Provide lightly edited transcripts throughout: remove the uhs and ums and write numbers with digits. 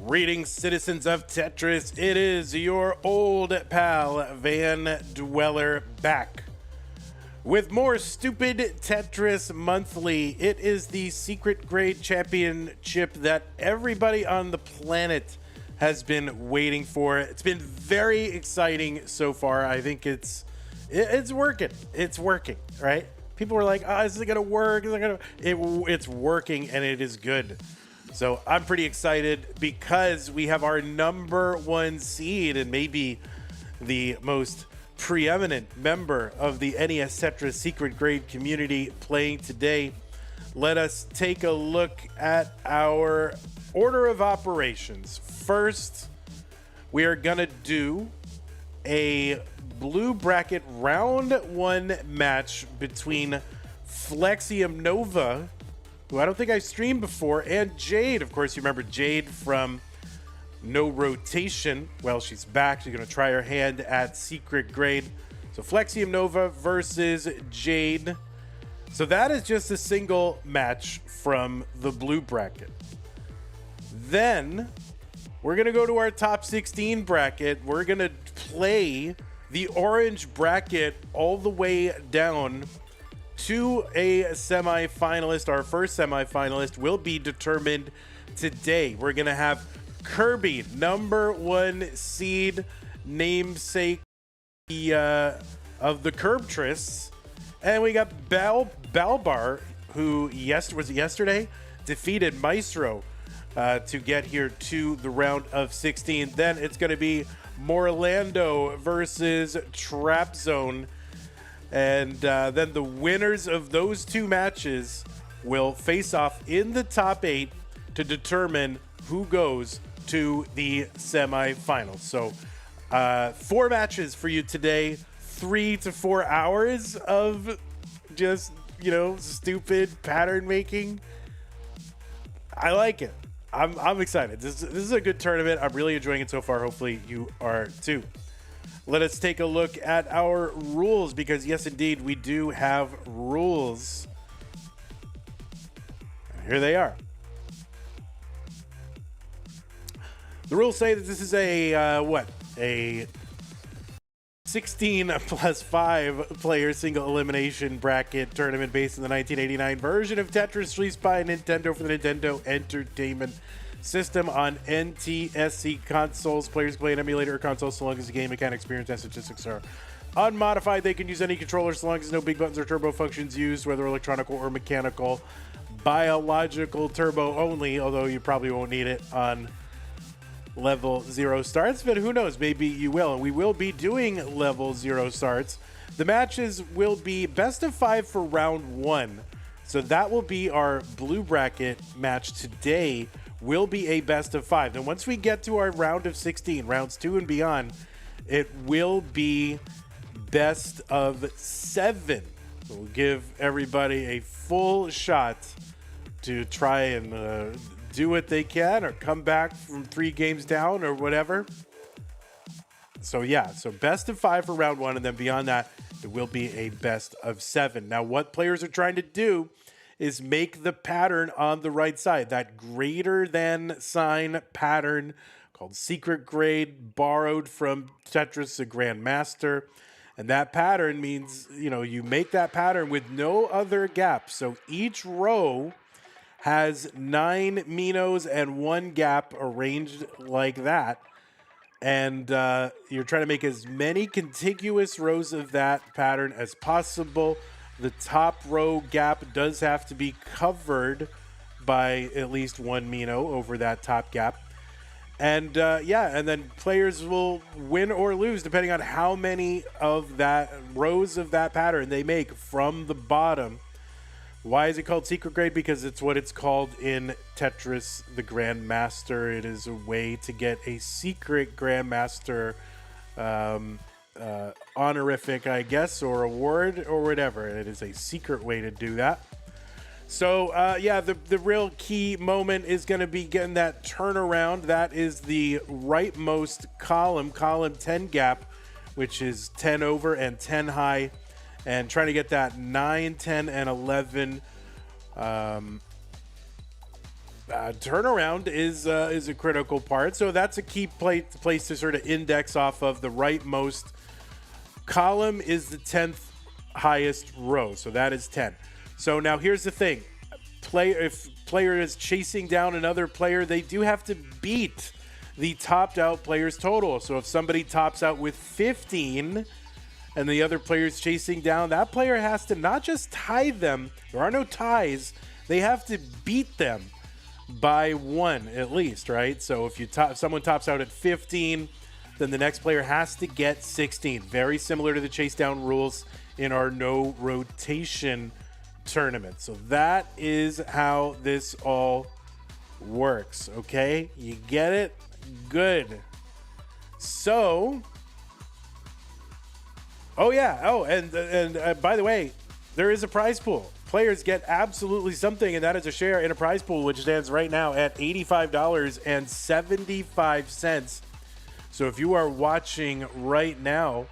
Greetings, citizens of Tetris. It is your old pal, Van Dweller, back with more stupid Tetris Monthly. It is the secret grade championship that everybody on the planet has been waiting for. It's been very exciting so far. I think it's working. It's working, right? People were like, "Oh, is it gonna work? Is it gonna?" It's working, and it is good. So I'm pretty excited because we have our #1 seed and maybe the most preeminent member of the NES Tetris secret grade community playing today. Let us take a look at our order of operations. First, we are gonna do a blue bracket round 1 match between Flexium Nova, who I don't think I streamed before, and Jade. Of course, you remember Jade from No Rotation. Well, she's back. She's going to try her hand at secret grade. So Flexium Nova versus Jade. So that is just a single match from the blue bracket. Then we're going to go to our top 16 bracket. We're going to play the orange bracket all the way down to a semifinalist. Our first semifinalist will be determined today. We're going to have Kirby, #1 seed, namesake of the Kirby. And we got Balbar, who was it yesterday? Defeated Maestro to get here to the round of 16. Then it's going to be Morelando versus Trap Zone. And then the winners of those two matches will face off in the top 8 to determine who goes to the semifinals. So 4 matches for you today, 3 to 4 hours of just, stupid pattern making. I like it. I'm excited. This is a good tournament. I'm really enjoying it so far. Hopefully you are too. Let us take a look at our rules, because yes, indeed, we do have rules. Here they are. The rules say that this is a 16 plus 5 player single elimination bracket tournament based on the 1989 version of Tetris released by Nintendo for the Nintendo Entertainment System on NTSC consoles. Players play an emulator or console so long as the game mechanic experience and statistics are unmodified. They can use any controller so long as no big buttons or turbo functions used, whether electronic or mechanical. Biological turbo only, although you probably won't need it on level 0 starts, but who knows, maybe you will. And we will be doing level 0 starts. The matches will be best of 5 for round 1. So that will be our blue bracket match today. Will be a best of 5. Then once we get to our round of 16, rounds 2 and beyond, it will be best of 7. So we'll give everybody a full shot to try and do what they can or come back from 3 games down or whatever. So yeah, so best of 5 for round 1, and then beyond that, it will be a best of 7. Now, what players are trying to do is make the pattern on the right side, that greater than sign pattern called secret grade, borrowed from Tetris the Grandmaster. And that pattern means, you make that pattern with no other gap. So each row has 9 minos and 1 gap arranged like that. And you're trying to make as many contiguous rows of that pattern as possible. The top row gap does have to be covered by at least 1 mino over that top gap. And and then players will win or lose depending on how many of that rows of that pattern they make from the bottom. Why is it called secret grade? Because it's what it's called in Tetris the Grandmaster. It is a way to get a secret Grandmaster honorific, I guess, or award or whatever. It is a secret way to do that. So the real key moment is going to be getting that turnaround. That is the rightmost column 10 gap, which is 10 over and 10 high, and trying to get that 9, 10, and 11 turnaround is a critical part. So that's a key place to sort of index off of. The rightmost column is the 10th highest row. So that is 10. So now here's the thing. If player is chasing down another player, they do have to beat the topped out player's total. So if somebody tops out with 15 and the other player is chasing down, that player has to not just tie them. There are no ties. They have to beat them by 1 at least, right? So if someone tops out at 15, then the next player has to get 16. Very similar to the chase down rules in our no rotation tournament. So that is how this all works, okay? You get it? Good. So, oh yeah. Oh, and by the way, there is a prize pool. Players get absolutely something, and that is a share in a prize pool, which stands right now at $85.75. So if you are watching right now,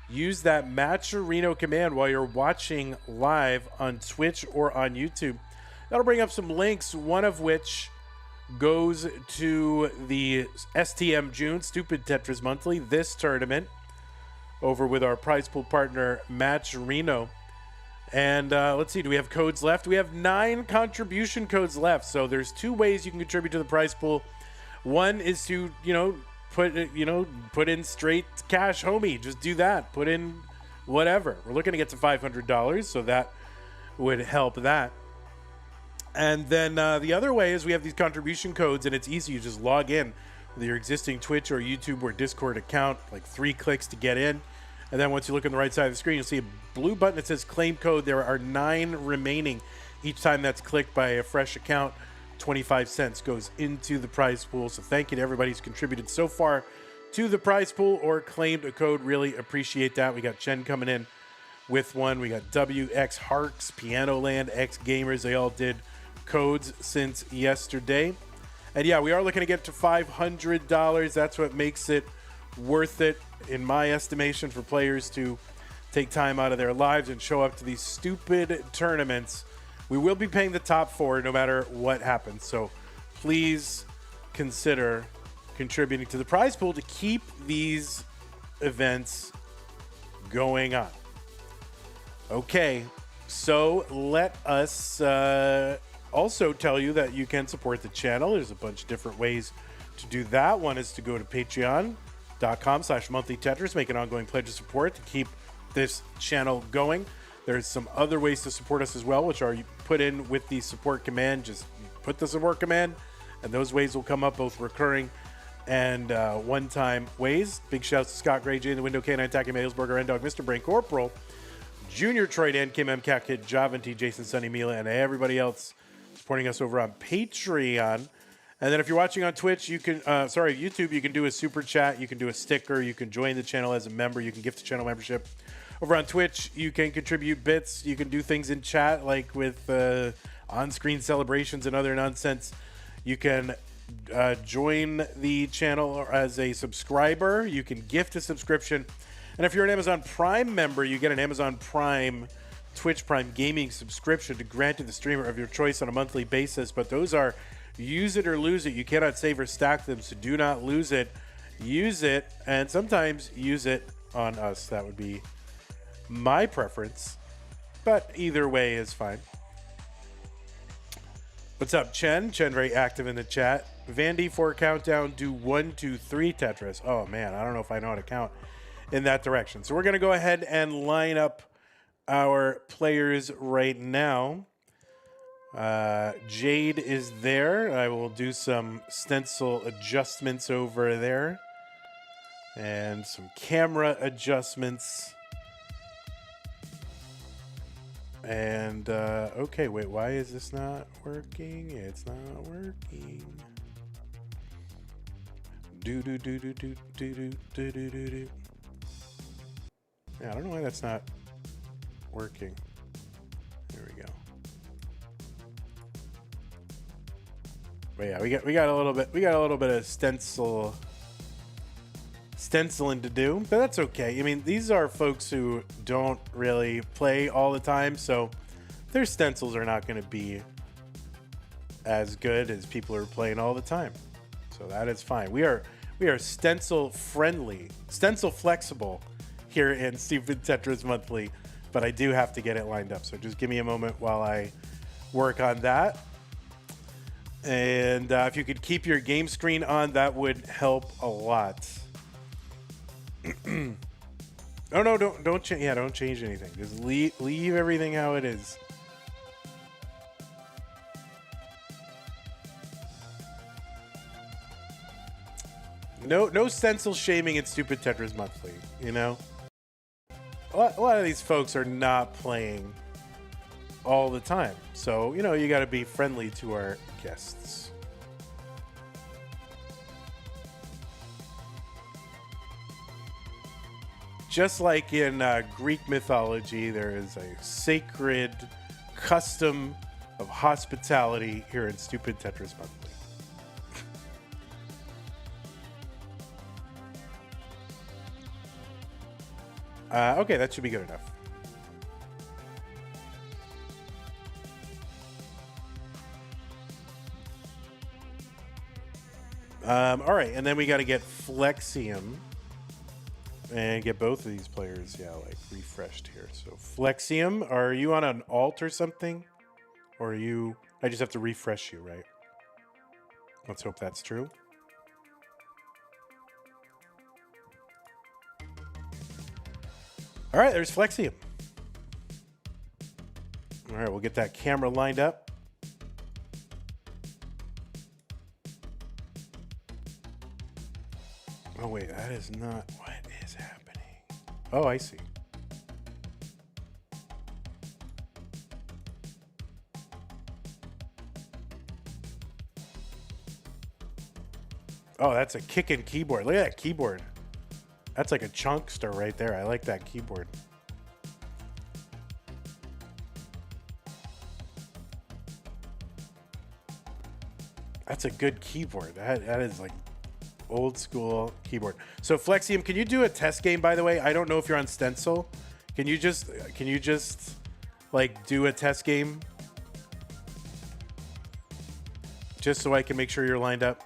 use that Matcherino command while you're watching live on Twitch or on YouTube. That'll bring up some links, one of which goes to the STM June Stupid Tetris Monthly, this tournament, over with our prize pool partner, Matcherino. And let's see, do we have codes left? We have 9 contribution codes left. So there's 2 ways you can contribute to the prize pool. One is to, put in straight cash, homie. Just do that. Put in whatever. We're looking to get to $500, so that would help that. And then the other way is we have these contribution codes, and it's easy. You just log in with your existing Twitch or YouTube or Discord account, like 3 clicks to get in. And then once you look on the right side of the screen, you'll see a blue button that says claim code. There are 9 remaining. Each time that's clicked by a fresh account, 25 cents goes into the prize pool. So thank you to everybody who's contributed so far to the prize pool or claimed a code. Really appreciate that. We got Chen coming in with one. We got WX Harks, Piano Land, X Gamers. They all did codes since yesterday. And yeah, we are looking to get to $500. That's what makes it worth it, in my estimation, for players to take time out of their lives and show up to these stupid tournaments. We will be paying the top 4 no matter what happens. So please consider contributing to the prize pool to keep these events going on. Okay, so let us also tell you that you can support the channel. There's a bunch of different ways to do that. One is to go to patreon.com/monthlytetris, make an ongoing pledge of support to keep this channel going. There's some other ways to support us as well, which are you put in with the support command. Just put the support command, and those ways will come up, both recurring and one-time ways. Big shouts to Scott Gray, Jay in the Window, K9 Tacky, Mailsburger, N-Dog, Mr. Brain Corporal, Junior Troy Dan, Kim M. Cat Kid, Javanti, Jason, Sunny, Mila, and everybody else supporting us over on Patreon. And then if you're watching on Twitch, you can, YouTube, you can do a super chat, you can do a sticker, you can join the channel as a member, you can gift a channel membership. Over on Twitch, you can contribute bits, you can do things in chat, like with on-screen celebrations and other nonsense. You can join the channel as a subscriber, you can gift a subscription. And if you're an Amazon Prime member, you get an Amazon Prime, Twitch Prime gaming subscription to grant to the streamer of your choice on a monthly basis. But those are use it or lose it. You cannot save or stack them, so do not lose it. Use it, and sometimes use it on us. That would be my preference, but either way is fine. What's up, Chen? Chen very active in the chat. Vandy for countdown, do 1, 2, 3 Tetris. Oh man, I don't know if I know how to count in that direction. So we're gonna go ahead and line up our players right now. Jade is there. I will do some stencil adjustments over there and some camera adjustments. And okay, wait, why is this not working? It's not working. Do do do do do do do do do do do. Yeah, I don't know why that's not working. There we go. But yeah, we got a little bit of stenciling to do, but that's okay. I mean, these are folks who don't really play all the time, so their stencils are not going to be as good as people are playing all the time. So that is fine. We are stencil friendly, stencil flexible here in Stupid Tetris Monthly, but I do have to get it lined up. So just give me a moment while I work on that. And if you could keep your game screen on, that would help a lot. Oh no, don't change. Yeah, don't change anything. Just leave everything how it is. No stencil shaming in Stupid Tetris Monthly. You know, a lot of these folks are not playing all the time, so you know you got to be friendly to our guests. Just like in Greek mythology, there is a sacred custom of hospitality here in Stupid Tetris Monthly. Okay, that should be good enough. All right, and then we got to get Flexium and get both of these players, yeah, like refreshed here. So Flexium, are you on an alt or something? Or are you, I just have to refresh you, right? Let's hope that's true. All right, there's Flexium. All right, we'll get that camera lined up. Oh, wait, that is not what is happening. Oh, I see. Oh, that's a kicking keyboard. Look at that keyboard. That's like a chunkster right there. I like that keyboard. That's a good keyboard. That is like old school keyboard. So Flexium, can you do a test game, by the way? I don't know if you're on stencil. Can you just like do a test game? Just so I can make sure you're lined up.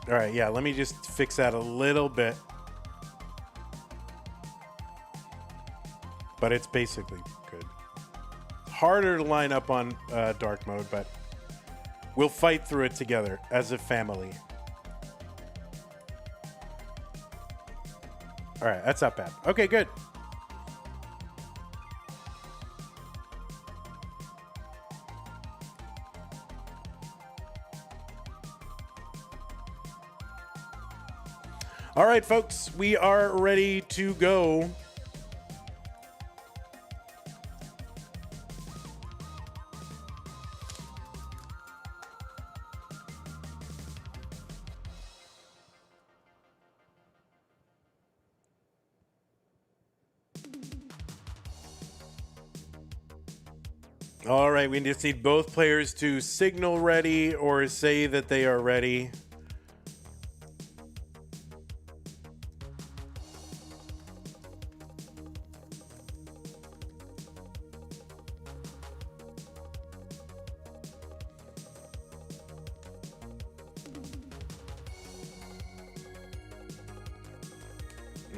All right, yeah, let me just fix that a little bit. But it's basically good. Harder to line up on dark mode, but we'll fight through it together as a family. All right, that's not bad. Okay, good. All right, folks, we are ready to go. All right, we just need both players to signal ready or say that they are ready.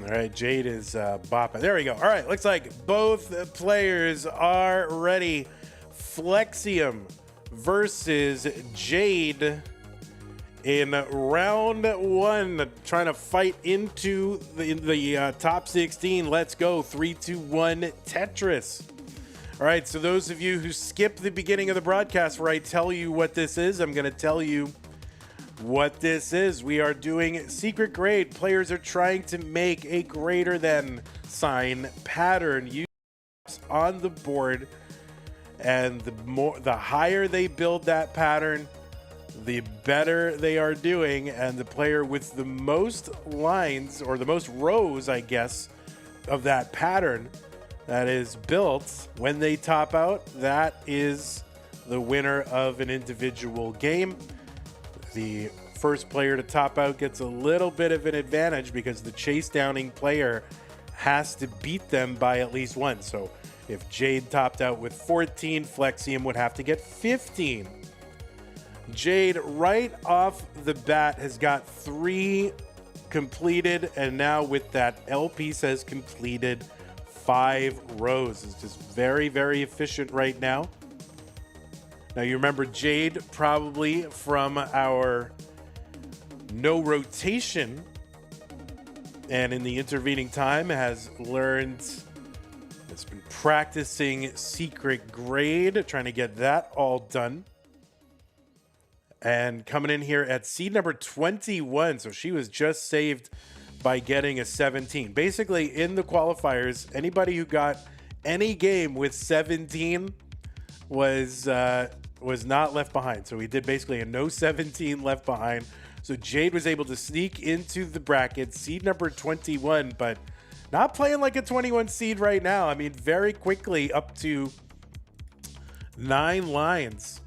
All right, Jade is bopping. There we go. All right, looks like both players are ready. Flexium versus Jade in round one, trying to fight into the top 16. Let's go. 3, 2, 1, Tetris. All right, so those of you who skipped the beginning of the broadcast where I tell you what this is, I'm going to tell you what this is. We are doing secret grade. Players are trying to make a greater than sign pattern. Use on the board, and the higher they build that pattern, the better they are doing. And the player with the most lines, or the most rows, I guess, of that pattern that is built when they top out, that is the winner of an individual game. The first player to top out gets a little bit of an advantage because the chase downing player has to beat them by at least one. So if Jade topped out with 14, Flexium would have to get 15. Jade, right off the bat, has got 3 completed, and now with that, Elle piece has completed 5 rows. It's just very, very efficient right now. Now, you remember Jade probably from our no rotation, and in the intervening time has learned, has been practicing secret grade, trying to get that all done. And coming in here at seed number 21, so she was just saved by getting a 17. Basically, in the qualifiers, anybody who got any game with 17 was not left behind. So we did basically a no 17 left behind. So Jade was able to sneak into the bracket, seed number 21, but not playing like a 21 seed right now. I mean, very quickly up to 9 lines.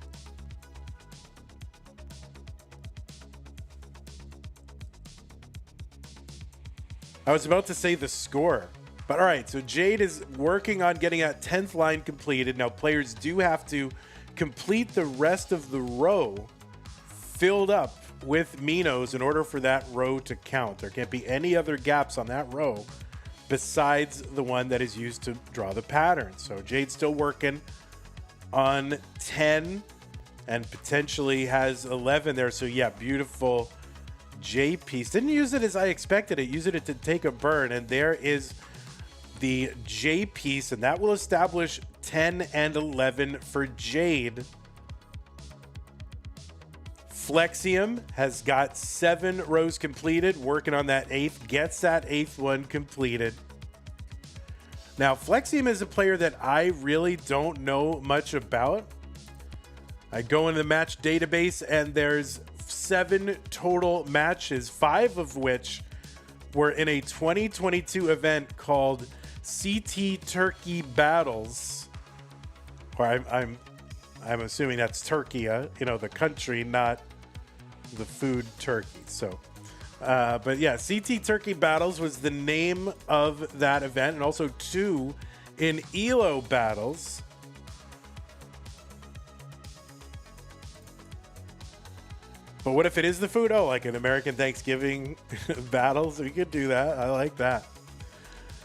I was about to say the score, but all right, so Jade is working on getting that 10th line completed. Now, players do have to complete the rest of the row filled up with Minos in order for that row to count. There can't be any other gaps on that row besides the one that is used to draw the pattern. So Jade's still working on 10 and potentially has 11 there. So yeah, beautiful J piece. Didn't use it as I expected it. Used it to take a burn, and there is the J piece, and that will establish 10 and 11 for Jade. Flexium has got 7 rows completed, working on that 8th, gets that 8th one completed. Now, Flexium is a player that I really don't know much about. I go into the match database, and there's 7 total matches, 5 of which were in a 2022 event called CT Turkey Battles. Or I'm assuming that's Turkey, you know, the country, not the food Turkey. So, but yeah, CT Turkey Battles was the name of that event, and also 2 in ELO battles. But what if it is the food? Oh, like an American Thanksgiving battles? We could do that. I like that.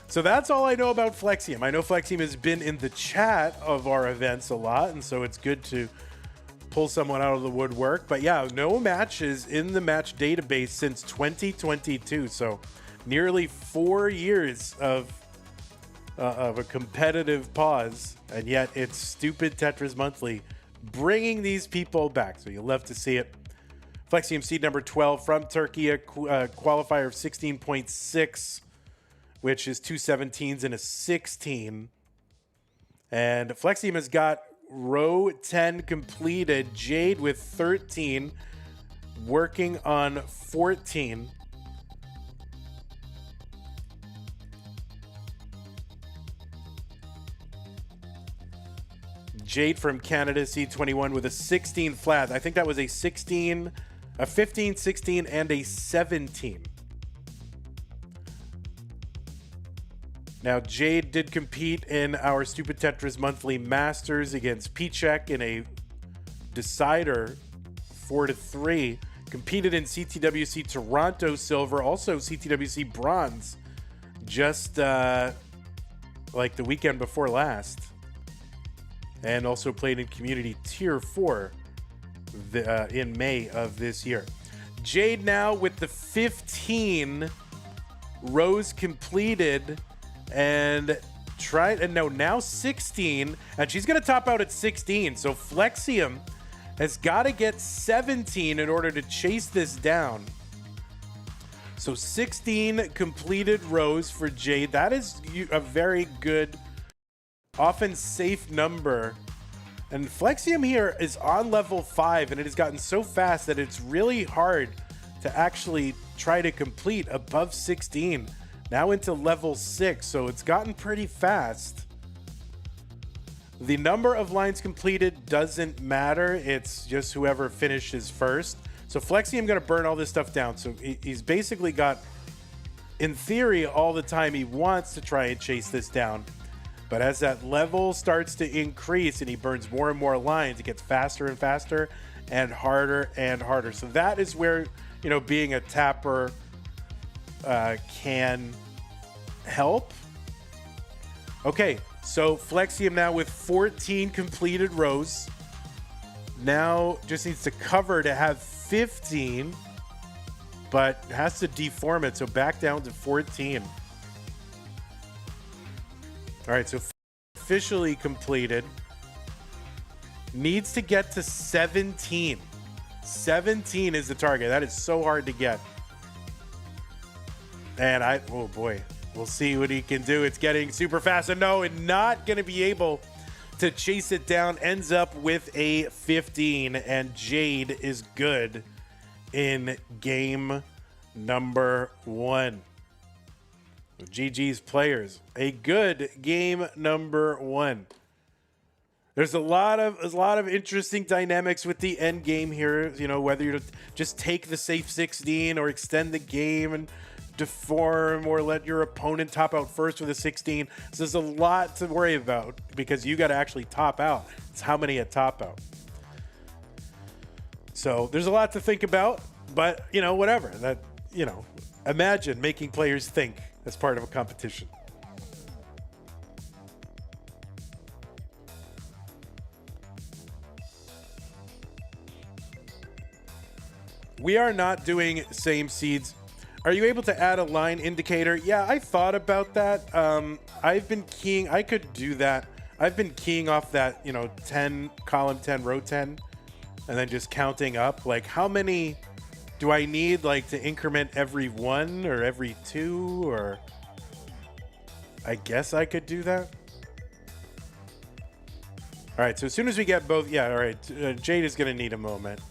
So that's all I know about Flexium. I know Flexium has been in the chat of our events a lot, and so it's good to pull someone out of the woodwork. But yeah, no matches in the match database since 2022. So nearly 4 years of a competitive pause, and yet it's stupid Tetris Monthly bringing these people back. So you'll love to see it. Flexium seed number 12 from Turkey, a qualifier of 16.6, which is 2 17s and a 16. And Flexium has got row 10 completed. Jade with 13, working on 14. Jade from Canada, seed 21 with a 16 flat. I think that was a 16... a 15, 16, and a 17. Now, Jade did compete in our Stupid Tetris Monthly Masters against Pichek in a decider 4-3. Competed in CTWC Toronto Silver, also CTWC Bronze, just like the weekend before last. And also played in Community Tier 4. In May of this year. Jade now with the 15 rows completed and now 16, and she's going to top out at 16. So Flexium has got to get 17 in order to chase this down. So 16 completed rows for Jade. That is a very good, often safe number. And Flexium here is on level 5, and it has gotten so fast that it's really hard to actually try to complete above 16. Now into level 6, so it's gotten pretty fast. The number of lines completed doesn't matter. It's just whoever finishes first. So Flexium going to burn all this stuff down. So he's basically got, in theory, all the time he wants to try and chase this down. But as that level starts to increase and he burns more and more lines, it gets faster and faster and harder and harder. So that is where, you know, being a tapper can help. Okay, so Flexium now with 14 completed rows. Now just needs to cover to have 15, but has to deform it, so back down to 14. All right, so officially completed. Needs to get to 17. 17 is the target. That is so hard to get. And oh boy, we'll see what he can do. It's getting super fast. And no, and not going to be able to chase it down. Ends up with a 15, and Jade is good in game number 1. GG's players, a good game number 1. There's a lot of interesting dynamics with the end game here. You know, whether you just take the safe 16 or extend the game and deform or let your opponent top out first with a 16. So there's a lot to worry about because you got to actually top out. It's how many at top out. So there's a lot to think about, but you know, whatever. That, you know, imagine making players think as part of a competition. We are not doing same seeds. Are you able to add a line indicator? Yeah, I thought about that. I've been keying, I could do that. I've been keying off that, you know, 10, column 10, row 10, and then just counting up. Like, how many do I need, like, to increment every 1 or every 2? Or I guess I could do that. All right, so as soon as we get both, yeah, all right, Jade is going to need a moment.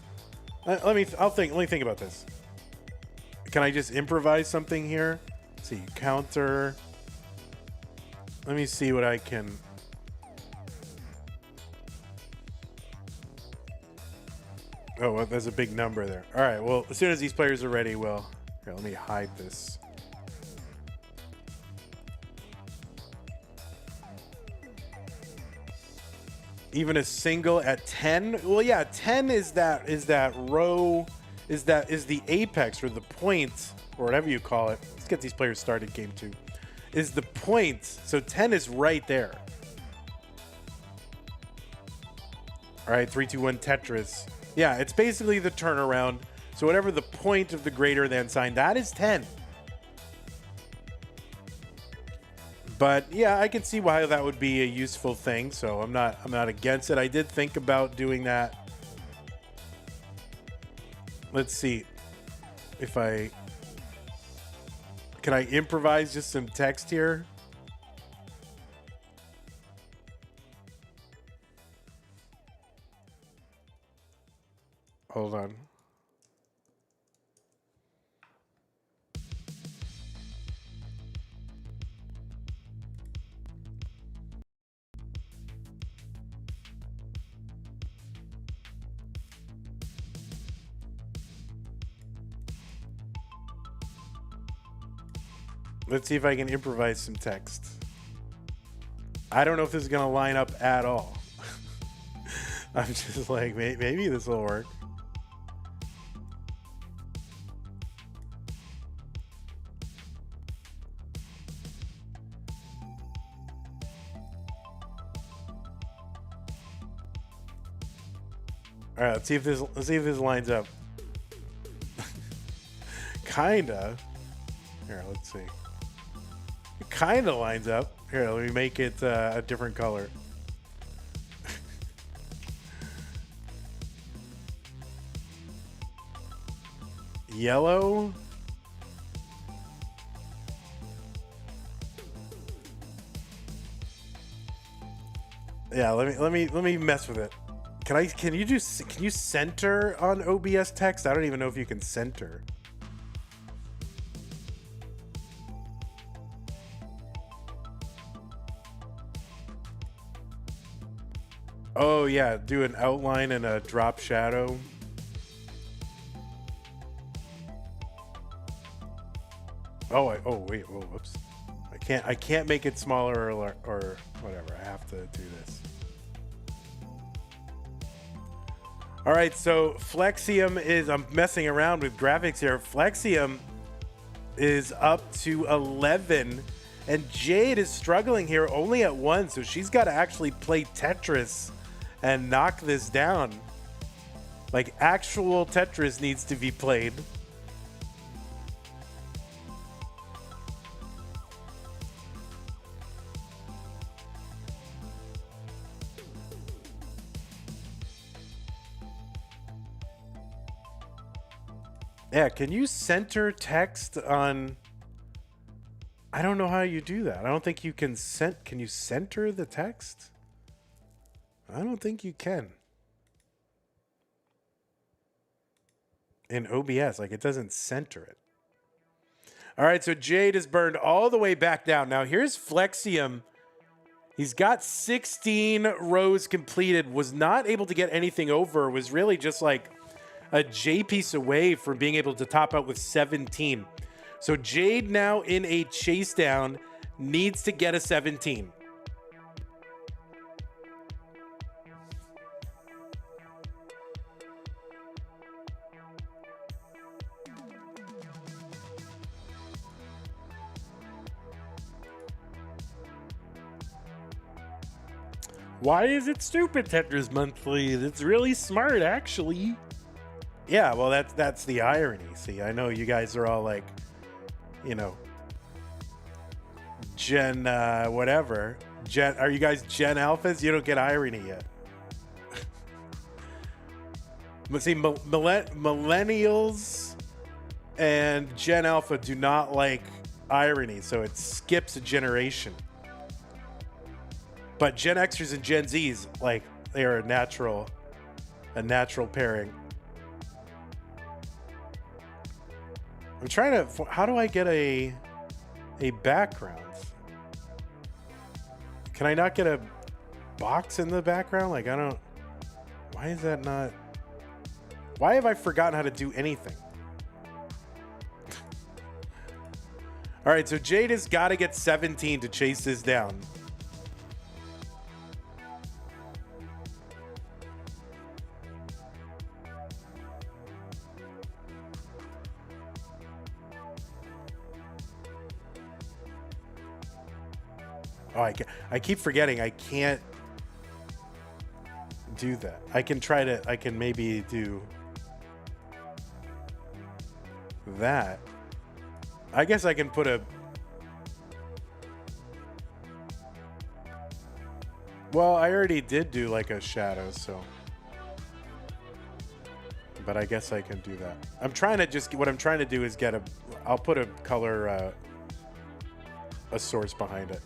Let me think about this. Can I just improvise something here? Let's see, counter. Let me see what I can. Oh, well, there's a big number there. All right, well, as soon as these players are ready, here, let me hide this. Even a single at 10? Well, yeah, 10 is that row, is the apex or the point or whatever you call it. Let's get these players started game 2. Is the point. So 10 is right there. All right, 3, 2, 1 Tetris. Yeah, it's basically the turnaround. So whatever the point of the greater than sign, that is 10. But yeah, I can see why that would be a useful thing. So I'm not against it. I did think about doing that. Let's see if can I improvise just some text here? Hold on. Let's see if I can improvise some text. I don't know if this is going to line up at all. I'm just like, maybe this will work. All right, let's see if this lines up. Kinda. Here, let's see. It kinda lines up. Here, let me make it a different color. Yellow. Yeah, let me mess with it. Can you center on OBS text? I don't even know if you can center. Oh yeah, do an outline and a drop shadow. Oh wait, oh whoops. I can't make it smaller or whatever. I have to do this. All right, so Flexium is, I'm messing around with graphics here. Flexium is up to 11, and Jade is struggling here only at 1, so she's got to actually play Tetris and knock this down. Like, actual Tetris needs to be played. Yeah, can you center text on... I don't know how you do that. I don't think you can Can you center the text? I don't think you can. In OBS, like it doesn't center it. All right, so Jade is burned all the way back down. Now here's Flexium. He's got 16 rows completed, was not able to get anything over, was really just like a J piece away from being able to top out with 17. So Jade now in a chase down needs to get a 17. Why is it stupid, Tetris Monthly? That's really smart, actually. Yeah, well, that's the irony. See, I know you guys are all like, you know, Gen whatever. Are you guys Gen Alphas? You don't get irony yet. But see, millennials and Gen Alpha do not like irony, so it skips a generation. But Gen Xers and Gen Zs, like, they are a natural pairing. I'm trying to, how do I get a background? Can I not get a box in the background? Like, I don't, why is that not, why have I forgotten how to do anything? All right, so Jade has got to get 17 to chase this down. Oh, I keep forgetting I can't do that. I can maybe do that. I guess I can put a... Well, I already did do like a shadow, so... But I guess I can do that. I'm trying to just... What I'm trying to do is get a... I'll put a color... a source behind it.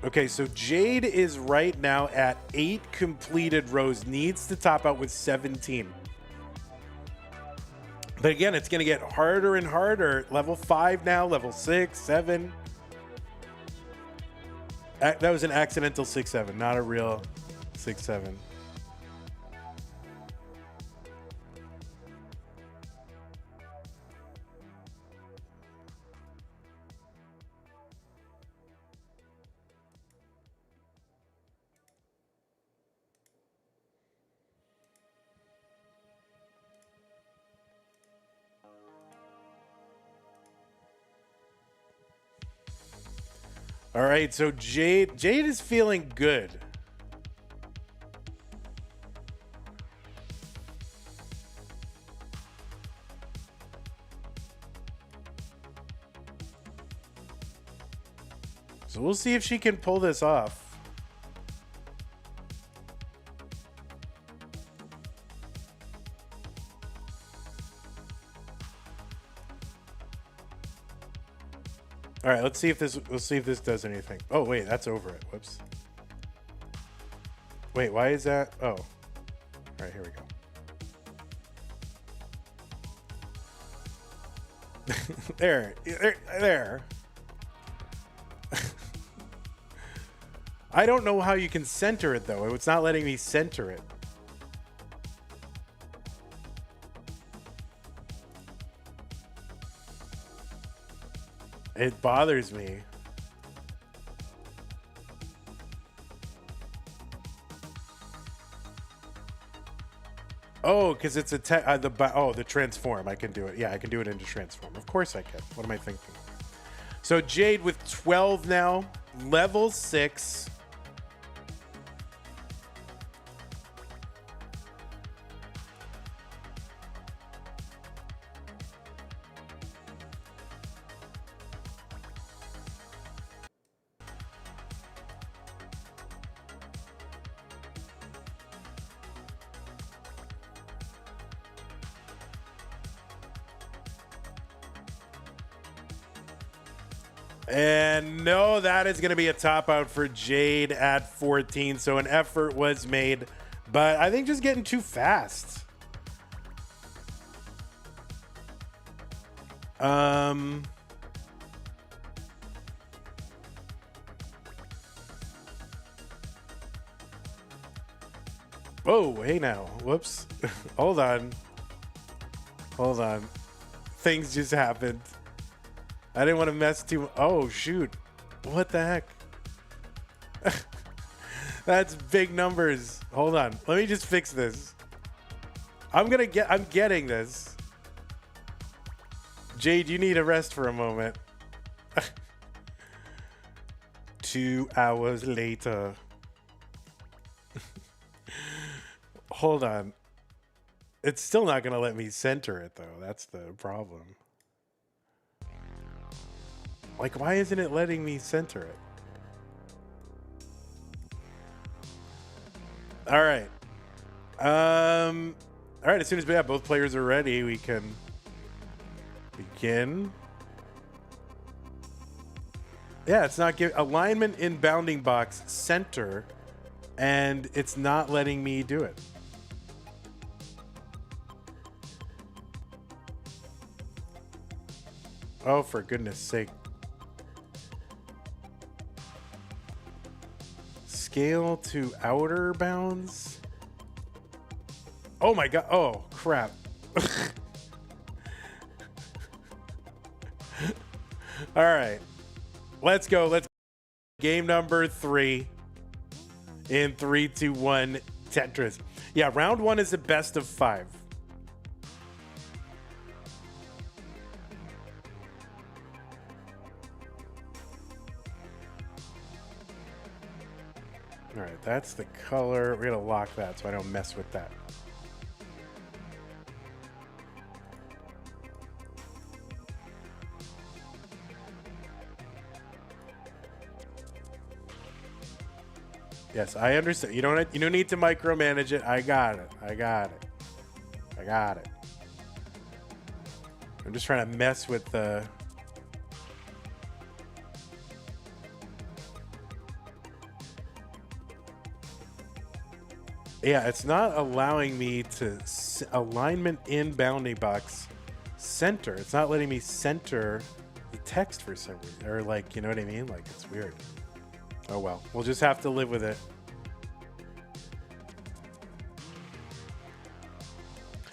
Okay, so Jade is right now at 8 completed rows. Needs to top out with 17. But again, it's going to get harder and harder. Level 5 now, level 6, 7. That was an accidental 6-7, not a real 6-7. All right, so Jade is feeling good. So we'll see if she can pull this off. All right, let's see if this does anything. Oh, wait, that's over it. Whoops. Wait, why is that? Oh. All right, here we go. There. I don't know how you can center it, though. It's not letting me center it. It bothers me. Oh, because it's a the transform. I can do it. Yeah, I can do it into transform. Of course I can. What am I thinking? So Jade with 12 now, level 6. And no, that is going to be a top out for Jade at 14. So an effort was made, but I think just getting too fast. Oh, hey now. Whoops. Hold on. Hold on. Things just happened. I didn't want to mess too. Oh, shoot. What the heck? That's big numbers. Hold on. Let me just fix this. I'm getting this. Jade, you need a rest for a moment. 2 hours later. Hold on. It's still not going to let me center it, though. That's the problem. Like, why isn't it letting me center it? All right. All right, as soon as we have both players are ready, we can begin. Yeah, it's not giving alignment in bounding box center, and it's not letting me do it. Oh, for goodness sake. Scale to outer bounds. Oh my god. Oh, crap. All right. Let's go. Let's game number 3 in 3, 2, 1 Tetris. Yeah, round 1 is the best of 5. All right, that's the color. We're gonna lock that so I don't mess with that. Yes, I understand. You don't need to micromanage it. I got it. I got it. I got it. I'm just trying to mess with the. Yeah, it's not allowing me to alignment in bounding box center. It's not letting me center the text for some reason, or like, you know what I mean? Like, it's weird. Oh well, we'll just have to live with it.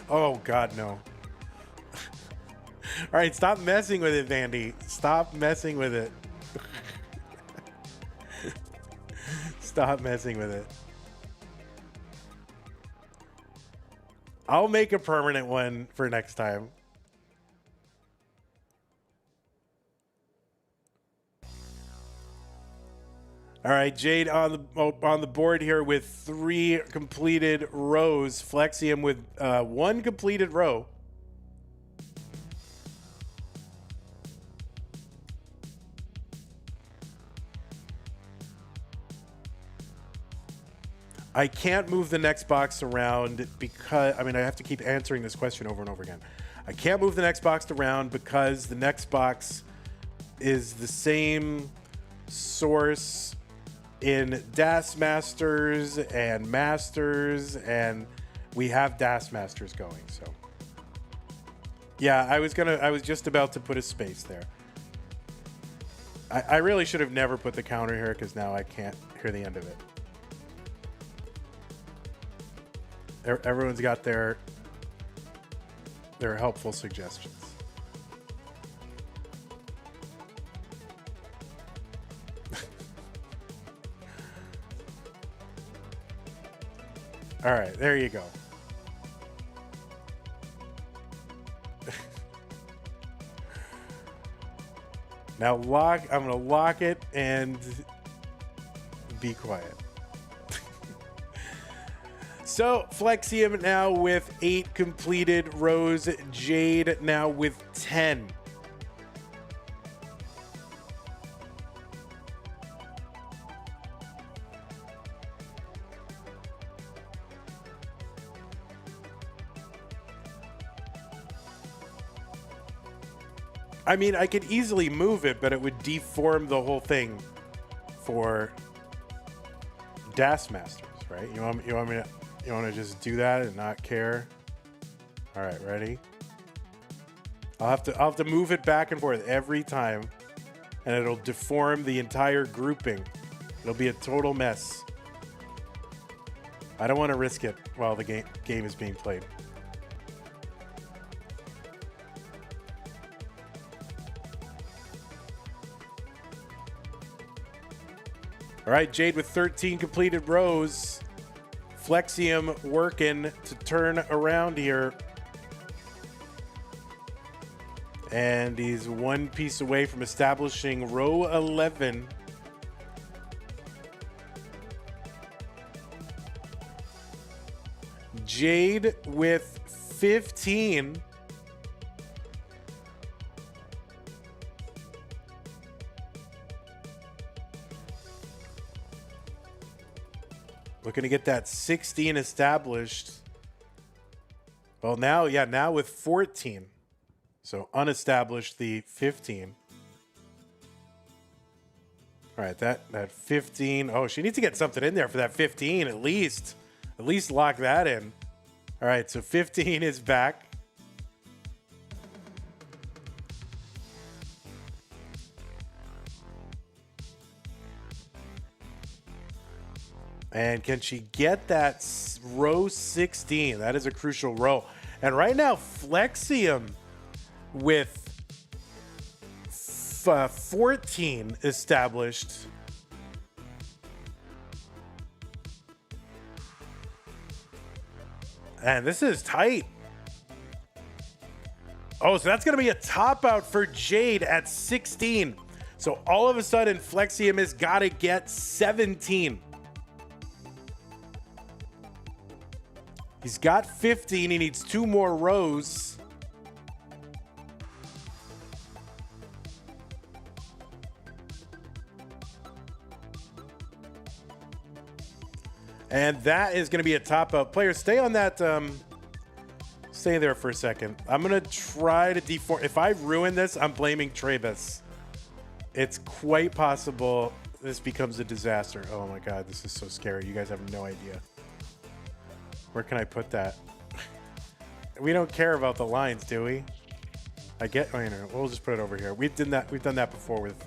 Oh God, no. All right, stop messing with it, Vandy. Stop messing with it. Stop messing with it. I'll make a permanent one for next time. All right, Jade on the board here with 3 completed rows. Flexium with 1 completed row. I can't move the next box around because, I mean, I have to keep answering this question over and over again. I can't move the next box around because the next box is the same source in Das Masters and Masters, and we have Das Masters going, so. Yeah, I was just about to put a space there. I really should have never put the counter here because now I can't hear the end of it. Everyone's got their helpful suggestions. All right, there you go. Now I'm gonna lock it and be quiet. So Flexium now with 8 completed rows. Jade now with 10. I mean, I could easily move it, but it would deform the whole thing for Das Masters, right? You want to just do that and not care? All right, ready? I'll have to move it back and forth every time, and it'll deform the entire grouping. It'll be a total mess. I don't want to risk it while the game is being played. All right, Jade with 13 completed rows. Flexium working to turn around here. And he's one piece away from establishing row 11. Jade with 15. Looking to get that 16 established. Well, now with 14. So unestablished the 15. All right, that 15. Oh, she needs to get something in there for that 15 at least. At least lock that in. All right, so 15 is back. And can she get that row 16? That is a crucial row. And right now, Flexium with 14 established. And this is tight. Oh, so that's going to be a top out for Jade at 16. So all of a sudden, Flexium has got to get 17. He's got 15. He needs 2 more rows. And that is going to be a top out. Players, stay on that. Stay there for a second. I'm going to try to deform. If I ruin this, I'm blaming Travis. It's quite possible this becomes a disaster. Oh my God, this is so scary. You guys have no idea. Where can I put that? We don't care about the lines, do we? I get. Oh, you know, we'll just put it over here. We've done that. We've done that before with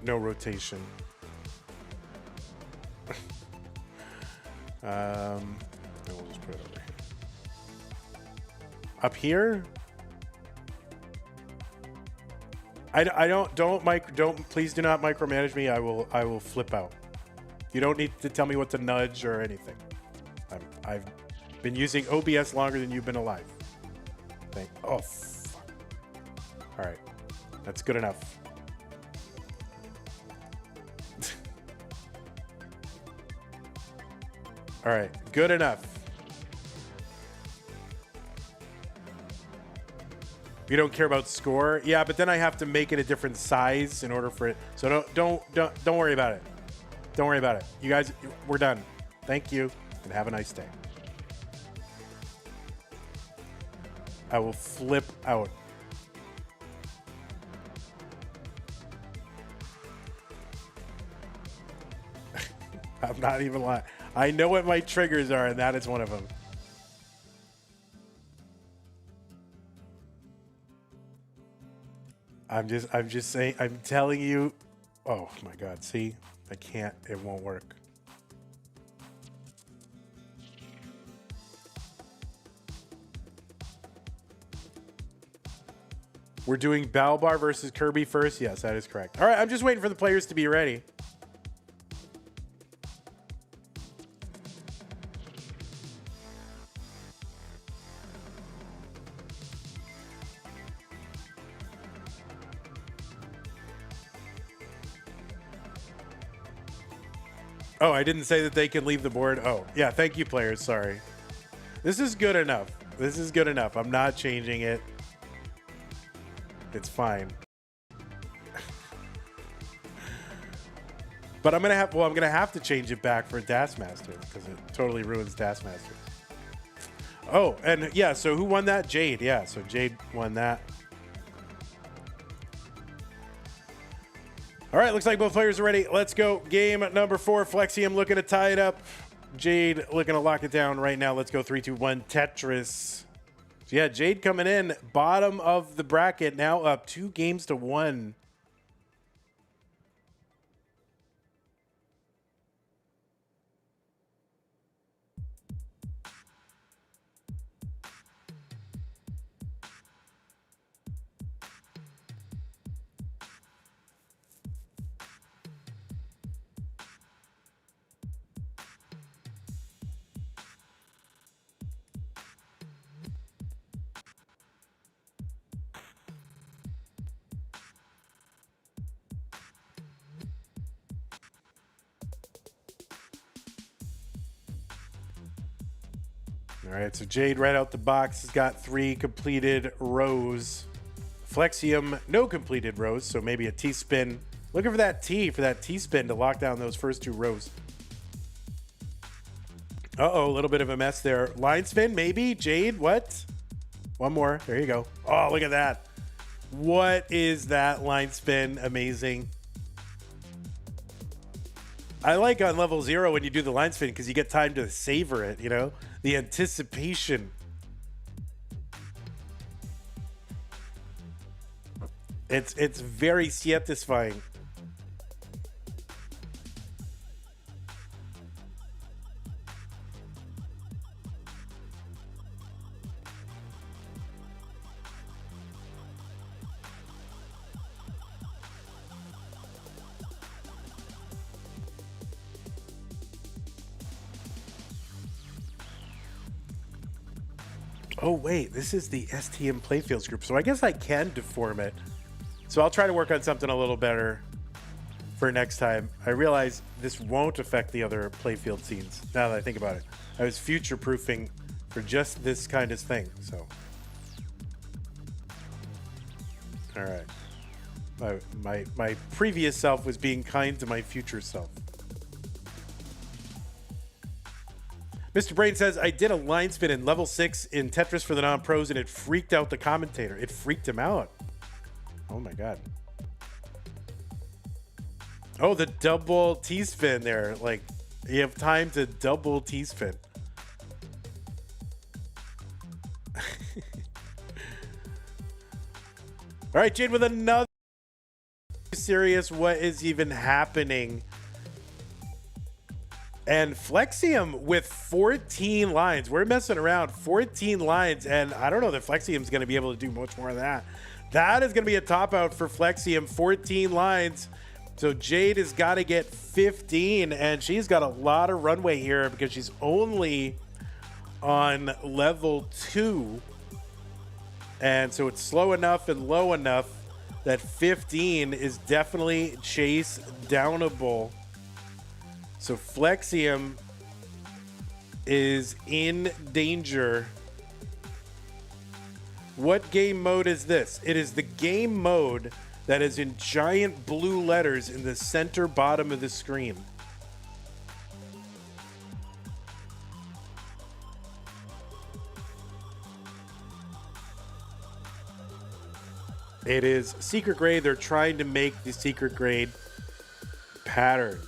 no rotation. We'll just put it over here. Up here. Please do not micromanage me. I will flip out. You don't need to tell me what to nudge or anything. I've been using OBS longer than you've been alive. Oh, fuck. All right. That's good enough. All right. Good enough. You don't care about score? Yeah, but then I have to make it a different size in order for it. So don't worry about it. Don't worry about it. You guys, we're done. Thank you, and have a nice day. I will flip out. I'm not even lying. I know what my triggers are, and that is one of them. I'm just saying, I'm telling you. Oh my God, see? I can't, it won't work. We're doing Balbar versus Kirby first? Yes, that is correct. All right, I'm just waiting for the players to be ready. Oh, I didn't say that they can leave the board. Oh, yeah. Thank you, players. Sorry. This is good enough. This is good enough. I'm not changing it. It's fine. But I'm gonna have to change it back for Taskmaster because it totally ruins Taskmaster. Oh, and yeah, so who won that? Jade. Yeah, so Jade won that. All right, looks like both players are ready. Let's go. Game number 4. Flexium looking to tie it up. Jade looking to lock it down right now. Let's go 3, 2, 1. Tetris. So yeah, Jade coming in bottom of the bracket, now up 2 games to 1. All right, so Jade right out the box has got 3 completed rows. Flexium, no completed rows, so maybe a T-spin. Looking for that T-spin to lock down those first 2 rows. Uh-oh, a little bit of a mess there. Line spin, maybe? Jade, what? One more. There you go. Oh, look at that. What is that line spin? Amazing. I like on level 0 when you do the line spin because you get time to savor it, you know? The anticipation. It's very satisfying. Oh, wait, this is the STM Playfields group, so I guess I can deform it. So I'll try to work on something a little better for next time. I realize this won't affect the other playfield scenes, now that I think about it. I was future-proofing for just this kind of thing, so. All right. My previous self was being kind to my future self. Mr. Brain says, I did a line spin in level 6 in Tetris for the non-pros and it freaked out the commentator. It freaked him out. Oh my God. Oh, the double T-spin there. Like, you have time to double T-spin. All right, Jade with another serious. What is even happening? And Flexium with 14 lines. We're messing around. 14 lines. And I don't know that Flexium's going to be able to do much more of that. That is going to be a top out for Flexium. 14 lines. So Jade has got to get 15. And she's got a lot of runway here because she's only on level 2. And so it's slow enough and low enough that 15 is definitely chase downable. So Flexium is in danger. What game mode is this? It is the game mode that is in giant blue letters in the center bottom of the screen. It is secret grade. They're trying to make the secret grade pattern.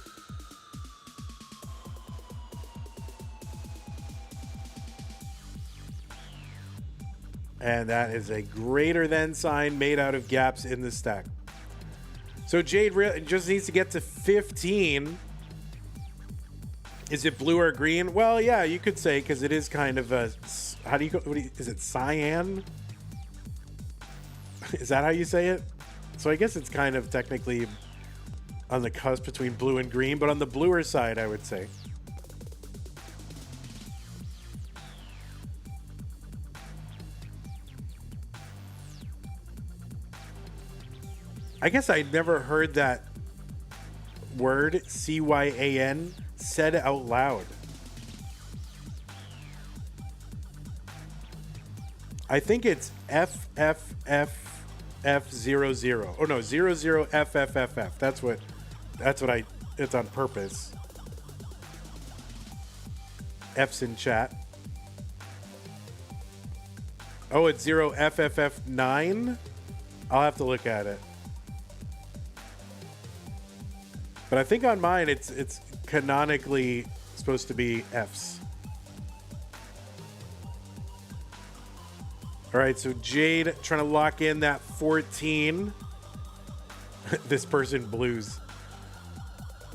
And that is a greater than sign made out of gaps in the stack. So Jade just needs to get to 15. Is it blue or green? Well, yeah, you could say, because it is kind of a, how do you, is it cyan? Is that how you say it? So I guess it's kind of technically on the cusp between blue and green, but on the bluer side, I would say. I guess I never heard that word, C-Y-A-N, said out loud. I think it's FFFF00. Oh no, 00FFFF. That's what it's on purpose. F's in chat. Oh, it's 0FFF9? I'll have to look at it. But I think on mine it's canonically supposed to be F's. All right, so Jade trying to lock in that 14. This person blues.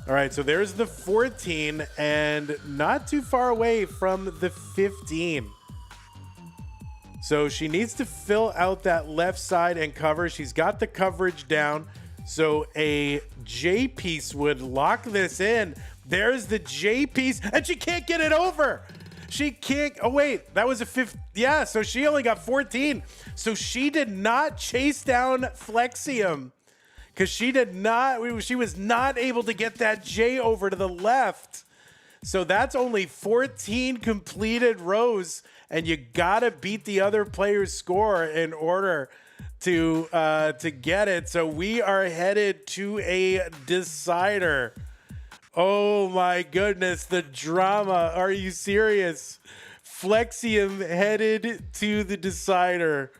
All right, so there's the 14 and not too far away from the 15. So she needs to fill out that left side and cover. She's got the coverage down. So a J piece would lock this in. There's the J piece, and she can't get it over. She can't. Oh, wait, that was a 5th. Yeah, so she only got 14. So she did not chase down Flexium because she was not able to get that J over to the left. So that's only 14 completed rows, and you gotta beat the other player's score in order to get it. So we are headed to a decider. Oh my goodness, the drama. Are you serious? Flexium headed to the decider.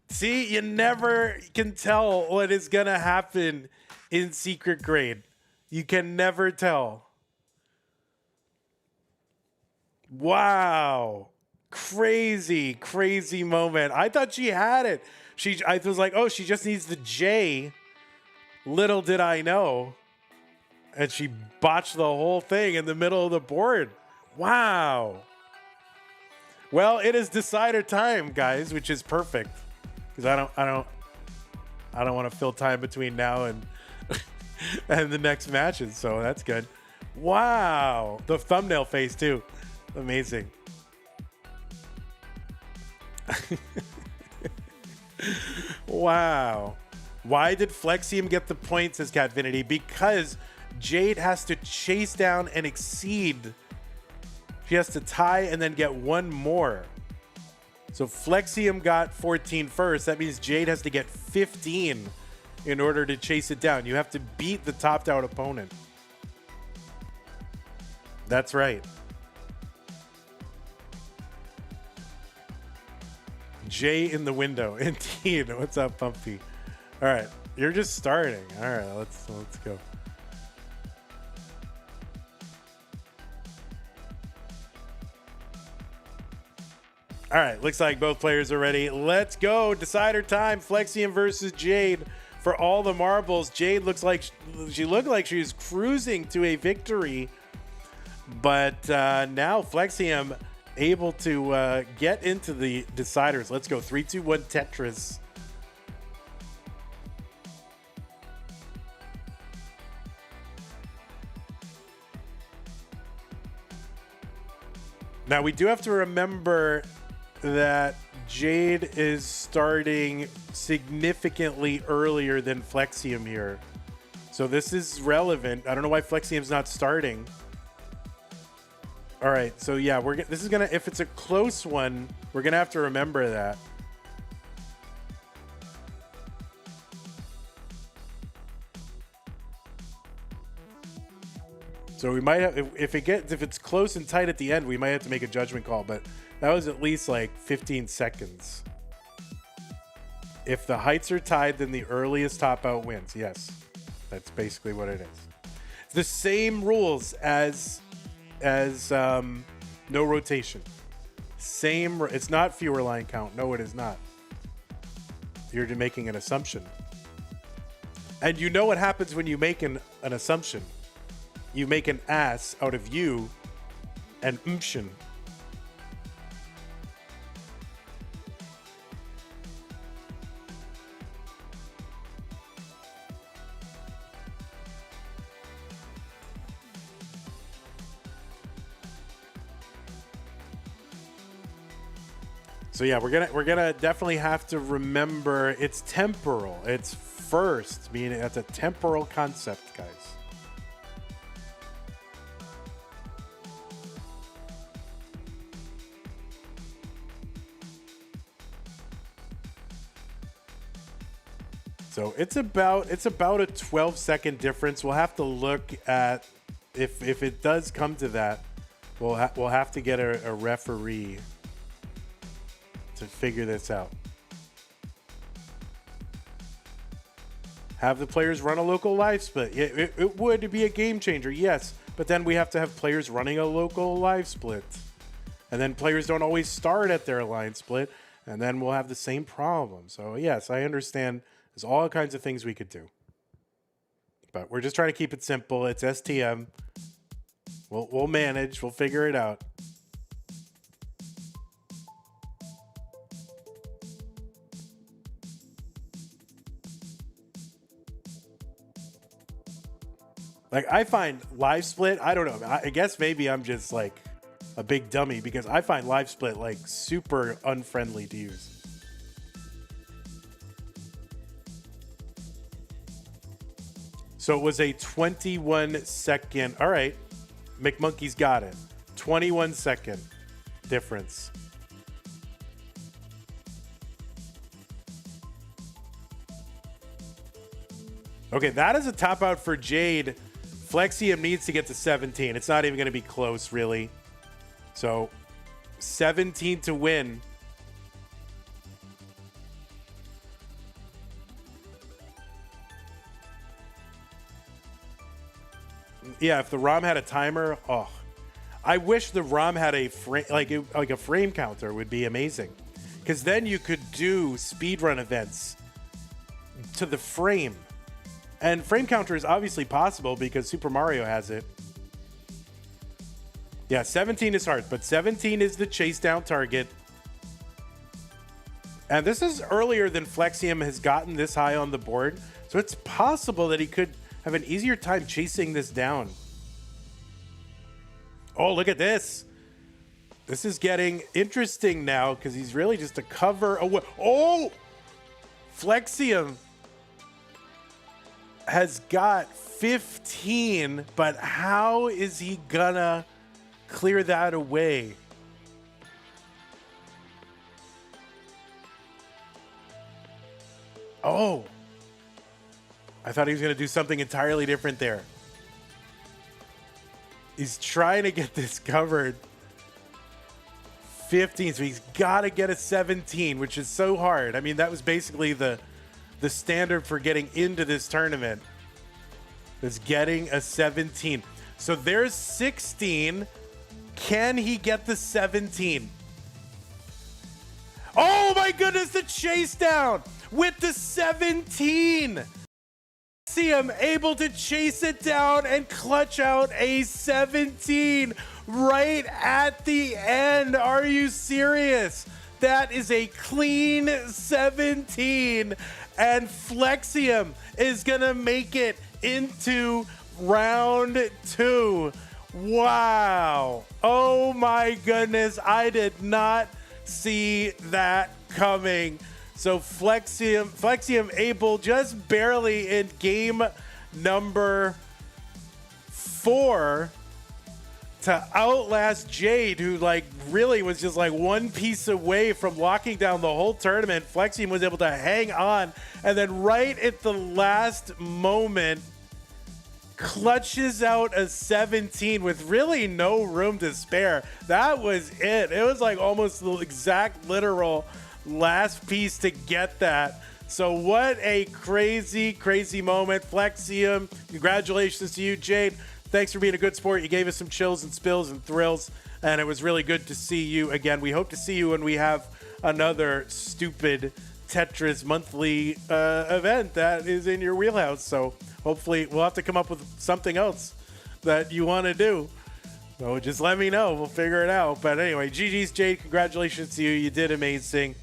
See, you never can tell what is gonna happen in secret grade. You can never tell. Wow. Crazy, crazy moment. I thought she had it. I was like, oh, she just needs the J. Little did I know. And she botched the whole thing in the middle of the board. Wow. Well, it is decider time, guys, which is perfect. Because I don't want to fill time between now and and the next matches, so that's good. Wow. The thumbnail face too. Amazing. Wow. Why did Flexium get the points, says Catvinity? Because Jade has to chase down and exceed. She has to tie and then get one more. So Flexium got 14 first. That means Jade has to get 15 in order to chase it down. You have to beat the topped out opponent. That's right. Jay in the window. Indeed. What's up, Pumpy? All right. You're just starting. All right. Let's go. All right. Looks like both players are ready. Let's go. Decider time. Flexium versus Jade for all the marbles. Jade looks like she looked like she was cruising to a victory, but now Flexium able to get into the deciders. Let's go. 3, 2, 1 Tetris. Now we do have to remember that Jade is starting significantly earlier than Flexium here. So this is relevant. I don't know why Flexium's not starting. All right, so yeah, this is gonna, if it's a close one, we're gonna have to remember that. So we might have, if it's close and tight at the end, we might have to make a judgment call, but that was at least like 15 seconds. If the heights are tied, then the earliest top out wins. Yes, that's basically what it is. It's the same rules as no rotation. Same, it's not fewer line count. No, it is not. You're just making an assumption. And you know what happens when you make an assumption. You make an ass out of you and umption. So yeah, we're gonna definitely have to remember it's temporal. It's first, meaning that's a temporal concept, guys. So it's about a 12-second difference. We'll have to look at if it does come to that. We'll have to get a referee to figure this out. Have the players run a local live split. It would be a game changer, yes. But then we have to have players running a local live split. And then players don't always start at their line split. And then we'll have the same problem. So, yes, I understand. There's all kinds of things we could do. But we're just trying to keep it simple. It's STM. We'll manage. We'll figure it out. Like, I find live split, I don't know. I guess maybe I'm just like a big dummy because I find live split like super unfriendly to use. So it was a 21-second. All right. McMonkey's got it. 21-second difference. Okay, that is a top out for Jade. Flexium needs to get to 17. It's not even going to be close, really. So 17 to win. Yeah, if the ROM had a timer, oh, I wish the ROM had a frame, like a frame counter would be amazing, because then you could do speedrun events to the frame, and frame counter is obviously possible because Super Mario has it. Yeah, 17 is hard, but 17 is the chase down target, and this is earlier than Flexium has gotten this high on the board, so it's possible that he could have an easier time chasing this down. Oh, look at this. This is getting interesting now because he's really just a cover away. Oh! Flexium has got 15, but how is he gonna clear that away? Oh! I thought he was going to do something entirely different there. He's trying to get this covered. 15, so he's got to get a 17, which is so hard. I mean, that was basically the standard for getting into this tournament. Is getting a 17. So there's 16. Can he get the 17? Oh my goodness, the chase down with the 17. Flexium able to chase it down and clutch out a 17 right at the end. Are you serious? That is a clean 17, and Flexium is gonna make it into round 2. Wow. Oh my goodness, I did not see that coming. So Flexium able just barely in game number 4 to outlast Jade, who like really was just like one piece away from locking down the whole tournament. Flexium was able to hang on, and then right at the last moment clutches out a 17 with really no room to spare. That was it. It was like almost the exact literal last piece to get that. So what a crazy, crazy moment. Flexium, congratulations to you. Jade, thanks for being a good sport. You gave us some chills and spills and thrills, and it was really good to see you again. We hope to see you when we have another stupid Tetris monthly event that is in your wheelhouse. So hopefully we'll have to come up with something else that you want to do. So just let me know. We'll figure it out. But anyway, GG's, Jade. Congratulations to you. You did amazing.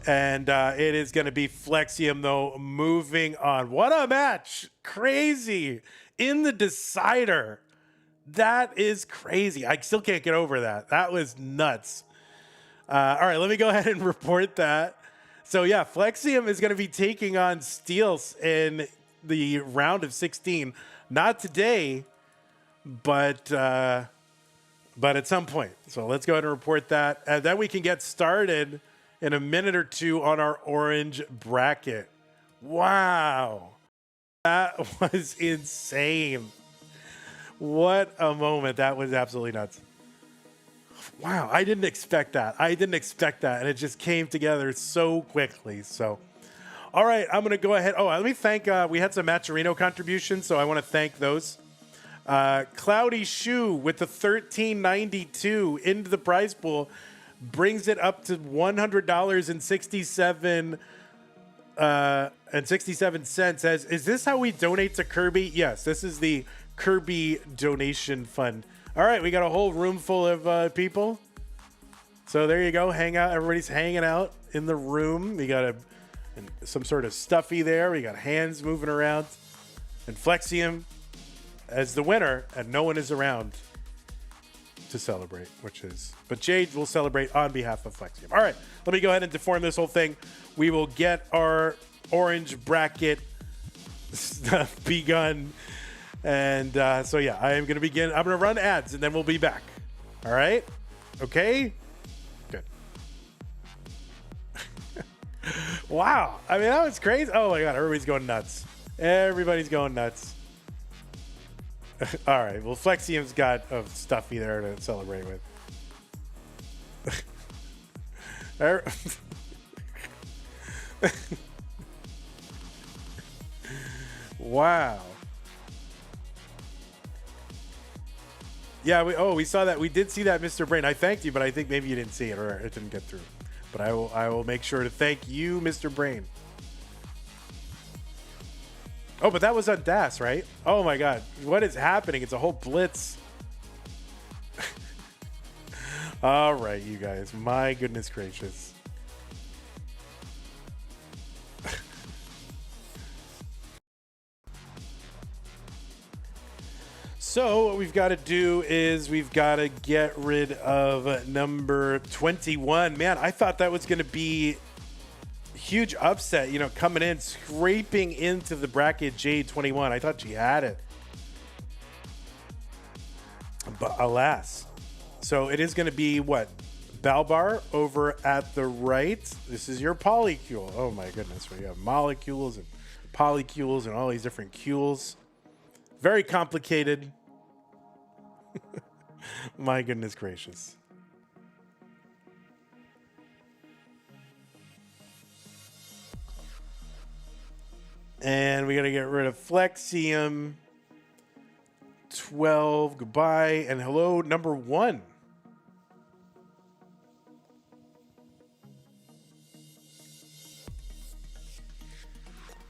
And it is going to be Flexium, though, moving on. What a match. Crazy. In the decider. That is crazy. I still can't get over that. That was nuts. All right, let me go ahead and report that. So, yeah, Flexium is going to be taking on Steels in the round of 16. Not today, but at some point. So let's go ahead and report that. And then we can get started in a minute or two on our orange bracket. Wow. That was insane. What a moment. That was absolutely nuts. Wow, I didn't expect that. I didn't expect that. And it just came together so quickly. So, all right, I'm going to go ahead. Oh, let me thank, we had some Maturino contributions, so I want to thank those. Cloudy Shoe with the 1392 into the prize pool brings it up to $100.67 and 67 cents. Says, is this how we donate to Kirby? Yes, this is the Kirby donation fund. All right, we got a whole room full of people. So there you go. Hang out. Everybody's hanging out in the room. We got some sort of stuffy there. We got hands moving around. And Flexium as the winner, and no one is around to celebrate, but Jade will celebrate on behalf of Flexium. All right, let me go ahead and deform this whole thing. We will get our orange bracket stuff begun. And so, yeah, I am going to begin. I'm going to run ads, and then we'll be back. All right? Okay? Good. Wow. I mean, that was crazy. Oh, my God. Everybody's going nuts. Everybody's going nuts. All right. Well, Flexium's got stuffy there to celebrate with. Wow. Yeah, we saw that. We did see that, Mr. Brain. I thanked you, but I think maybe you didn't see it or it didn't get through. But I will make sure to thank you, Mr. Brain. Oh, but that was on DAS, right? Oh my God. What is happening? It's a whole blitz. All right, you guys. My goodness gracious. So what we've got to do is we've got to get rid of number 21. Man, I thought that was going to be a huge upset, you know, coming in, scraping into the bracket. Jade 21. I thought she had it. But alas. So it is going to be what? Balbar over at the right. This is your polycule. Oh my goodness. We have molecules and polycules and all these different cules. Very complicated. My goodness gracious. And we got to get rid of Flexium. 12. Goodbye. And hello, number 1.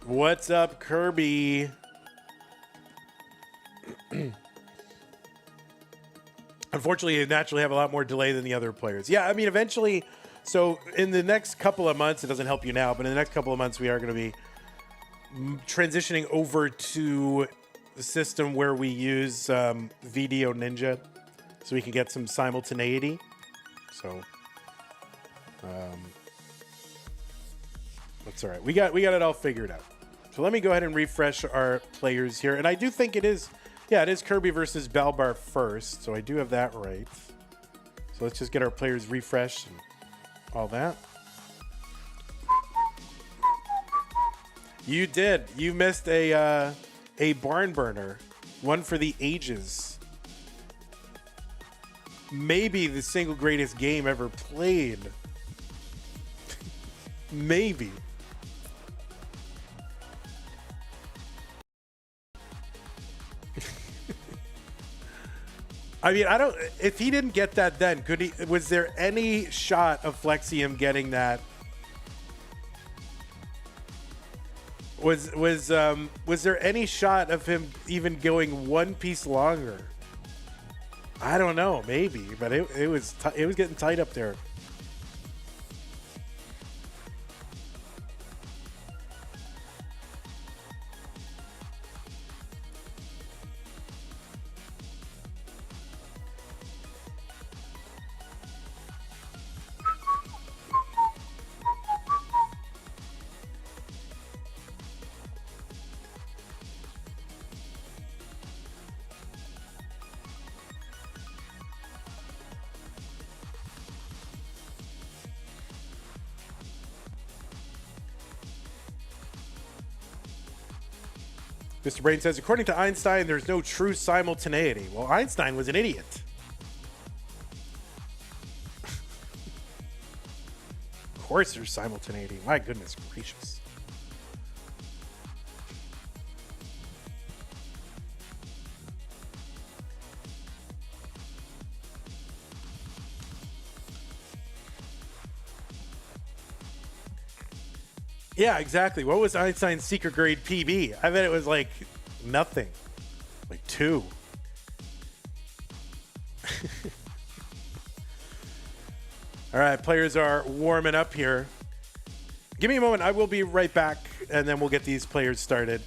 What's up, Kirby? Unfortunately, you naturally have a lot more delay than the other players. Yeah, I mean, eventually, so in the next couple of months, it doesn't help you now, but in the next couple of months, we are going to be transitioning over to the system where we use Video Ninja so we can get some simultaneity. So, that's all right. We got it all figured out. So let me go ahead and refresh our players here. And I do think it is... Yeah, it is Kirby versus Balbar first, so I do have that right. So let's just get our players refreshed and all that. You did. You missed a barn burner. One for the ages. Maybe the single greatest game ever played. Maybe. I mean, I don't. If he didn't get that, then could he? Was there any shot of Flexium getting that? Was there any shot of him even going one piece longer? I don't know, maybe, but it was getting tight up there. Mr. Brain says, according to Einstein, there's no true simultaneity. Well, Einstein was an idiot. Of course there's simultaneity. My goodness gracious. Yeah, exactly. What was Einstein's secret grade PB? I bet it was like nothing. Like 2. All right, players are warming up here. Give me a moment. I will be right back, and then we'll get these players started.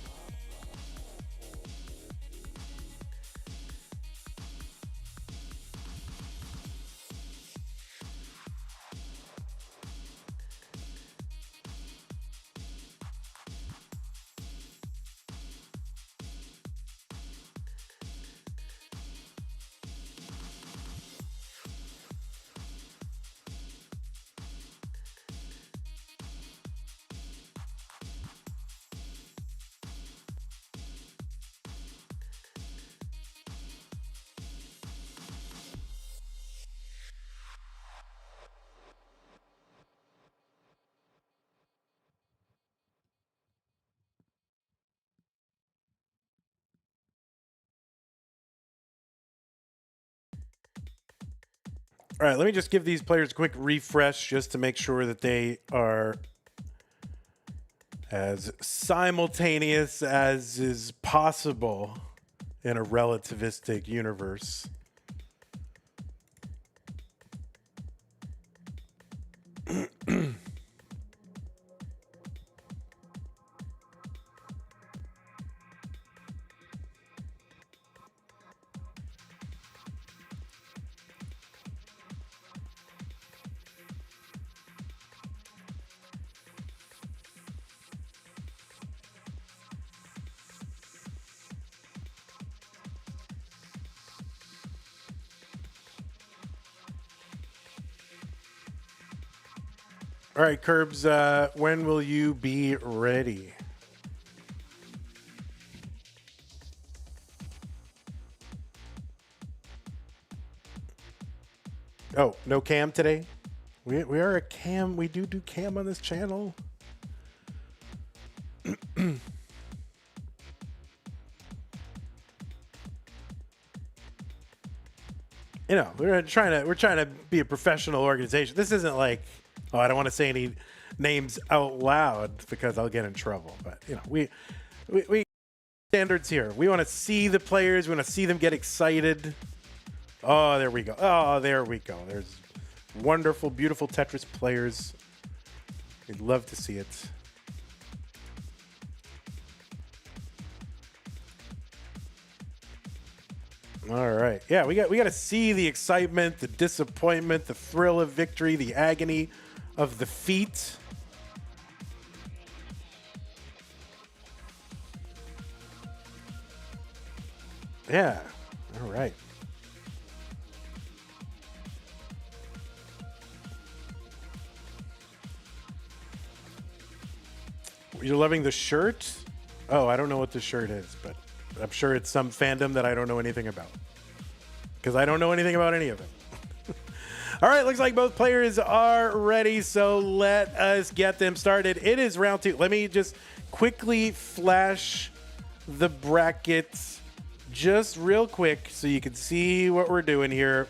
All right, let me just give these players a quick refresh just to make sure that they are as simultaneous as is possible in a relativistic universe. All right, Curbs, when will you be ready? Oh, no cam today? We are a cam. We do cam on this channel. You know, we're trying to be a professional organization. This isn't like, oh, I don't want to say any names out loud because I'll get in trouble. But you know, we standards here. We want to see the players. We want to see them get excited. Oh, there we go. Oh, there we go. There's wonderful, beautiful Tetris players. We'd love to see it. All right. Yeah, we got to see the excitement, the disappointment, the thrill of victory, the agony of defeat. Yeah. All right. You're loving the shirt? Oh, I don't know what the shirt is, but I'm sure it's some fandom that I don't know anything about. Because I don't know anything about any of them. All right, looks like both players are ready, so let us get them started. It is round 2. Let me just quickly flash the brackets just real quick so you can see what we're doing here.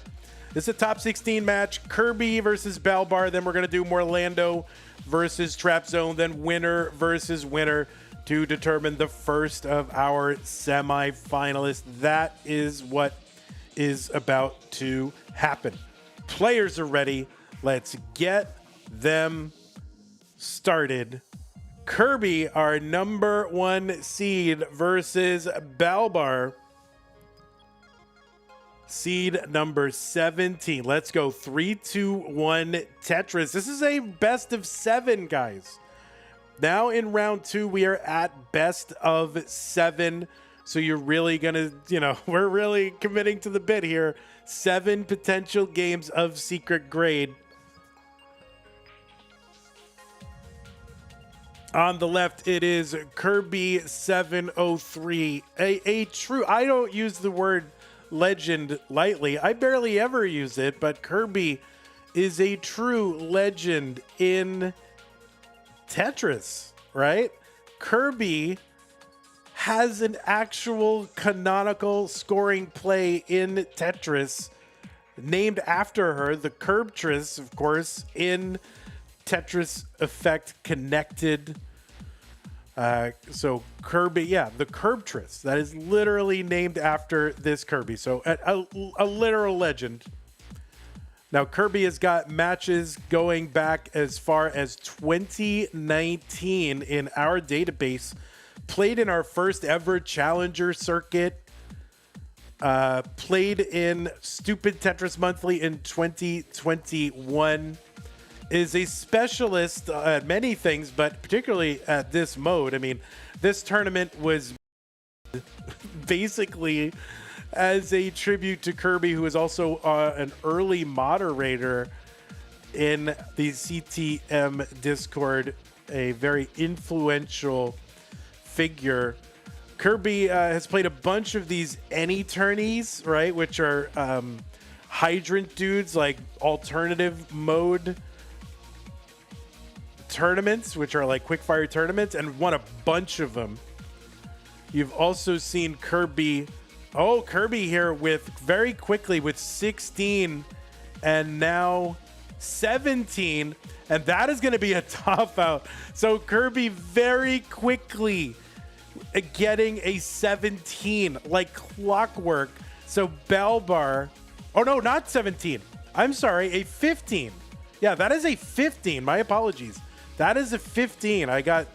This is a top 16 match, Kirby versus Balbar. Then we're going to do Morelando versus Trap Zone, then winner versus winner to determine the first of our semi-finalists. That is what is about to happen. Players are ready. Let's get them started. Kirby, our number 1 seed, versus Balbar, seed number 17. Let's go 3, 2, 1 Tetris. This is a best of 7, guys. Now in round 2, we are at best of 7. So you're really going to, you know, we're really committing to the bit here. 7 potential games of secret grade. On the left, it is Kirby 703. A true, I don't use the word legend lightly. I barely ever use it, but Kirby is a true legend in Tetris, right? Kirby has an actual canonical scoring play in Tetris named after her, the Kirbtris, of course, in Tetris Effect Connected. So Kirby, yeah, the Kirbtris. That is literally named after this Kirby. So a literal legend. Now, Kirby has got matches going back as far as 2019 in our database. Played in our first ever Challenger circuit. Played in Stupid Tetris Monthly in 2021. Is a specialist at many things, but particularly at this mode. I mean, this tournament was basically as a tribute to Kirby, who is also an early moderator in the CTM Discord, a very influential figure. Kirby has played a bunch of these any tourneys, right, which are hydrant dudes, like alternative mode tournaments, which are like quickfire tournaments, and won a bunch of them. You've also seen Kirby. Oh, Kirby here with very quickly with 16 and now 17. And that is going to be a top out. So Kirby very quickly getting a 17 like clockwork. So Balbar. Oh, no, not 17. I'm sorry, a 15. Yeah, that is a 15. My apologies. That is a 15. I got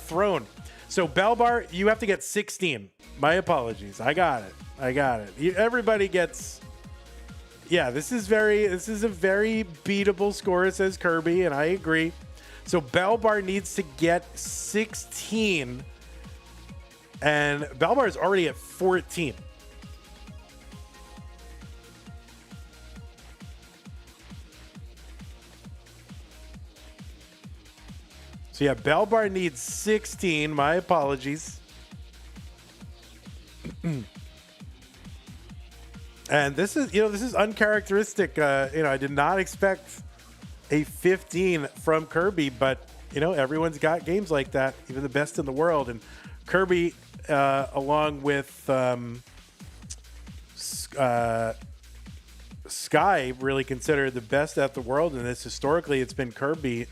thrown. So Balbar, you have to get 16. My apologies. I got it. Everybody gets. Yeah, this is a very beatable score, says Kirby, and I agree. So Balbar needs to get 16, and Balbar is already at 14. So yeah, Balbar needs 16. My apologies. And this is uncharacteristic. I did not expect a 15 from Kirby, but everyone's got games like that, even the best in the world. And Kirby, along with Sky, really considered the best at the world in this. Historically, it's been Kirby.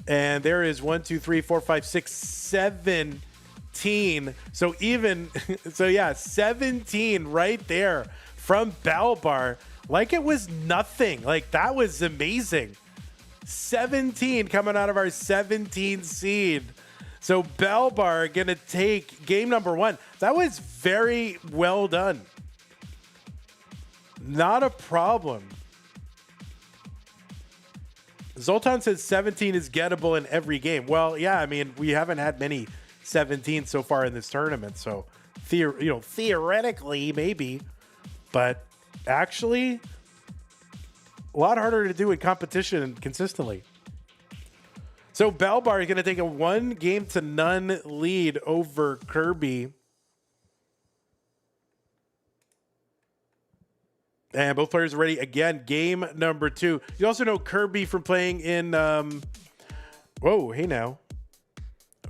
And there is 1, 2, 3, 4, 5, 6, 17. So 17 right there from Balbar. Like it was nothing. Like that was amazing. 17 coming out of our 17 seed. So Balbar gonna take game number 1. That was very well done. Not a problem. Zoltan says 17 is gettable in every game. Well, yeah, I mean, we haven't had many 17 so far in this tournament, so theoretically maybe, but actually a lot harder to do in competition consistently. So Balbar is going to take a 1-0 lead over Kirby. And both players are ready. Again, game number 2. You also know Kirby from playing in...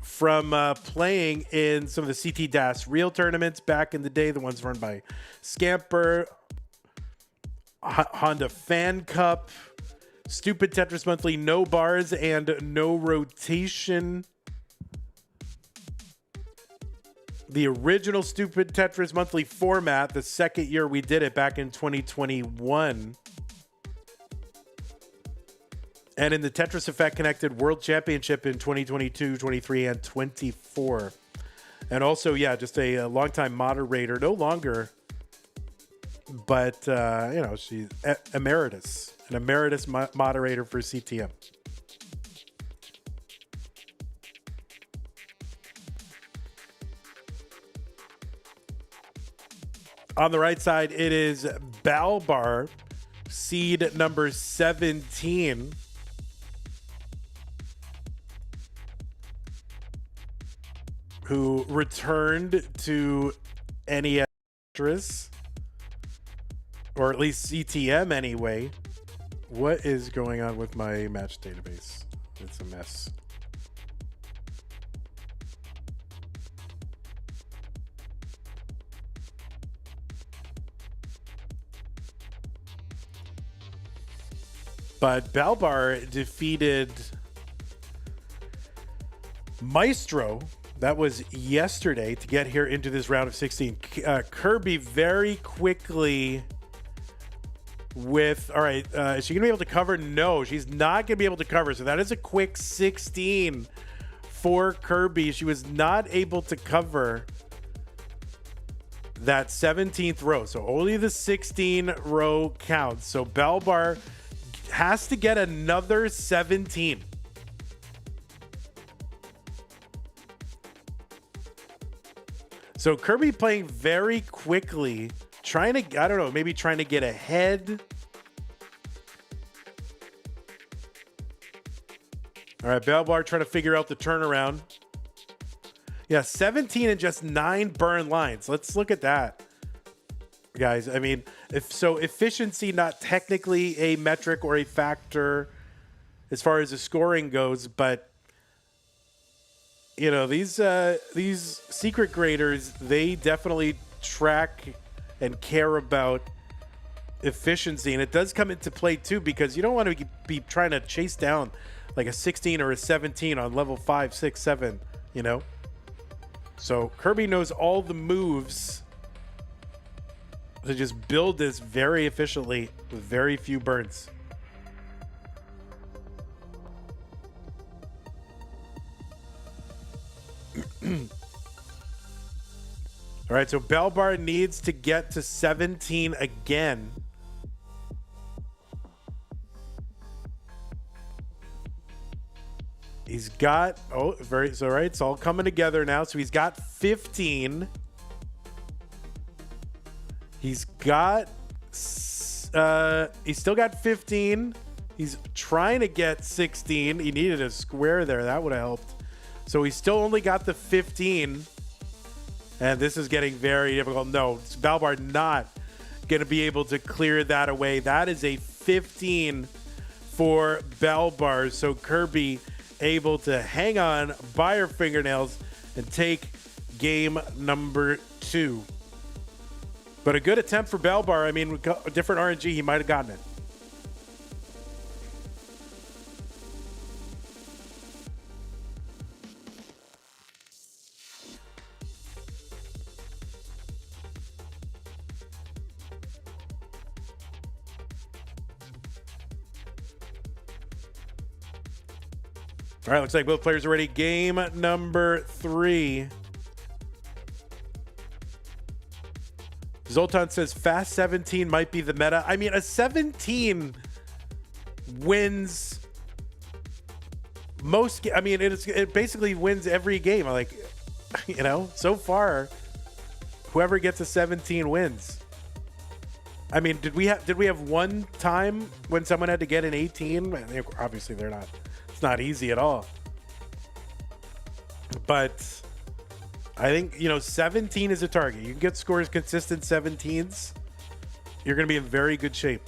From playing in some of the CT DAS real tournaments back in the day, the ones run by Scamper, Honda Fan Cup, Stupid Tetris Monthly, no bars and no rotation. The original Stupid Tetris Monthly format, the second year we did it back in 2021. And in the Tetris Effect Connected World Championship in 2022, 23, and 24. And also, yeah, just a longtime moderator, no longer, but, she's emeritus, an emeritus moderator for CTM. On the right side, it is Balbar, seed number 17. who returned to NES, or at least CTM anyway. What is going on with my match database? It's a mess. But Balbar defeated Maestro. That was yesterday to get here into this round of 16. Kirby very quickly with, all right, is she going to be able to cover? No, she's not going to be able to cover. So that is a quick 16 for Kirby. She was not able to cover that 17th row. So only the 16 row counts. So Balbar has to get another 17. So Kirby playing very quickly, trying to, I don't know, maybe trying to get ahead. All right, Balbar trying to figure out the turnaround. Yeah, 17 and just 9 burn lines. Let's look at that, guys. I mean, efficiency not technically a metric or a factor as far as the scoring goes, but you know, these secret graders, they definitely track and care about efficiency, and it does come into play too, because you don't want to be trying to chase down like a 16 or a 17 on level 5, 6, 7, you know. So Kirby knows all the moves to just build this very efficiently with very few burns. All right, so Balbar needs to get to 17 again. He's got, oh, very, so right, it's all coming together now. So he's got 15. He's got, he's still got 15. He's trying to get 16. He needed a square there. That would have helped. So he still only got the 15. And this is getting very difficult. No, Balbar not going to be able to clear that away. That is a 15 for Balbar. So Kirby able to hang on by her fingernails and take game number 2. But a good attempt for Balbar. I mean, with a different RNG, he might have gotten it. All right, looks like both players are ready. Game number 3. Zoltan says fast 17 might be the meta. I mean, a 17 wins most. I mean, it basically wins every game. Like, you know, so far, whoever gets a 17 wins. I mean, did we have one time when someone had to get an 18? Obviously, they're not. It's not easy at all. But I think, you know, 17 is a target. You can get scores consistent 17s. You're going to be in very good shape.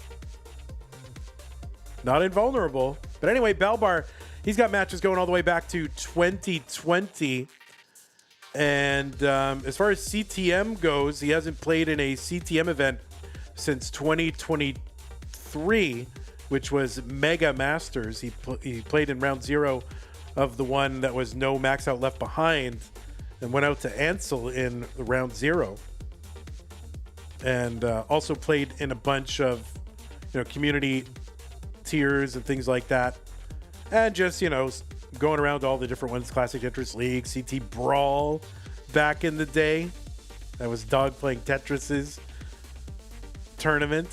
Not invulnerable. But anyway, Balbar, he's got matches going all the way back to 2020. And as far as CTM goes, he hasn't played in a CTM event since 2023, which was Mega Masters. He played in round 0 of the one that was no max out left behind, and went out to Ansel in round 0. And also played in a bunch of, you know, community tiers and things like that. And just, you know, going around all the different ones, Classic Tetris League, CT Brawl back in the day. That was Dog playing Tetris's tournament.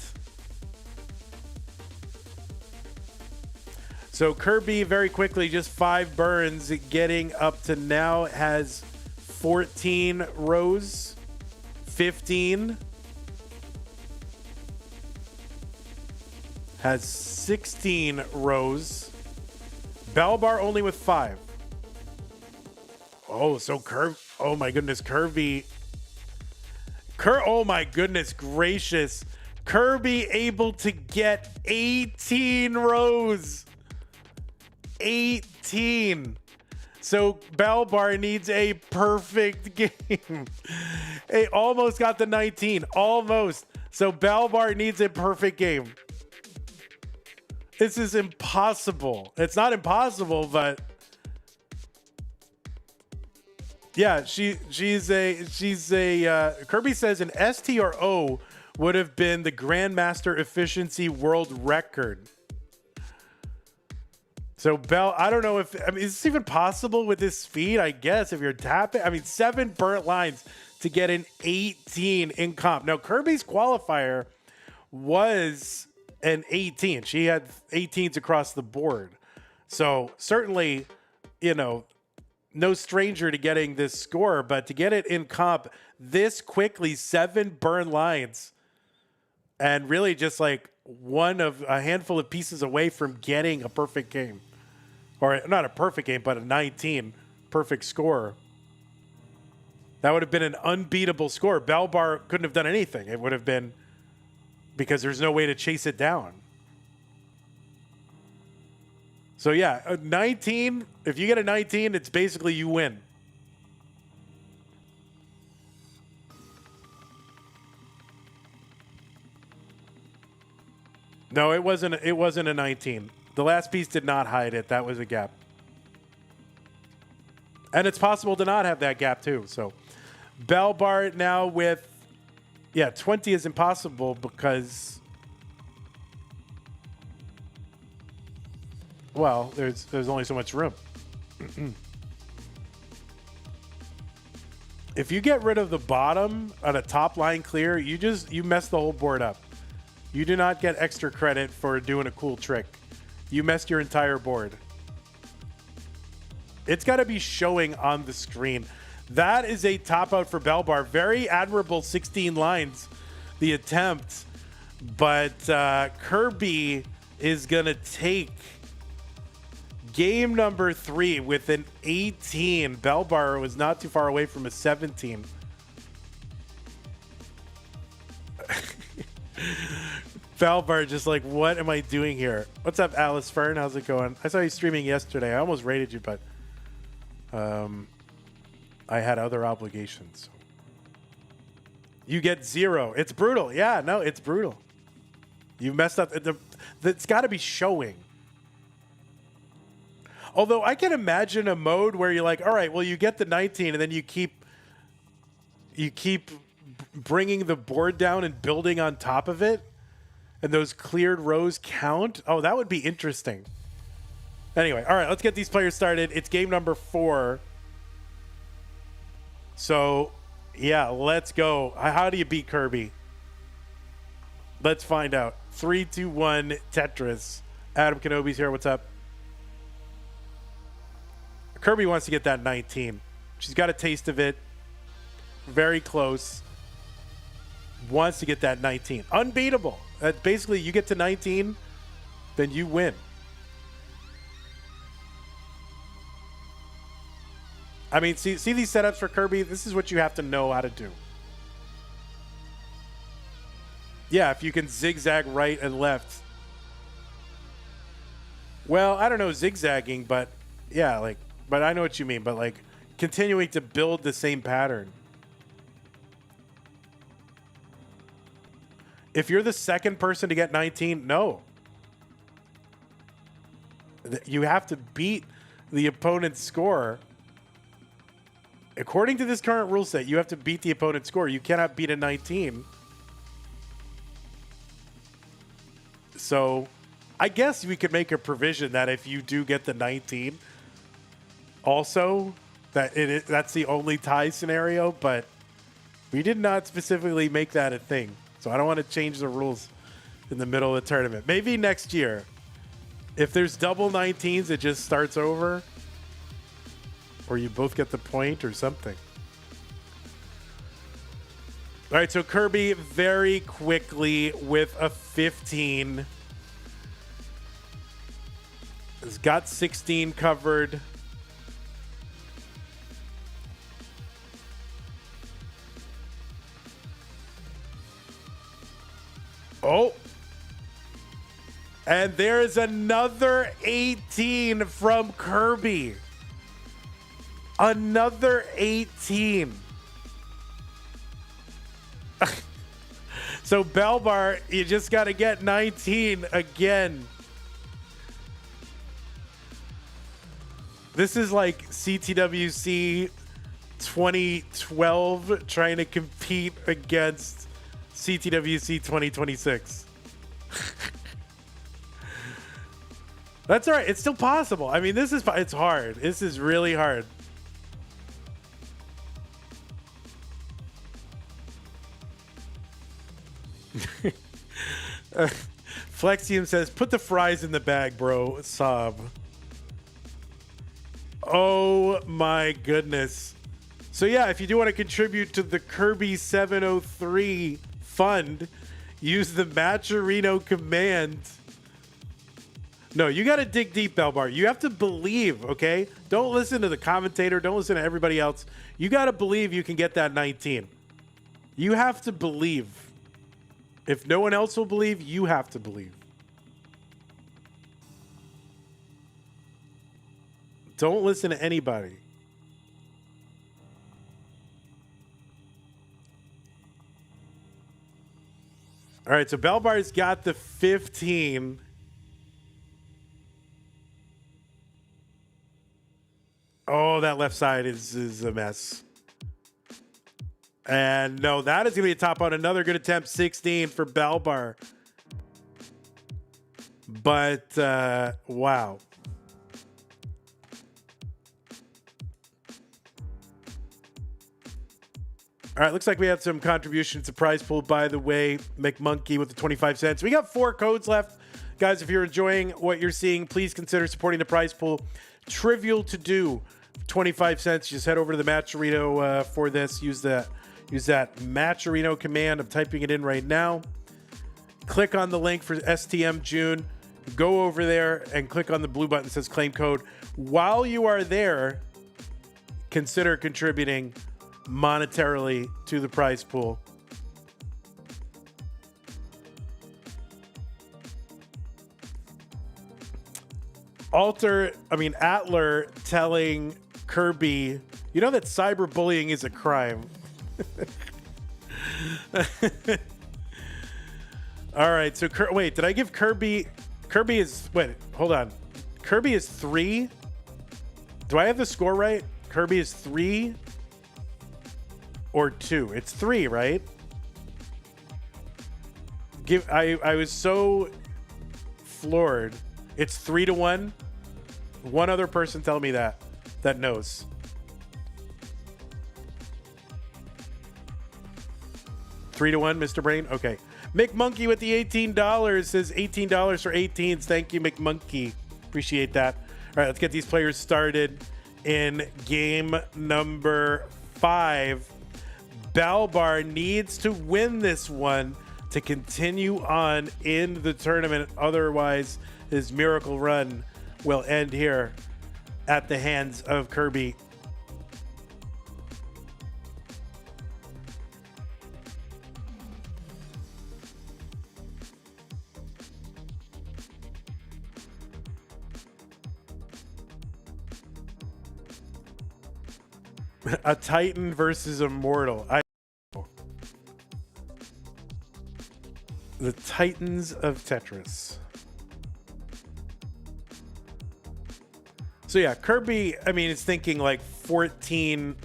So Kirby very quickly, just 5 burns, getting up to now has 14 rows, 15. Has 16 rows. Balbar only with 5. Oh, so Oh my goodness, Kirby. Oh my goodness gracious. Kirby able to get 18 rows. 18. So Balbar needs a perfect game. He almost got the 19. Almost. So Balbar needs a perfect game. This is impossible. It's not impossible, but yeah, she's a Kirby says an ST or O would have been the Grandmaster efficiency world record. So I don't know if, is this even possible with this speed? I guess if you're tapping, 7 burnt lines to get an 18 in comp. Now Kirby's qualifier was an 18. She had 18s across the board. So certainly, no stranger to getting this score, but to get it in comp this quickly, 7 burn lines, and really just like one of a handful of pieces away from getting a perfect game. Or not a perfect game, but a 19 perfect score. That would have been an unbeatable score. Balbar couldn't have done anything. It would have been because there's no way to chase it down. So yeah, a 19, if you get a 19, it's basically you win. No, it wasn't a 19. The last piece did not hide it. That was a gap. And it's possible to not have that gap too. So Balbar now with, 20 is impossible because, well, there's only so much room. If you get rid of the bottom on a top line clear, you mess the whole board up. You do not get extra credit for doing a cool trick. You messed your entire board. It's got to be showing on the screen. That is a top out for Balbar. Very admirable 16 lines, the attempt. But Kirby is going to take game number 3 with an 18. Balbar was not too far away from a 17. Balbar just like, what am I doing here? What's up, Alice Fern? How's it going? I saw you streaming yesterday. I almost rated you, but I had other obligations. You get 0. It's brutal. Yeah, no, it's brutal. You messed up. It's got to be showing. Although I can imagine a mode where you're like, all right, well, you get the 19 and then you keep bringing the board down and building on top of it. And those cleared rows count. Oh, that would be interesting. Anyway, all right, let's get these players started. It's game number 4. So, yeah, let's go. How do you beat Kirby? Let's find out. 3, 2, 1, Tetris. Adam Kenobi's here. What's up? Kirby wants to get that 19. She's got a taste of it. Very close. Wants to get that 19. Unbeatable. Basically, you get to 19, then you win. I mean, see these setups for Kirby? This is what you have to know how to do. Yeah, if you can zigzag right and left. Well, I don't know zigzagging, but yeah, but I know what you mean. But like continuing to build the same pattern. If you're the second person to get 19, no. You have to beat the opponent's score. According to this current rule set, you have to beat the opponent's score. You cannot beat a 19. So I guess we could make a provision that if you do get the 19, also that's the only tie scenario, but we did not specifically make that a thing. So I don't want to change the rules in the middle of the tournament. Maybe next year. If there's double 19s, it just starts over. Or you both get the point or something. All right, so Kirby very quickly with a 15. Has got 16 covered. Oh. And there's another 18 from Kirby. Another 18. So Balbar, you just got to get 19 again. This is like CTWC 2012 trying to compete against CTWC 2026. That's all right. It's still possible. I mean, it's hard. This is really hard. Flexium says, put the fries in the bag, bro. Sob. Oh my goodness. So yeah, if you do want to contribute to the Kirby 703 fund, use the Matcherino command. No, you got to dig deep, Balbar. You have to believe, okay? Don't listen to the commentator. Don't listen to everybody else. You got to believe you can get that 19. You have to believe. If no one else will believe, you have to believe. Don't listen to anybody. All right, so Balbar's got the 15. Oh, that left side is a mess. And no, that is going to be a top on another good attempt, 16 for Balbar. But, wow. All right, looks like we had some contributions to prize pool, by the way. McMonkey with the 25 cents. We got 4 codes left. Guys, if you're enjoying what you're seeing, please consider supporting the prize pool. Trivial to do. 25 cents. Just head over to the Matcherino for this. Use that Matcherino command. I'm typing it in right now. Click on the link for STM June. Go over there and click on the blue button that says claim code. While you are there, consider contributing monetarily to the prize pool. Atler telling Kirby, you know that cyberbullying is a crime. All right, so wait, did I give Kirby is, wait, hold on. Kirby is 3. Do I have the score right? Kirby is 3 or 2? It's 3, right? I was so floored. It's 3-1. One other person tell me that knows. Three to 1, Mr. Brain. Okay. McMonkey with the $18 says $18 for 18s. Thank you, McMonkey. Appreciate that. All right, let's get these players started in game number 5. Balbar needs to win this one to continue on in the tournament. Otherwise, his miracle run will end here at the hands of Kirby. A Titan versus a mortal. The Titans of Tetris. So yeah, Kirby, I mean, it's thinking like 14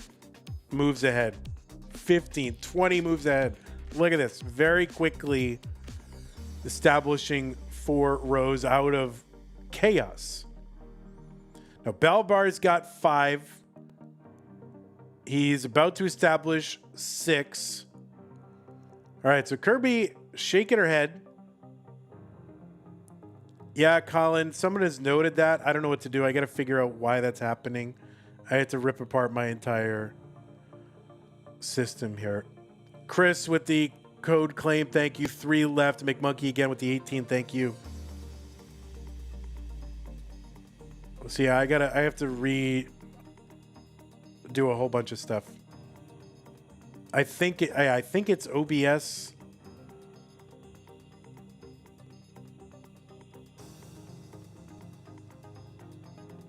moves ahead, 15, 20 moves ahead. Look at this, very quickly establishing 4 rows out of chaos. Now, Balbar's got 5. He's about to establish 6. All right, so Kirby shaking her head. Yeah, Colin, someone has noted that. I don't know what to do. I got to figure out why that's happening. I had to rip apart my entire system here. Chris with the code claim, thank you. 3 left. McMonkey again with the 18, thank you. So yeah, I have to redo a whole bunch of stuff. I think it's OBS.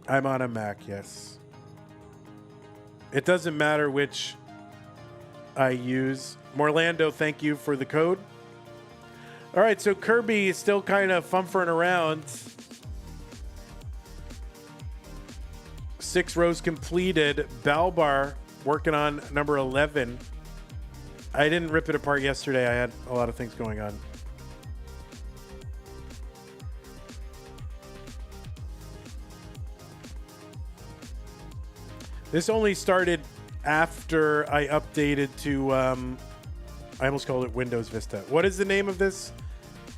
I'm on a Mac, yes. It doesn't matter which I use. Morelando, thank you for the code. All right, so Kirby is still kind of fumfering around. 6 rows completed. Balbar working on number 11. I didn't rip it apart yesterday. I had a lot of things going on. This only started after I updated to, I almost called it Windows Vista. What is the name of this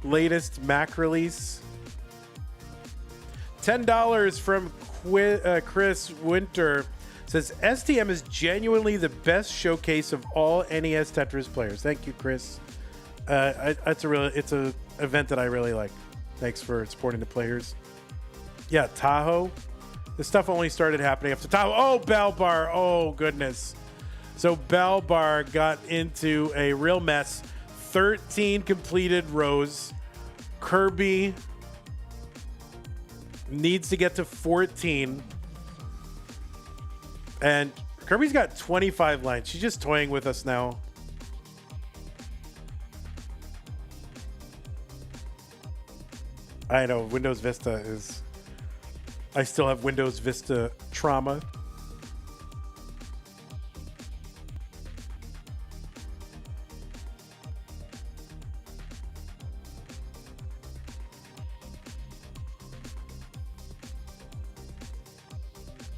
latest Mac release? $10 from Chris Winter says STM is genuinely the best showcase of all NES Tetris players. Thank you, Chris. It's a event that I really like. Thanks for supporting the players. Yeah, Tahoe. This stuff only started happening after Tahoe. Oh, Balbar. Oh, goodness. So Balbar got into a real mess. 13 completed rows. Kirby needs to get to 14. And Kirby's got 25 lines. She's just toying with us now. I know, Windows Vista is... I still have Windows Vista trauma.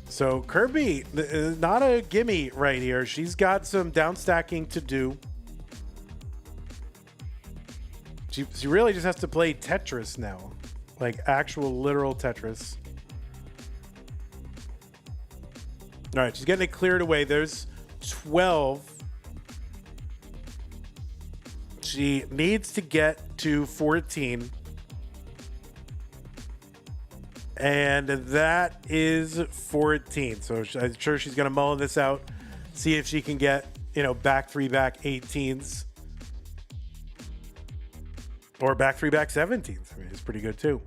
So Kirby, not a gimme right here. She's got some downstacking to do. She really just has to play Tetris now. Like actual literal Tetris. All right, she's getting it cleared away. There's 12. She needs to get to 14. And that is 14. So I'm sure she's going to mull this out, see if she can get, back 3-back 18s. Or back 3-back 17s. I mean, it's pretty good too.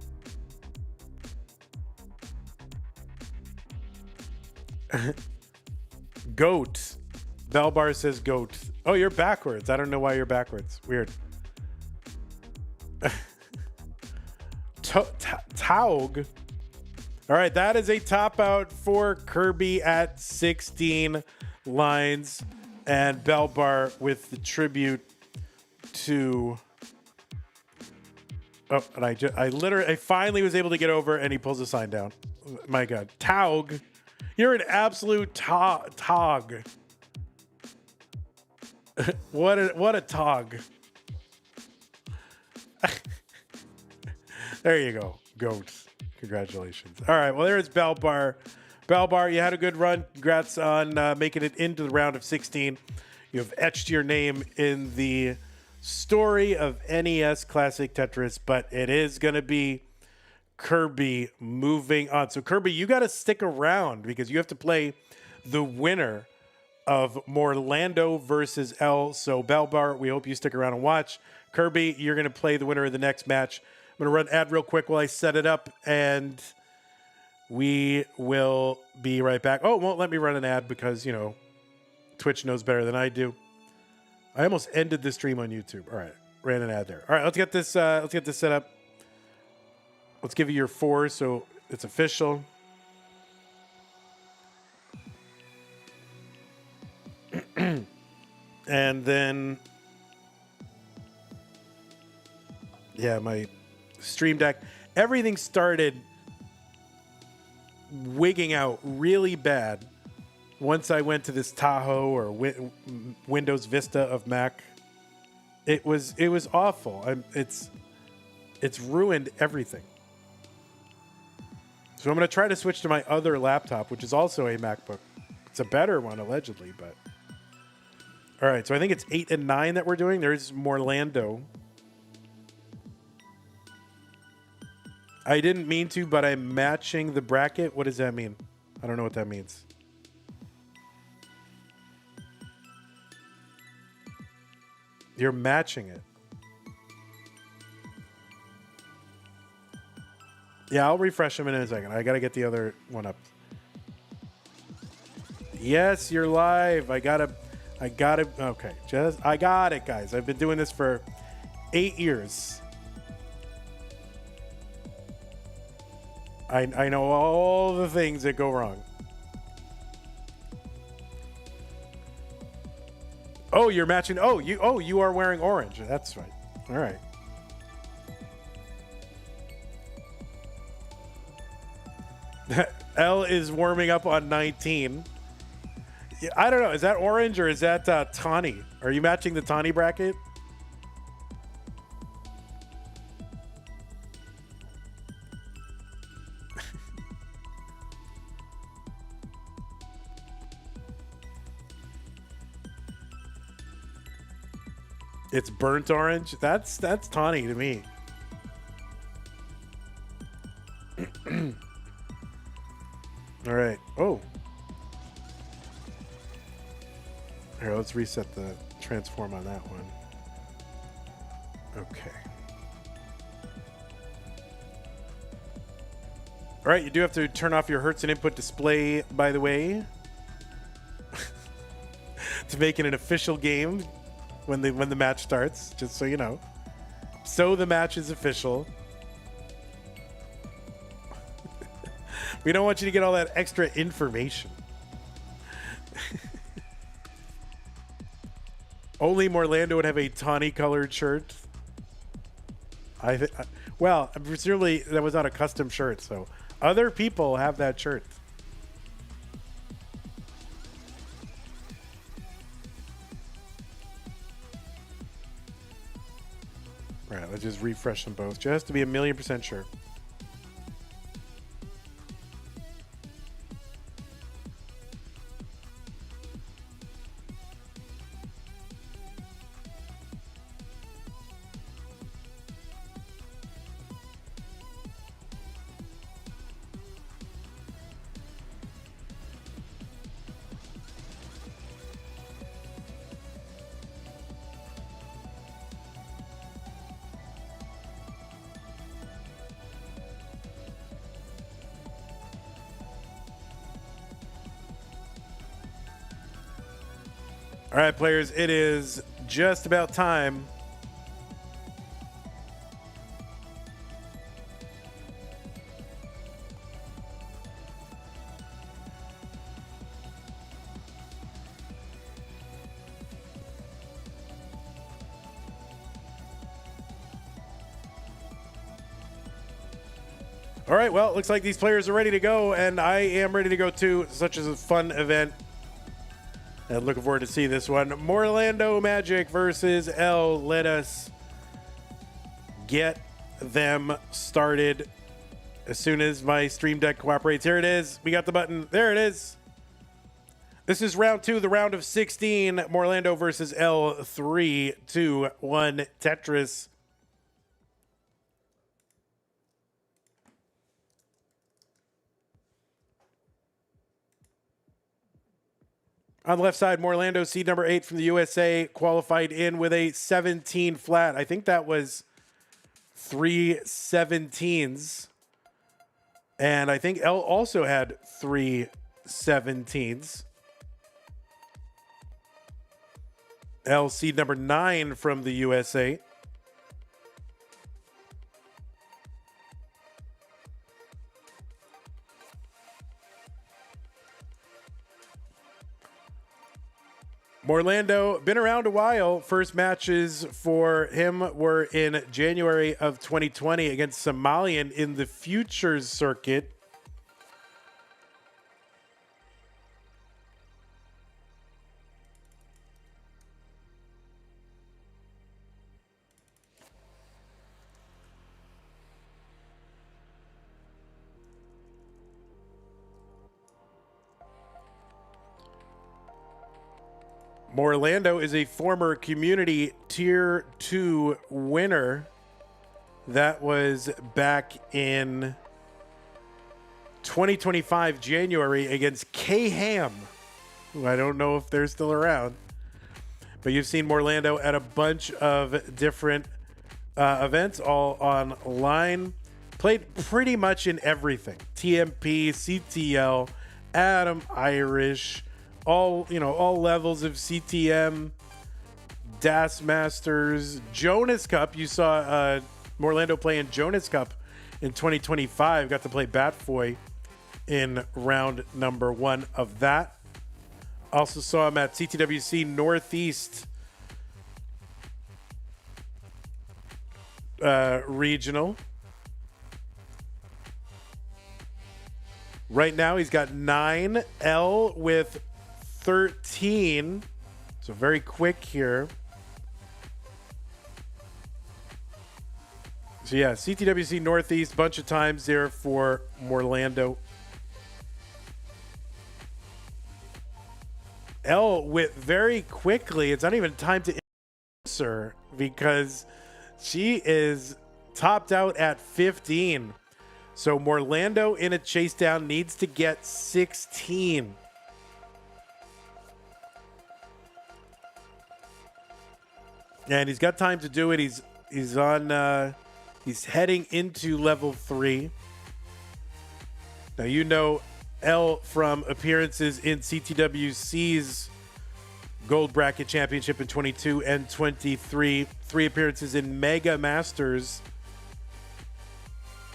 Goat. Balbar says goat. Oh, you're backwards. I don't know why you're backwards. Weird. Taug. All right, that is a top out for Kirby at 16 lines. And Balbar with the tribute to... Oh, and I finally was able to get over, and he pulls the sign down. My God. Taug. You're an absolute tog. What a tog. There you go. Goat. Congratulations. All right. Well, there's Balbar. Balbar, you had a good run. Congrats on making it into the round of 16. You have etched your name in the story of NES Classic Tetris, but it is going to be Kirby moving on. So Kirby, you got to stick around because you have to play the winner of Morelando versus Elle. So Balbar, we hope you stick around and watch. Kirby, you're going to play the winner of the next match. I'm going to run an ad real quick while I set it up, and we will be right back. Oh, it won't let me run an ad because, Twitch knows better than I do. I almost ended the stream on YouTube. All right, ran an ad there. All right, let's get this set up. Let's give you your 4 so it's official. And then, yeah, my Stream Deck. Everything started wigging out really bad once I went to this Tahoe or Windows Vista of Mac. It was awful. It's ruined everything. So I'm going to try to switch to my other laptop, which is also a MacBook. It's a better one, allegedly, but... All right, so I think it's 8 and 9 that we're doing. There's Morelando. I didn't mean to, but I'm matching the bracket. What does that mean? I don't know what that means. You're matching it. Yeah, I'll refresh them in a second. I got to get the other one up. Yes, you're live. I got it. Okay, I got it, guys. I've been doing this for 8 years. I know all the things that go wrong. Oh, you're matching. You are wearing orange. That's right. All right. Elle is warming up on 19. I don't know. Is that orange or is that Tawny? Are you matching the Tawny bracket? It's burnt orange. That's Tawny to me. All right. Oh. Here, let's reset the transform on that one. Okay. All right, you do have to turn off your Hertz and input display, by the way, to make it an official game when the match starts, just so you know. So the match is official. We don't want you to get all that extra information. Only Morelando would have a tawny colored shirt. Well, presumably that was not a custom shirt, so other people have that shirt. All right, let's just refresh them both just to be 1,000,000% sure. All right, players, it is just about time. All right, well, it looks like these players are ready to go, and I am ready to go too. Such a fun event. And looking forward to see this one. Morelando Magic versus Elle. Let us get them started as soon as my stream deck cooperates. Here it is. We got the button. There it is. This is round 2, the round of 16. Morelando versus Elle. 3, 2, 1. Tetris. On the left side, Morelando, seed number 8 from the USA, qualified in with a 17 flat. I think that was 3 17s. And I think Elle also had 3 17s. Elle, seed number 9 from the USA. Morelando, been around a while. First matches for him were in January of 2020 against Somalian in the Futures circuit. Morelando is a former community tier 2 winner. That was back in 2025 January against K-Ham, who I don't know if they're still around. But you've seen Morelando at a bunch of different events, all online. Played pretty much in everything. TMP, CTL, Adam Irish, all levels of CTM, DAS Masters, Jonas Cup. You saw Morelando play in Jonas Cup in 2025. Got to play Batfoy in round number 1 of that. Also saw him at CTWC Northeast Regional. Right now he's got 9, Elle with 13. So very quick here. So yeah, CTWC Northeast, bunch of times there for Morelando. Elle with very quickly, it's not even time to answer because she is topped out at 15. So Morelando in a chase down needs to get 16. And he's got time to do it. He's on he's heading into level 3. Now you know Elle from appearances in CTWC's Gold Bracket Championship in 22 and 23. 3 appearances in Mega Masters.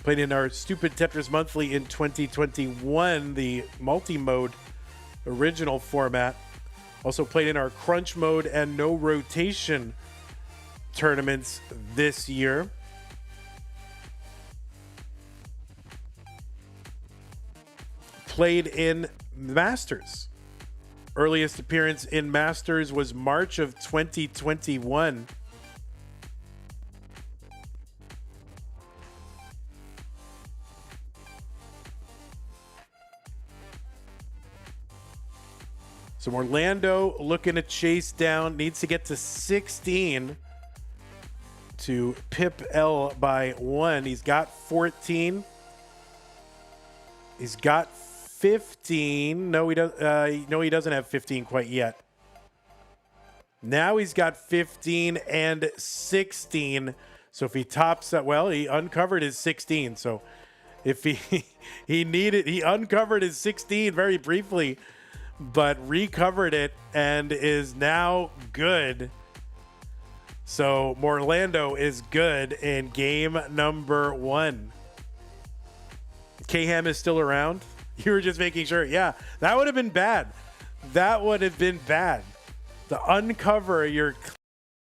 Played in our Stupid Tetris Monthly in 2021, the multi-mode original format. Also played in our Crunch Mode and No Rotation tournaments this year. Played in Masters. Earliest appearance in Masters was March of 2021. So Morelando looking to chase down, needs to get to 16 to pip Elle by 1. He's got 14. He's got 15. No, he doesn't have 15 quite yet. Now he's got 15 and 16. So if he tops that, well, he uncovered his 16. So if he uncovered his 16 very briefly, but recovered it and is now good. So Morelando is good in game number 1. K-Ham is still around. You were just making sure. Yeah, that would have been bad. That would have been bad. To uncover your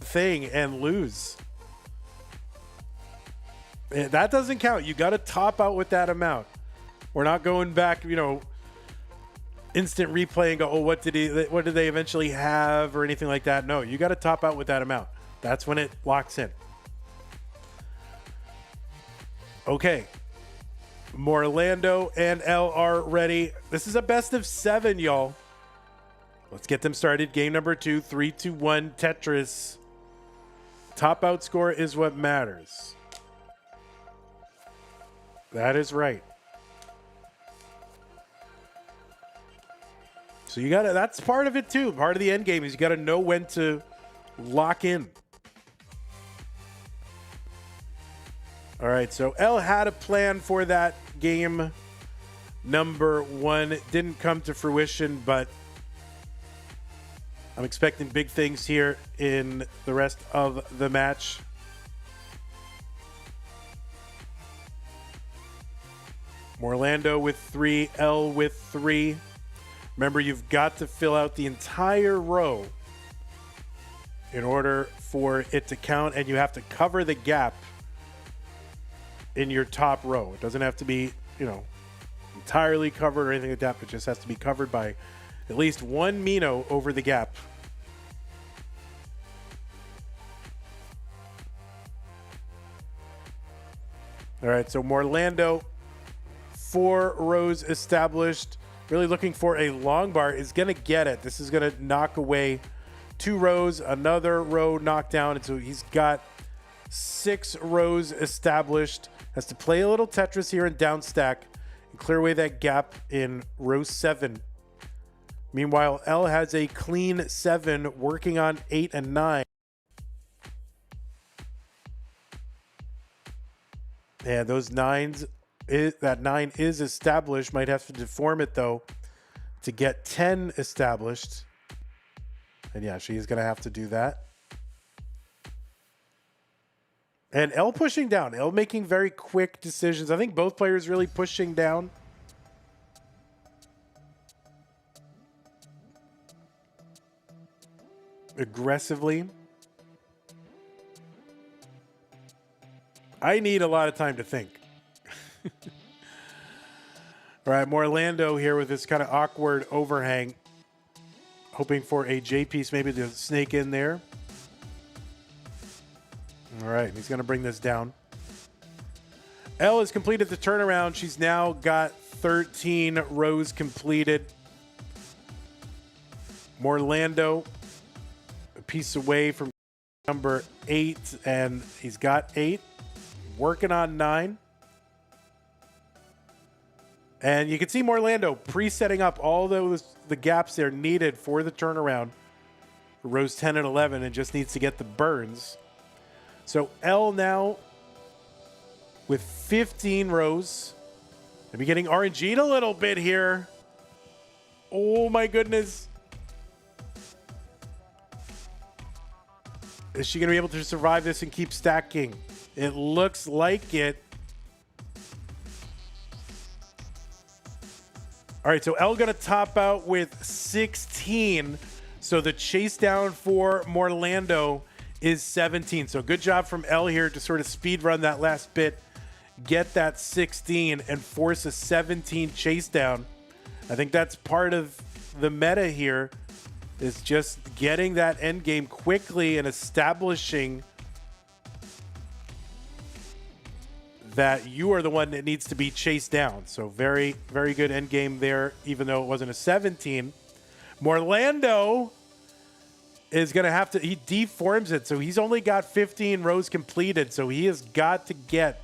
thing and lose. That doesn't count. You got to top out with that amount. We're not going back, instant replay and go, oh, what did they eventually have or anything like that? No, you got to top out with that amount. That's when it locks in. Okay. Morelando and Elle are ready. This is a best of 7, y'all. Let's get them started. Game number 2, 3, 2, 1, Tetris. Top out score is what matters. That is right. So you gotta, that's part of it too. Part of the end game is you gotta know when to lock in. All right, so Elle had a plan for that game number 1. It didn't come to fruition, but I'm expecting big things here in the rest of the match. Morelando with 3, Elle with 3. Remember, you've got to fill out the entire row in order for it to count, and you have to cover the gap in your top row. It doesn't have to be, entirely covered or anything like that, but it just has to be covered by at least 1 Mino over the gap. All right, so Morelando, 4 rows established. Really looking for a long bar, is going to get it. This is going to knock away 2 rows, another row knocked down. And so he's got 6 rows established. Has to play a little Tetris here and down stack and clear away that gap in row 7. Meanwhile, Elle has a clean 7 working on 8 and 9. And those nines, that 9 is established. Might have to deform it, though, to get 10 established. And yeah, she's going to have to do that. And Elle pushing down. Elle making very quick decisions. I think both players really pushing down. Aggressively. I need a lot of time to think. All right, Morelando here with this kind of awkward overhang. Hoping for a J piece maybe to snake in there. All right, he's going to bring this down. Elle has completed the turnaround. She's now got 13 rows completed. Morelando a piece away from number 8, and he's got 8. Working on 9. And you can see Morelando pre-setting up all the gaps there needed for the turnaround for rows 10 and 11, and just needs to get the burns. So Elle now with 15 rows. Maybe getting RNG'd a little bit here. Oh my goodness. Is she going to be able to survive this and keep stacking? It looks like it. All right, so Elle going to top out with 16. So the chase down for Morelando is 17. So good job from Elle here to sort of speed run that last bit, get that 16, and force a 17 chase down. I think that's part of the meta here, is just getting that end game quickly and establishing that you are the one that needs to be chased down. So very, very good end game there, even though it wasn't a 17. Morelando is going to have to, he deforms it. So he's only got 15 rows completed. So he has got to get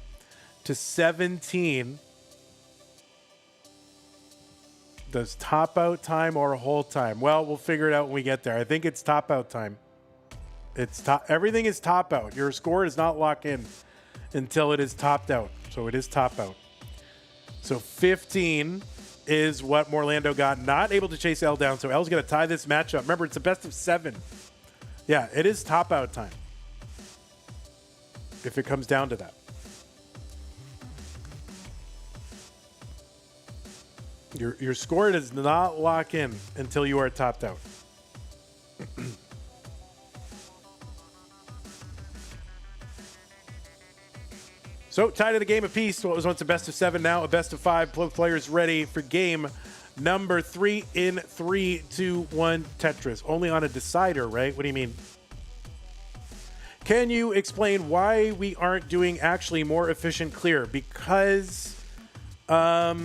to 17. Does top out time or hold time? Well, we'll figure it out when we get there. I think it's top out time. It's everything is top out. Your score does not lock in until it is topped out. So it is top out. So 15 is what Morelando got. Not able to chase Elle down. So Elle's going to tie this matchup. Remember, it's a best of 7. Yeah, it is top out time, if it comes down to that. Your score does not lock in until you are topped out. So, tied to the game apiece. What was once a best of 7, now a best of 5. Both players ready for game number 3 in 3, 2, 1 Tetris. Only on a decider, right? What do you mean? Can you explain why we aren't doing actually more efficient clear? Because there,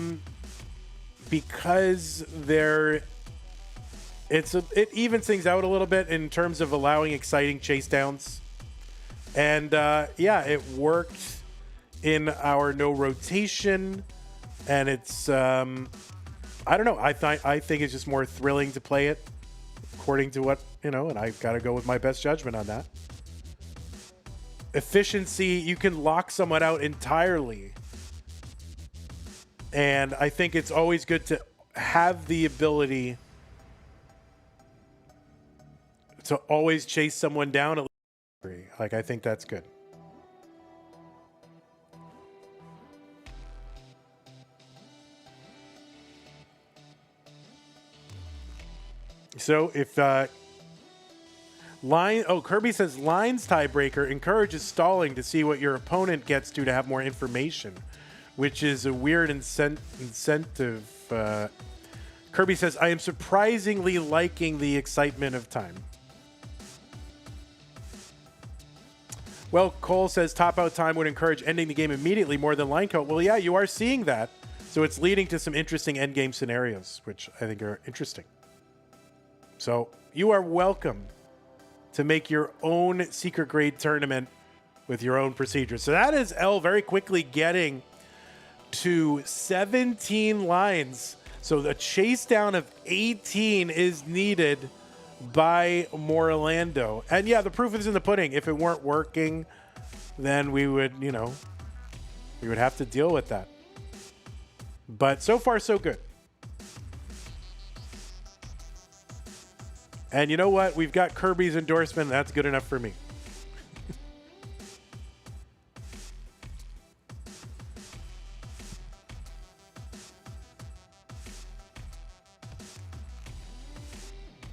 it evens things out a little bit in terms of allowing exciting chase downs. And yeah, it worked in our no rotation, and it's I don't know. I think it's just more thrilling to play it according to what, and I've got to go with my best judgment on that. Efficiency, you can lock someone out entirely. And I think it's always good to have the ability to always chase someone down at least. Like, I think that's good. So if Kirby says lines tiebreaker encourages stalling to see what your opponent gets to have more information, which is a weird incentive. Kirby says, I am surprisingly liking the excitement of time. Well, Cole says top out time would encourage ending the game immediately more than line count. Well, yeah, you are seeing that. So it's leading to some interesting end game scenarios, which I think are interesting. So you are welcome to make your own secret grade tournament with your own procedures. So that is Elle very quickly getting to 17 lines. So the chase down of 18 is needed by Morelando. And yeah, the proof is in the pudding. If it weren't working, then we would, We would have to deal with that. But so far, so good. And you know what? We've got Kirby's endorsement. That's good enough for me.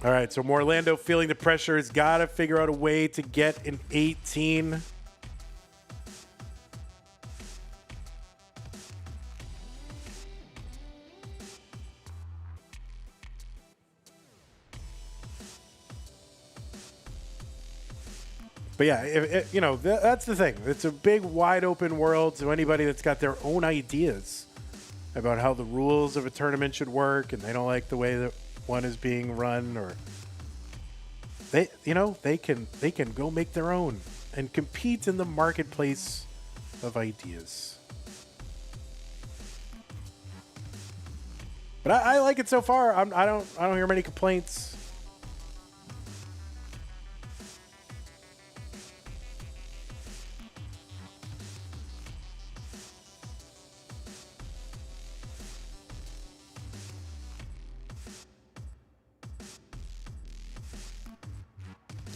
All right, so Morelando feeling the pressure has got to figure out a way to get an 18. But yeah, you know, that's the thing. It's a big, wide open world. So anybody that's got their own ideas about how the rules of a tournament should work, and they don't like the way that one is being run, or they can go make their own and compete in the marketplace of ideas. But I like it so far. I don't hear many complaints.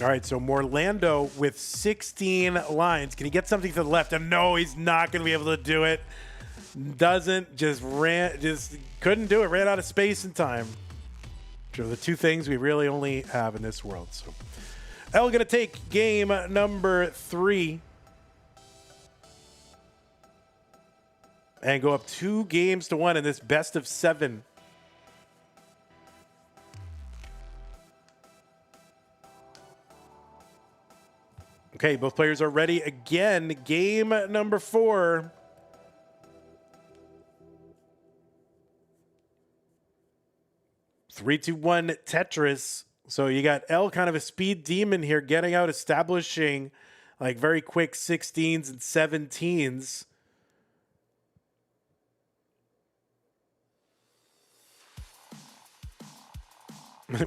All right, so Morelando with 16 lines. Can he get something to the left? And no, he's not going to be able to do it. Doesn't, just couldn't do it. Ran out of space and time. Which are the two things we really only have in this world. So Elle going to take game number 3. And go up 2-1 in this best of 7. Okay, both players are ready again. Game number 4. Three, two, one, Tetris. So you got Elle, kind of a speed demon here, getting out, establishing like very quick 16s and 17s.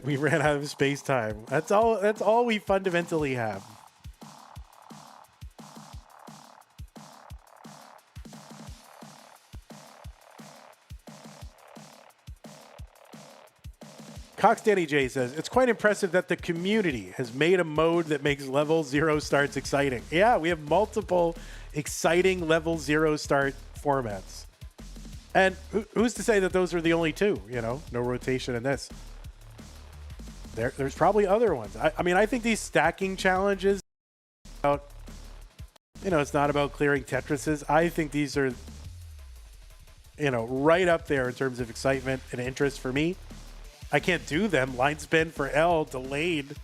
We ran out of space time. That's all we fundamentally have. Cox Danny J says, it's quite impressive that the community has made a mode that makes level 0 starts exciting. Yeah, we have multiple exciting level 0 start formats. And who's to say that those are the only two, you know? No rotation in this. There's probably other ones. I mean, I think these stacking challenges, it's not about clearing Tetrises. I think these are, right up there in terms of excitement and interest for me. I can't do them. Line spin for Elle, delayed.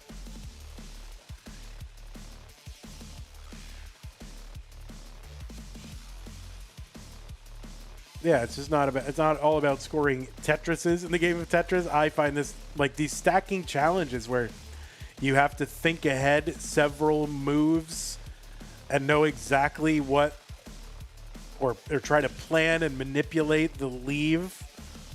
Yeah, it's not all about scoring Tetrises in the game of Tetris. I find this like these stacking challenges where you have to think ahead several moves and know exactly what, or try to plan and manipulate the leave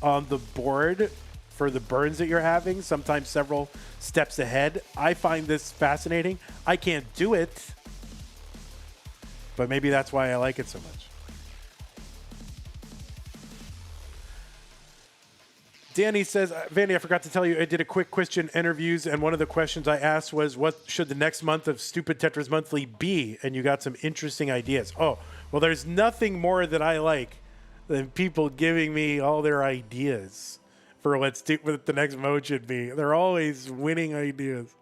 on the board for the burns that you're having, sometimes several steps ahead. I find this fascinating. I can't do it, but maybe that's why I like it so much. Danny says, Vandy, I forgot to tell you, I did a quick question interviews, and one of the questions I asked was, what should the next month of Stupid Tetris Monthly be? And you got some interesting ideas. Oh, well, there's nothing more that I like than people giving me all their ideas for what the next mode should be. They're always winning ideas.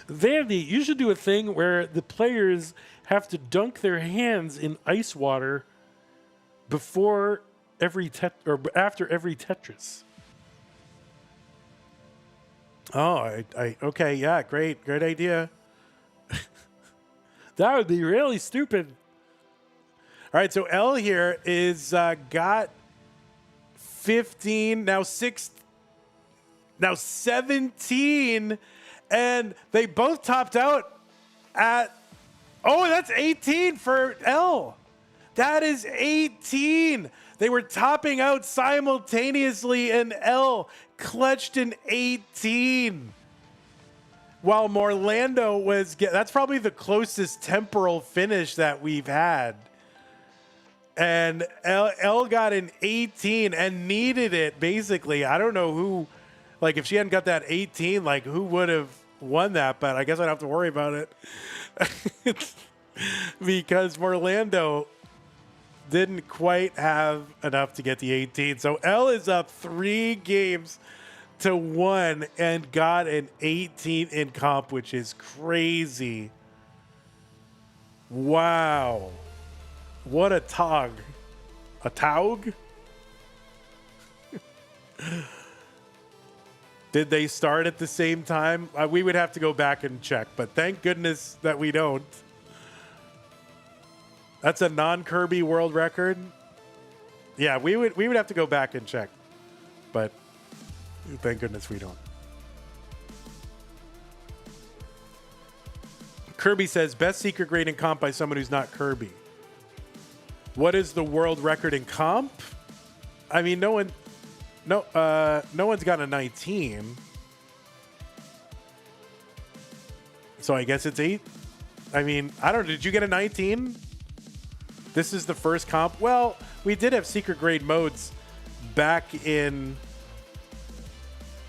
Vandy, you should do a thing where the players have to dunk their hands in ice water before every after every Tetris. Oh, okay, yeah, great idea. That would be really stupid. All right, so Elle here is got 15, now 17, and they both topped out at, that's 18 for Elle. That is 18. They were topping out simultaneously, and Elle clutched an 18. While Morelando that's probably the closest temporal finish that we've had. And Elle got an 18 and needed it, basically. I don't know who, like, if she hadn't got that 18, like, who would have won that? But I guess I don't have to worry about it. Because Morelando didn't quite have enough to get the 18. So Elle is up 3 games to 1 and got an 18 in comp, which is crazy. Wow. What a tog. A taug? Did they start at the same time? We would have to go back and check, but thank goodness that we don't. That's a non-Kirby world record. Yeah, we would have to go back and check, but thank goodness we don't. Kirby says best secret grade in comp by someone who's not Kirby. What is the world record in comp? I mean, no one's got a 19. So I guess it's 8. I mean, I don't know. Did you get a 19? This is the first comp. Well, we did have secret grade modes back in,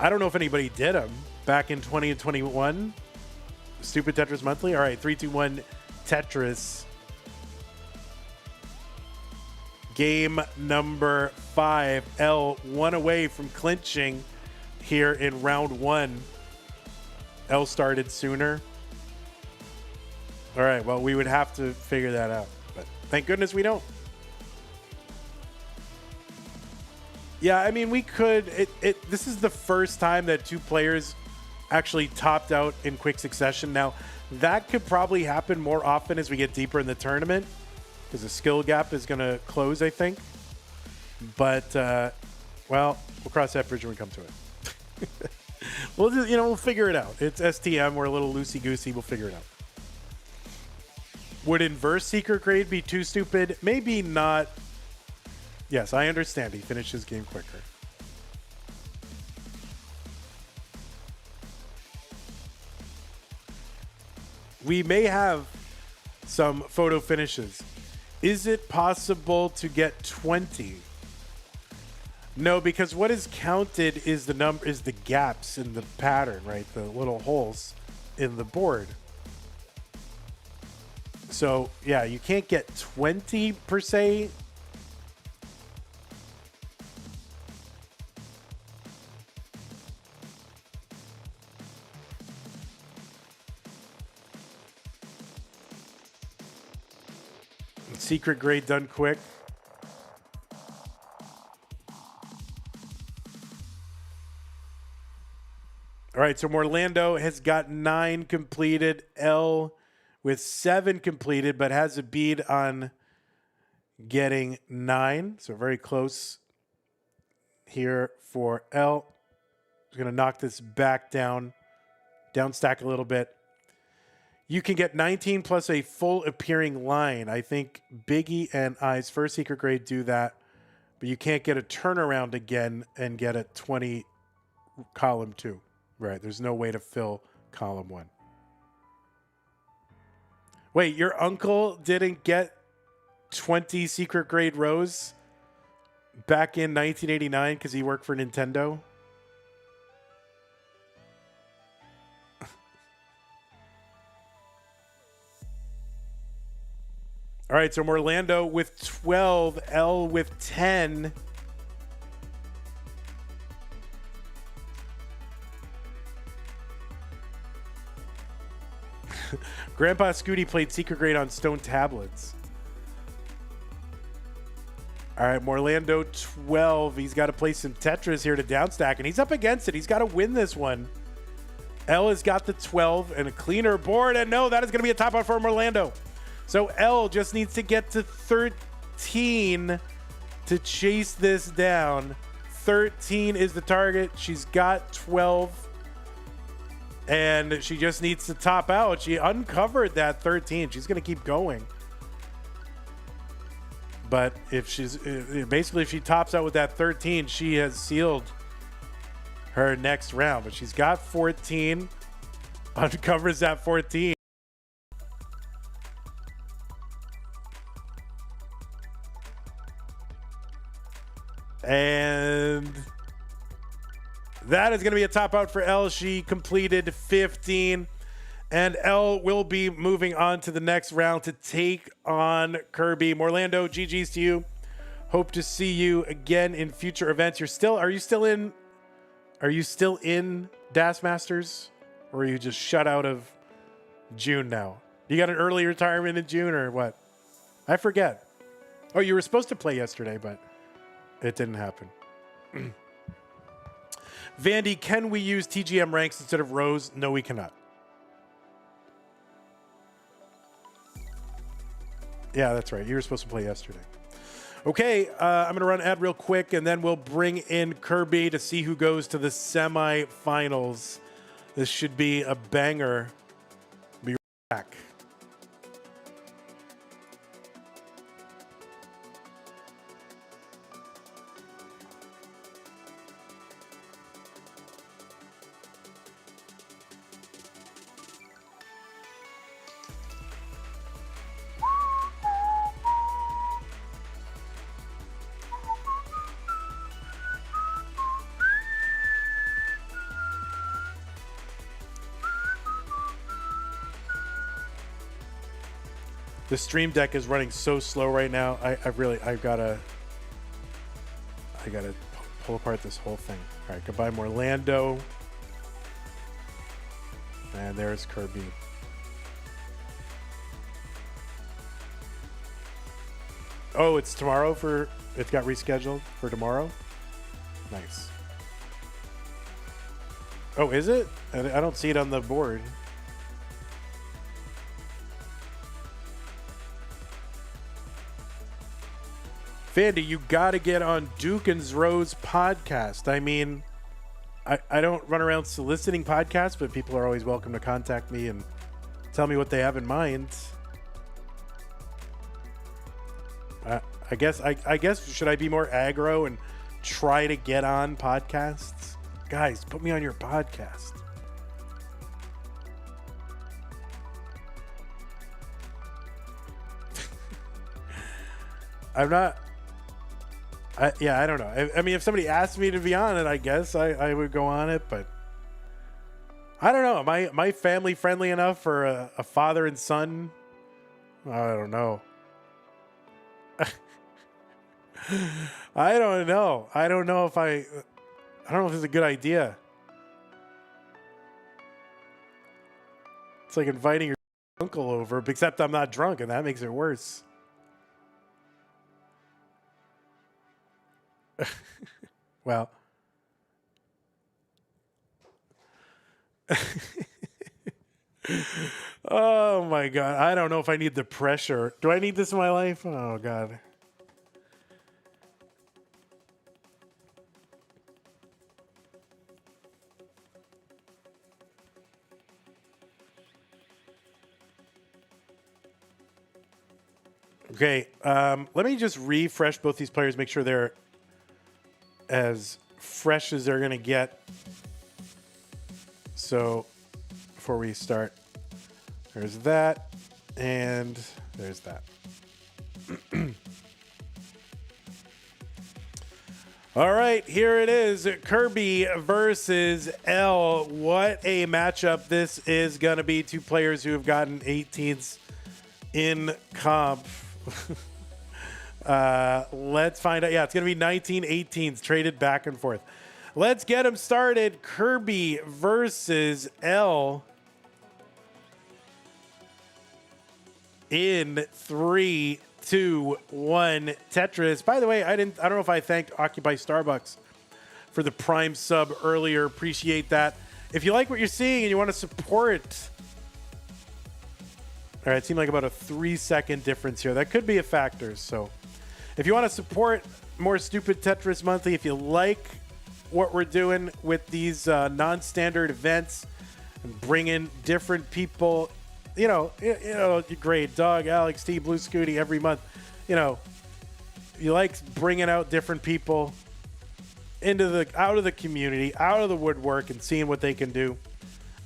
I don't know if anybody did them back in 20 and 21. Stupid Tetris Monthly. All right, 3, 2, 1, Tetris. Game number 5. Elle 1 away from clinching here in round 1. Elle started sooner. All right, well, we would have to figure that out, but thank goodness we don't. Yeah, I mean, we could. This is the first time that 2 players actually topped out in quick succession. Now, that could probably happen more often as we get deeper in the tournament, because the skill gap is going to close, I think. But, well, we'll cross that bridge when we come to it. We'll figure it out. It's STM. We're a little loosey-goosey. We'll figure it out. Would inverse secret grade be too stupid? Maybe not. Yes, I understand. He finished his game quicker. We may have some photo finishes. Is it possible to get 20? No, because what is counted is the gaps in the pattern, right? The little holes in the board. So, yeah, you can't get 20 per se. Secret grade done quick. All right, so Morelando has got 9 completed. Elle with 7 completed, but has a bead on getting 9. So very close here for Elle. He's going to knock this back down stack a little bit. You can get 19 plus a full appearing line. I think Biggie and I's first secret grade do that, but you can't get a turnaround again and get a 20 column 2. Right, there's no way to fill column 1. Wait, your uncle didn't get 20 secret grade rows back in 1989 because he worked for Nintendo? All right, so Morelando with 12, Elle with 10. Grandpa Scooty played secret grade on stone tablets. All right, Morelando 12. He's got to play some Tetris here to downstack, and he's up against it. He's got to win this one. Elle has got the 12 and a cleaner board, and no, that is going to be a top out for Morelando. So Elle just needs to get to 13 to chase this down. 13 is the target. She's got 12. And she just needs to top out. She uncovered that 13. She's going to keep going. But if she's basically, if she tops out with that 13, she has sealed her next round. But she's got 14. Uncovers that 14. And that is going to be a top out for Elle. She completed 15. And Elle will be moving on to the next round to take on Kirby. Morelando, GG's to you. Hope to see you again in future events. Are you still in Das Masters? Or are you just shut out of June now? You got an early retirement in June or what? I forget. Oh, you were supposed to play yesterday, but it didn't happen. Vandy, can we use TGM ranks instead of rows? No, we cannot. Yeah, that's right. You were supposed to play yesterday. Okay, I'm going to run ad real quick, and then we'll bring in Kirby to see who goes to the semifinals. This should be a banger. Be right back. The stream deck is running so slow right now. I've gotta pull apart this whole thing. All right, goodbye, Morelando. And there's Kirby. Oh, it's tomorrow it got rescheduled for tomorrow? Nice. Oh, is it? I don't see it on the board. Vandy, you got to get on Duke and Rose podcast. I mean, I don't run around soliciting podcasts, but people are always welcome to contact me and tell me what they have in mind. I guess should I be more aggro and try to get on podcasts? Guys, put me on your podcast. I'm not. I don't know. I mean, if somebody asked me to be on it, I guess I would go on it, but I don't know. Am I family friendly enough for a father and son? I don't know. I don't know. I don't know if it's a good idea. It's like inviting your uncle over, except I'm not drunk, and that makes it worse. Well, oh my God. I don't know if I need the pressure. Do I need this in my life? Oh God. Okay. Let me just refresh both these players, make sure they're as fresh as they're going to get. So before we start, there's that and there's that. All right, here it is. Kirby versus Elle. What a matchup this is going to be. Two players who have gotten 18s in comp. Let's find out. Yeah, it's going to be 19-18s traded back and forth. Let's get them started. Kirby versus Elle in 3, 2, 1. Tetris. By the way, I don't know if I thanked Occupy Starbucks for the Prime sub earlier. Appreciate that. If you like what you're seeing and you want to support. All right, it seemed like about a 3-second difference here. That could be a factor. So if you want to support more Stupid Tetris Monthly, if you like what we're doing with these non-standard events and bring in different people, you know, great Doug, Alex, T, Blue Scooty every month, you like bringing out different people out of the community, out of the woodwork, and seeing what they can do.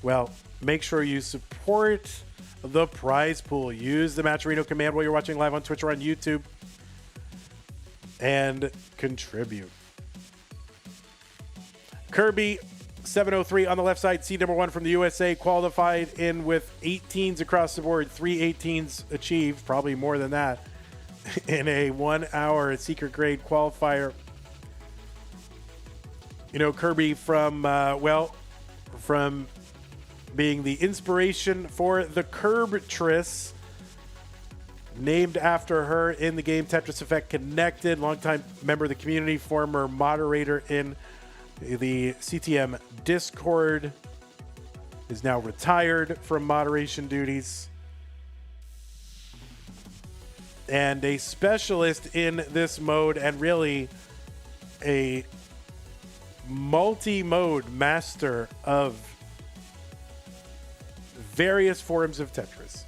Well, make sure you support the prize pool. Use the Matcherino command while you're watching live on Twitch or on YouTube and contribute. Kirby, 703 on the left side, seed number 1 from the USA, qualified in with 18s across the board, 3 18s achieved, probably more than that, in a 1-hour secret grade qualifier. You know, Kirby from being the inspiration for the Kirby-tris, named after her in the game Tetris Effect Connected, longtime member of the community, former moderator in the CTM Discord, is now retired from moderation duties, and a specialist in this mode, and really a multi-mode master of various forms of Tetris.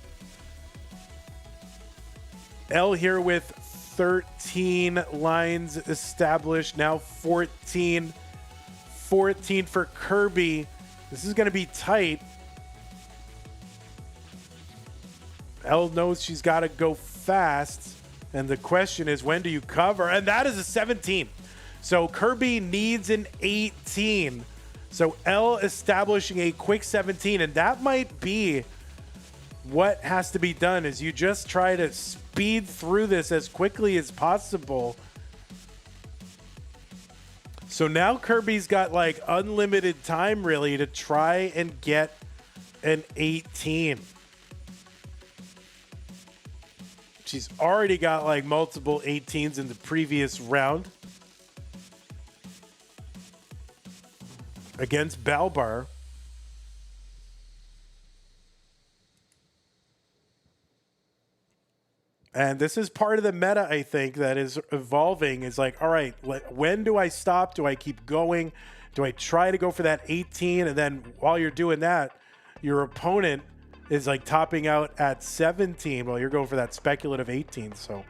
Elle here with 13 lines established, now 14 for Kirby. This is going to be tight. Elle knows she's got to go fast, and the question is, when do you cover? And that is a 17. So Kirby needs an 18. So Elle establishing a quick 17, and that might be what has to be done, is you just try to speed through this as quickly as possible. So now Kirby's got like unlimited time really to try and get an 18. She's already got like multiple 18s in the previous round against Balbar. And this is part of the meta, I think, that is evolving. Is like, all right, when do I stop? Do I keep going? Do I try to go for that 18? And then while you're doing that, your opponent is like topping out at 17 while you're going for that speculative 18. So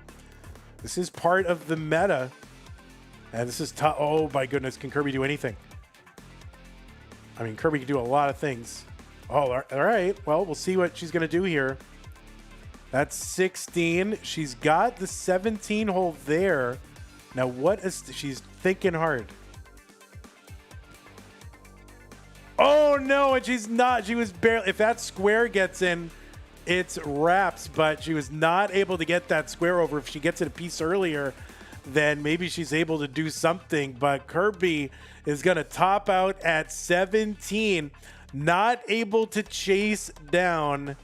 this is part of the meta. And this is tough. Oh my goodness, can Kirby do anything? I mean, Kirby can do a lot of things. Oh, all right. Well, we'll see what she's going to do here. That's 16. She's got the 17 hole there. Now, what is she's thinking hard? Oh no, and she's not. She was barely. If that square gets in, it's wraps. But she was not able to get that square over. If she gets it a piece earlier, then maybe she's able to do something. But Kirby is going to top out at 17, not able to chase down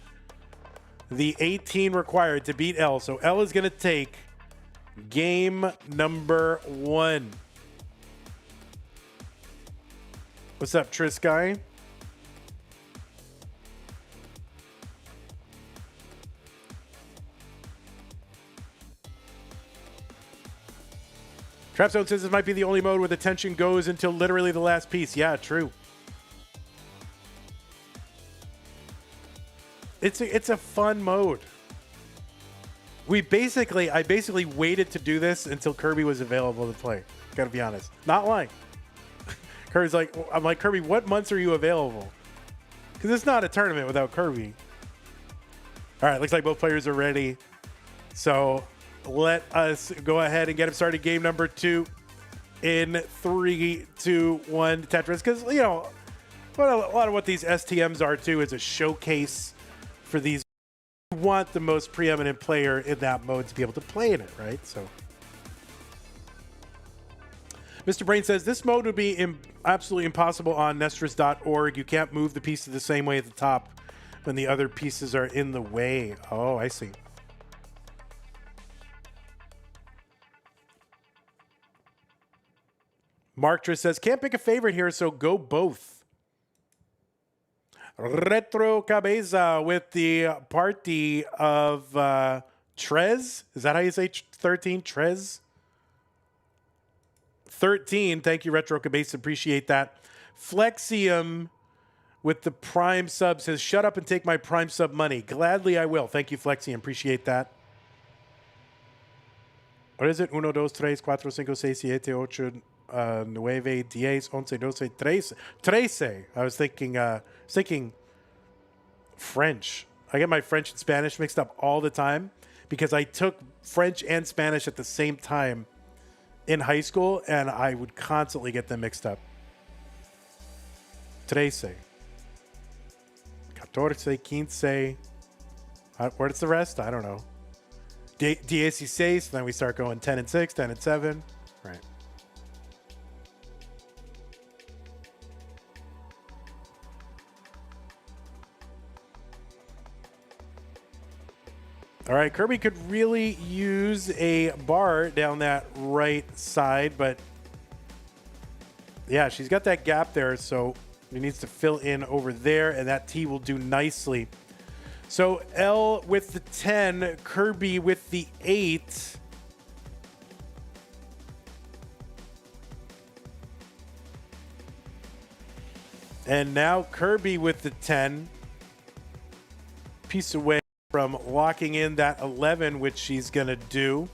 the 18 required to beat Elle. So Elle is going to take game number 1. What's up, Tris guy? Trapzone says this might be the only mode where the tension goes until literally the last piece. Yeah, true. It's a fun mode. I basically waited to do this until Kirby was available to play. Gotta be honest. Not lying. Kirby's like, I'm like, Kirby, what months are you available? Because it's not a tournament without Kirby. All right, looks like both players are ready. So let us go ahead and get him started. Game number 2 in 3, 2, 1, Tetris. Because, you know, a lot of what these STMs are, too, is a showcase for these. You want the most preeminent player in that mode to be able to play in it, right? So Mr. Brain says this mode would be absolutely impossible on Nestris.org. You can't move the pieces the same way at the top when the other pieces are in the way. Oh, I see. Mark Tris says, can't pick a favorite here, so go both. Retro Cabeza with the party of Trez. Is that how you say 13? Trez? 13. Thank you, Retro Cabeza. Appreciate that. Flexium with the Prime sub says, shut up and take my Prime sub money. Gladly I will. Thank you, Flexium. Appreciate that. What is it? 1, 2, 3, 4, 5, 6, 7, 8, 8, 9, 10, 11, 12, 13. I was thinking French. I get my French and Spanish mixed up all the time because I took French and Spanish at the same time in high school, and I would constantly get them mixed up. 13, 14, 15. Where's the rest? I don't know. 16, then we start going 10 and 6, 10 and 7. Right. All right, Kirby could really use a bar down that right side, but yeah, she's got that gap there, so he needs to fill in over there, and that T will do nicely. So Elle with the 10, Kirby with the 8. And now Kirby with the 10. Piece away from locking in that 11, which she's going to do.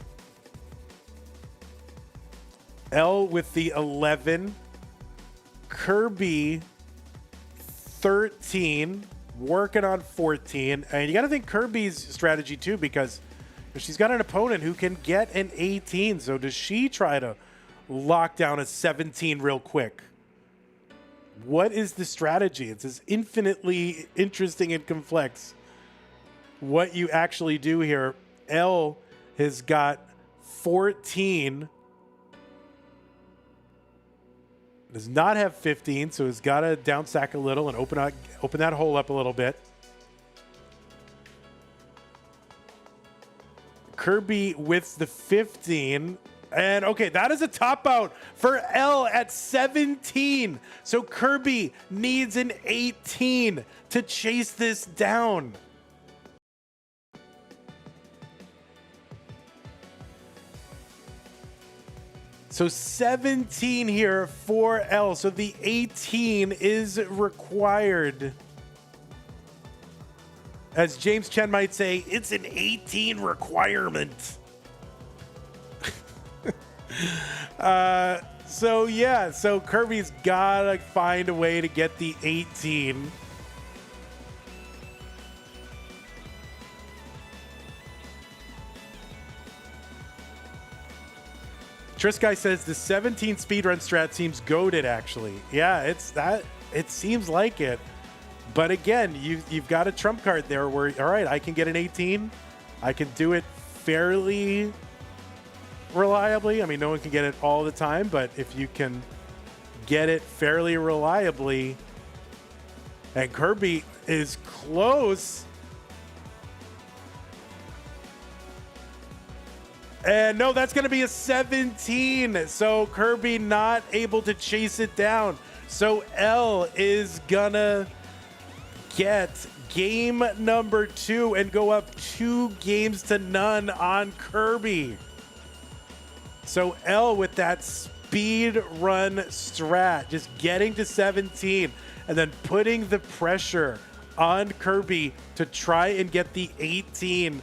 Elle with the 11. Kirby 13. Working on 14. And you got to think Kirby's strategy too, because she's got an opponent who can get an 18. So does she try to lock down a 17 real quick? What is the strategy? It's as infinitely interesting and complex what you actually do here. Elle has got 14. Does not have 15, so has got to down sack a little and open that hole up a little bit. Kirby with the 15. And okay, that is a top out for Elle at 17. So Kirby needs an 18 to chase this down. So 17 here for Elle. So the 18 is required. As James Chen might say, it's an 18 requirement. So yeah, so Kirby's gotta find a way to get the 18. Trisky says the 17 speedrun strat seems goated, actually. Yeah, it's that. It seems like it. But again, you've got a trump card there where, all right, I can get an 18. I can do it fairly reliably. I mean, no one can get it all the time, but if you can get it fairly reliably, and Kirby is close. And no, that's going to be a 17. So Kirby not able to chase it down. So Elle is going to get game number 2 and go up 2-0 on Kirby. So Elle with that speed run strat, just getting to 17 and then putting the pressure on Kirby to try and get the 18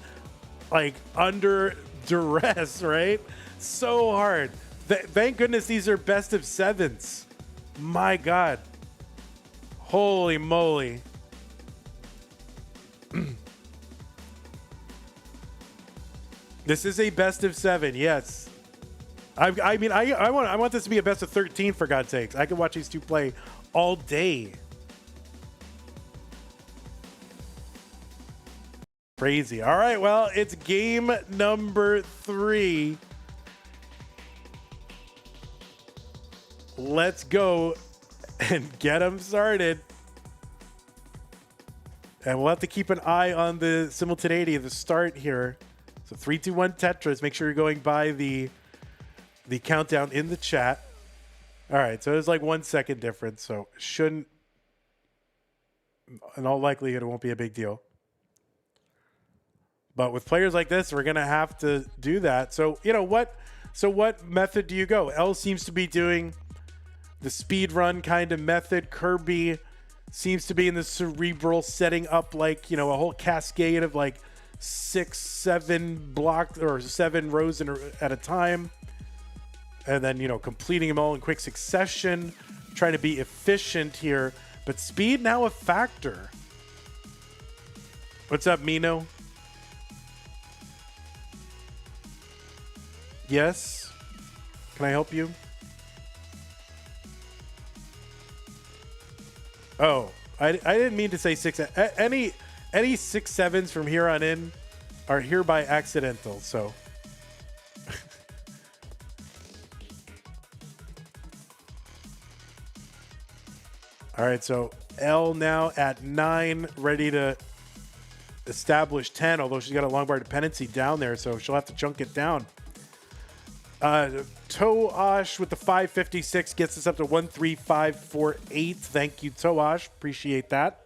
like under duress, right? So hard. Thank goodness these are best of 7s. My God. Holy moly. This is a best of 7, yes. I mean, I want this to be a best of 13, for God's sakes. I could watch these two play all day. Crazy. All right, well, it's game number 3. Let's go and get them started. And we'll have to keep an eye on the simultaneity of the start here. So 3, 2, 1 Tetris. Make sure you're going by the countdown in the chat. All right, so there's like 1 second difference, so shouldn't, in all likelihood, it won't be a big deal. But with players like this, we're gonna have to do that. So you know what? So what method do you go? Elle seems to be doing the speed run kind of method. Kirby seems to be in the cerebral, setting up like, you know, a whole cascade of like 6, 7 blocks or 7 rows at a time. And then, you know, completing them all in quick succession, trying to be efficient here. But speed now a factor. What's up, Mino? Yes? Can I help you? Oh, I didn't mean to say 6. Any 6-7s from here on in are hereby accidental. So. All right, so Elle now at 9, ready to establish 10, although she's got a long bar dependency down there, so she'll have to chunk it down. Toash with the 556 gets us up to 13548. Thank you, Toash. Appreciate that.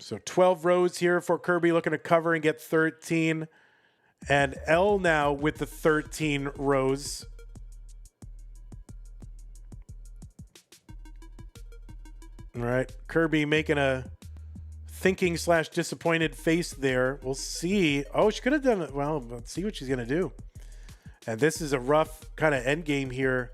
So 12 rows here for Kirby, looking to cover and get 13. And Elle now with the 13 rows. All right, Kirby making a thinking / disappointed face there. We'll see. Oh, she could have done it. Well, let's see what she's going to do. And this is a rough kind of end game here.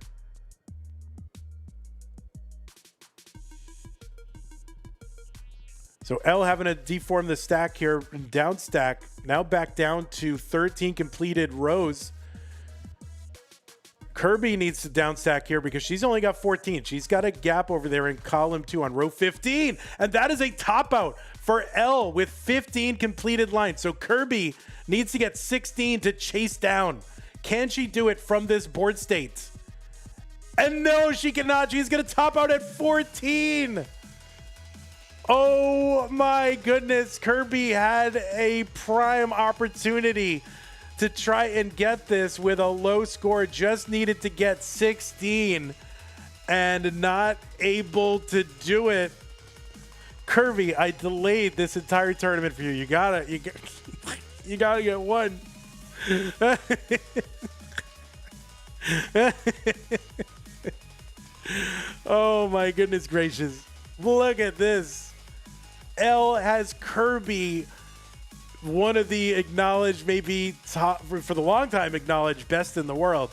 So Elle having to deform the stack here and down stack. Now back down to 13 completed rows. Kirby needs to down stack here because she's only got 14. She's got a gap over there in column 2 on row 15. And that is a top out for Elle with 15 completed lines. So Kirby needs to get 16 to chase down. Can she do it from this board state? And no, she cannot. She's going to top out at 14. Oh my goodness. Kirby had a prime opportunity to try and get this with a low score, just needed to get 16 and not able to do it. Kirby, I delayed this entire tournament for you. You gotta get one. Oh my goodness gracious. Look at this. Elle has Kirby, one of the acknowledged, maybe top, for the long time acknowledged best in the world.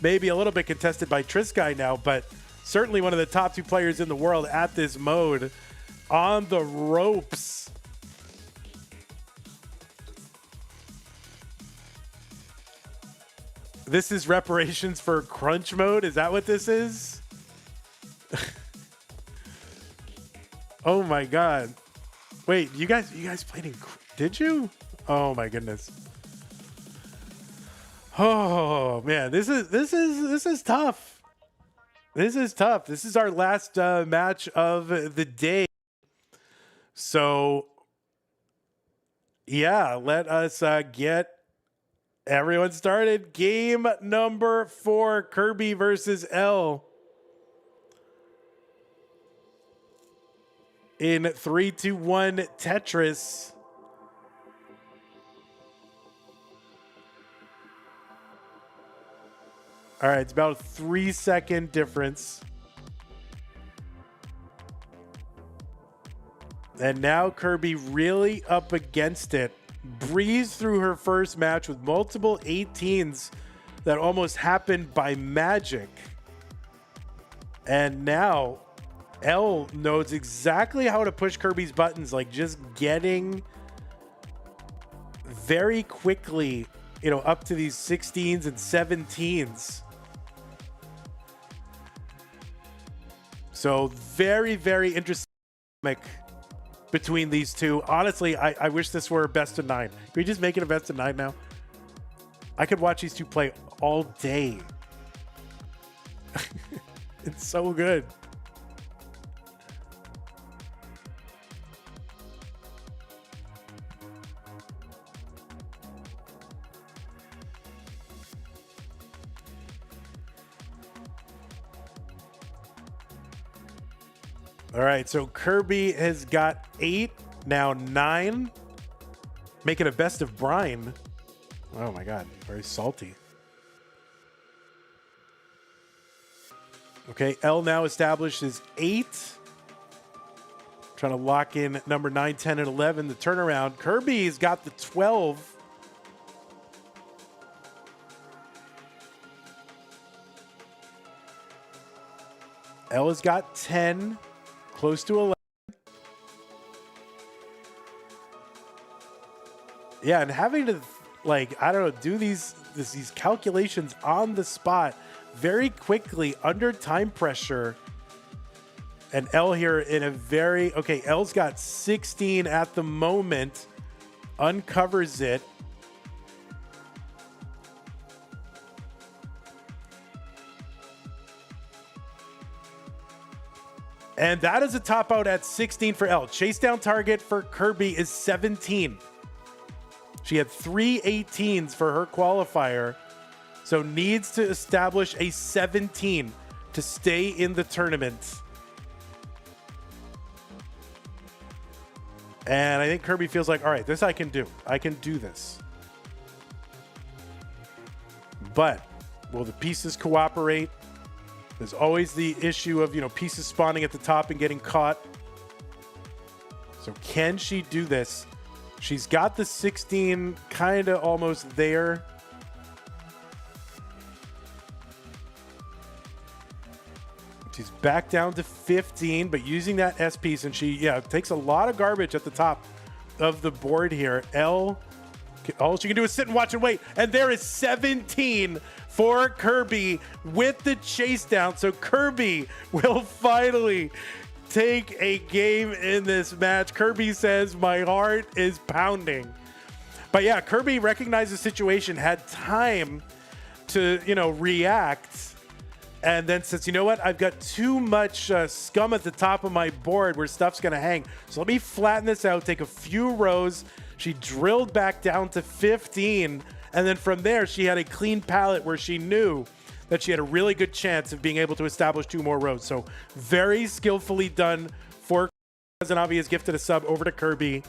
Maybe a little bit contested by Trisky now, but certainly one of the top 2 players in the world at this mode, on the ropes. This is reparations for crunch mode. Is that what this is? Oh my God. Wait, you guys played in, did you? Oh my goodness. Oh man, this is tough. This is tough. This is our last match of the day. So yeah, let us get everyone started. Game number 4, Kirby versus Elle. In 3, 2, 1 Tetris. All right, it's about a 3-second difference. And now Kirby really up against it. Breezed through her first match with multiple 18s that almost happened by magic. And now Elle knows exactly how to push Kirby's buttons, like just getting very quickly, up to these 16s and 17s. So very, very interesting between these two. Honestly, I wish this were a best of 9. Can we just make it a best of 9 now? I could watch these two play all day. It's so good. All right, so Kirby has got 8, now 9, making a best of brine. Oh my God, very salty. Okay, Elle now establishes 8. Trying to lock in number 9, 10, and 11, the turnaround. Kirby's got the 12. Ella's got 10. Close to 11. Yeah, and having to, do these calculations on the spot very quickly under time pressure. And Elle here in a very, okay, Elle's got 16 at the moment, uncovers it. And that is a top out at 16 for Elle. Chase down target for Kirby is 17. She had 3 18s for her qualifier, so needs to establish a 17 to stay in the tournament. And I think Kirby feels like, all right, this I can do. I can do this. But will the pieces cooperate? There's always the issue of, pieces spawning at the top and getting caught. So can she do this? She's got the 16 kind of almost there. She's back down to 15, but using that S piece, and she, takes a lot of garbage at the top of the board here. Elle, all she can do is sit and watch and wait. And there is 17 for Kirby with the chase down. So Kirby will finally take a game in this match. Kirby says, my heart is pounding. But yeah, Kirby recognized the situation, had time to, react. And then says, you know what? I've got too much scum at the top of my board where stuff's going to hang. So let me flatten this out, take a few rows. She drilled back down to 15. And then from there, she had a clean palette where she knew that she had a really good chance of being able to establish 2 more rows. So very skillfully done for Kazanavi has gifted a sub over to Kirby.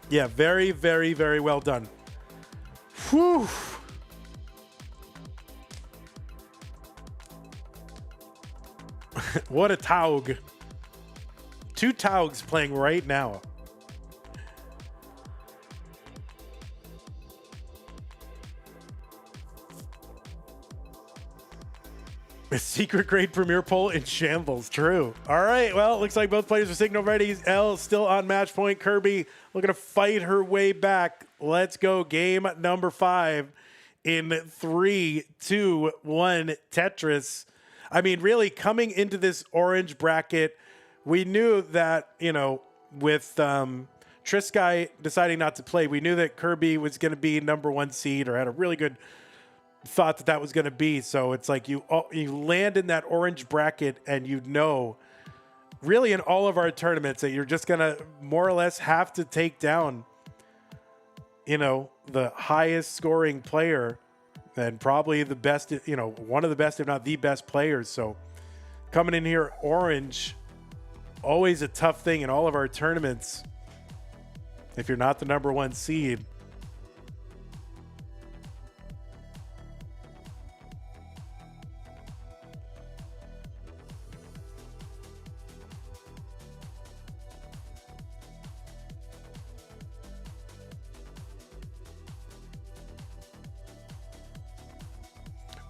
Yeah, very, very, very well done. Whew. What a Taug. 2 Taugs playing right now. A secret grade premier poll in shambles. True. All right. Well, it looks like both players are signal ready. Elle still on match point. Kirby looking to fight her way back. Let's go. Game number 5 in 3, 2, 1. Tetris. I mean, really coming into this orange bracket, we knew that, with Trisky deciding not to play, we knew that Kirby was going to be number 1 seed or had a really good thought that was going to be. So it's like you land in that orange bracket and really in all of our tournaments that you're just going to more or less have to take down, the highest scoring player and probably the best, one of the best, if not the best players. So coming in here orange, always a tough thing in all of our tournaments if you're not the number 1 seed.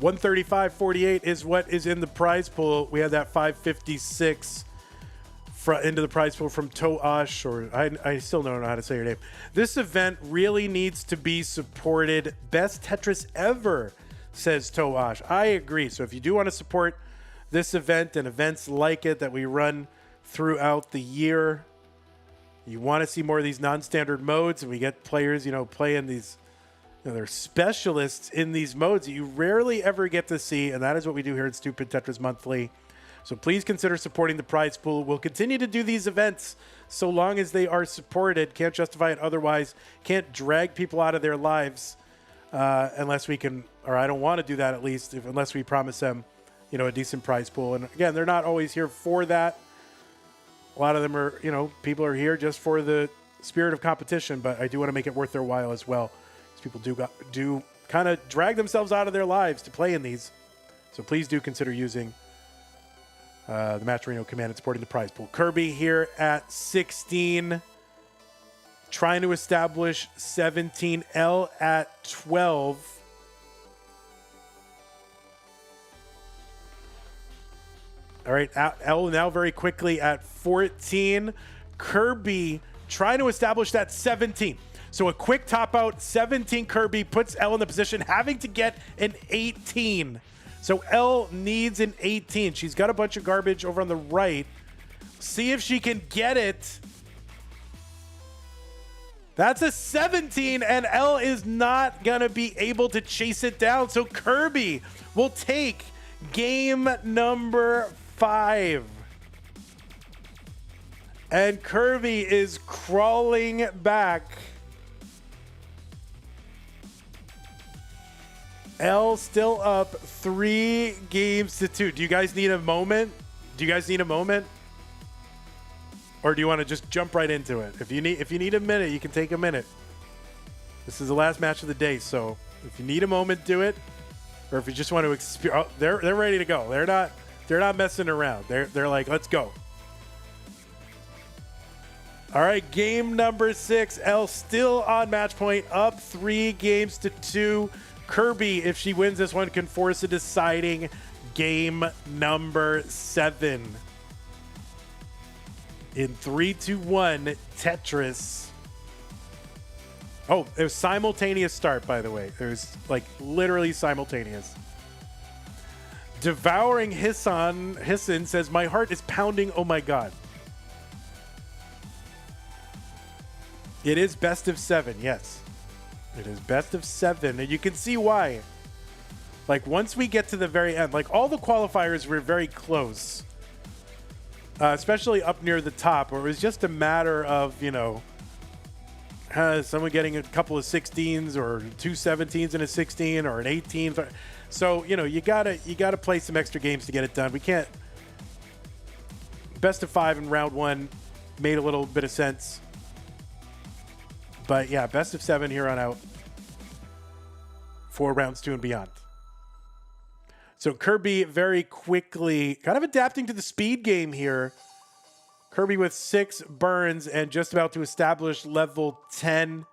$135.48 is what is in the prize pool. We had that 556 into the prize pool from Toash, or I still don't know how to say your name. This event really needs to be supported. Best Tetris ever, says Toash. I agree. So if you do want to support this event and events like it that we run throughout the year, you want to see more of these non-standard modes, and we get players, playing these. They're specialists in these modes that you rarely ever get to see, and that is what we do here at Stupid Tetris Monthly. So please consider supporting the prize pool. We'll continue to do these events so long as they are supported. Can't justify it otherwise. Can't drag people out of their lives unless we can, or I don't want to do that at least, unless we promise them, a decent prize pool. And again, they're not always here for that. A lot of them are, people are here just for the spirit of competition, but I do want to make it worth their while as well. People do kind of drag themselves out of their lives to play in these. So please do consider using the Matcherino command and supporting the prize pool. Kirby here at 16, trying to establish 17. Elle at 12. All right, Elle now very quickly at 14. Kirby trying to establish that 17. So a quick top out, 17 Kirby puts Elle in the position, having to get an 18. So Elle needs an 18. She's got a bunch of garbage over on the right. See if she can get it. That's a 17, and Elle is not going to be able to chase it down. So Kirby will take game number 5. And Kirby is crawling back. Elle still up 3 games to 2. Do you guys need a moment? Do you guys need a moment? Or do you want to just jump right into it? If you need a minute, you can take a minute. This is the last match of the day, so if you need a moment, do it. Or if you just want to experience, they're ready to go. They're not messing around. They're like, let's go. All right, game number 6. Elle still on match point, up 3 games to 2. Kirby, if she wins this one, can force a deciding game number 7. In 3, 2, 1, Tetris. Oh, it was simultaneous start, by the way. It was like literally simultaneous. Devouring Hisson says, my heart is pounding. Oh my God. It is best of 7. Yes, it is best of 7. And you can see why. Like once we get to the very end, like all the qualifiers were very close. Especially up near the top, where it was just a matter of, you know, someone getting a couple of 16s or 2 17s and a 16 or an 18. So, you know, you gotta play some extra games to get it done. We can't. Best of 5 in round 1 made a little bit of sense. But yeah, best of 7 here on out for rounds 2 and beyond. So Kirby very quickly kind of adapting to the speed game here. Kirby with 6 burns and just about to establish level 10.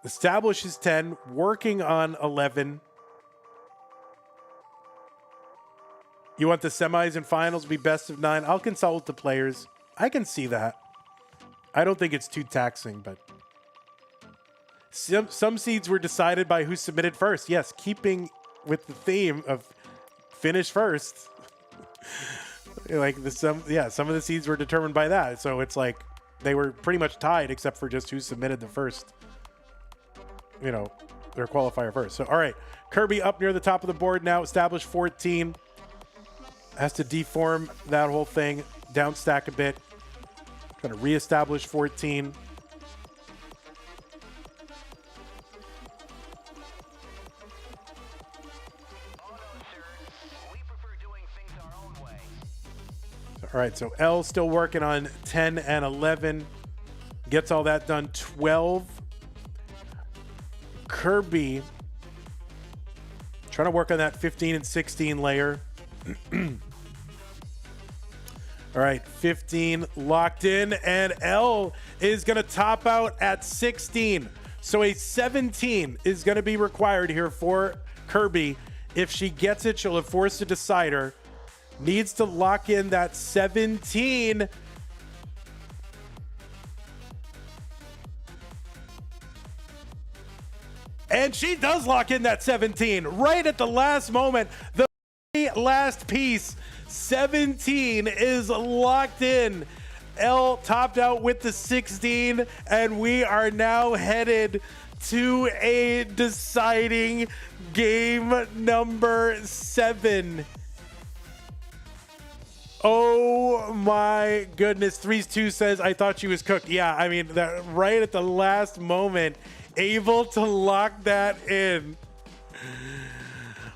Establishes 10, working on 11. You want the semis and finals to be best of 9? I'll consult with the players. I can see that. I don't think it's too taxing, but some seeds were decided by who submitted first. Yes, keeping with the theme of finish first. Like some of the seeds were determined by that. So it's like they were pretty much tied except for just who submitted the first, you know, their qualifier first. So, all right, Kirby up near the top of the board now, established 14. Has to deform that whole thing, down stack a bit. Trying to reestablish 14. All right, so Elle still working on 10 and 11. Gets all that done. 12. Kirby trying to work on that 15 and 16 layer. All right, 15 locked in, and Elle is going to top out at 16. So a 17 is going to be required here for Kirby. If she gets it, she'll have forced a decider. Needs to lock in that 17. And she does lock in that 17 right at the last moment. The last piece, 17 is locked in. Elle topped out with the 16, and we are now headed to a deciding game number 7. Oh my goodness. 3-2 says, I thought she was cooked. Yeah, I mean, that right at the last moment, able to lock that in.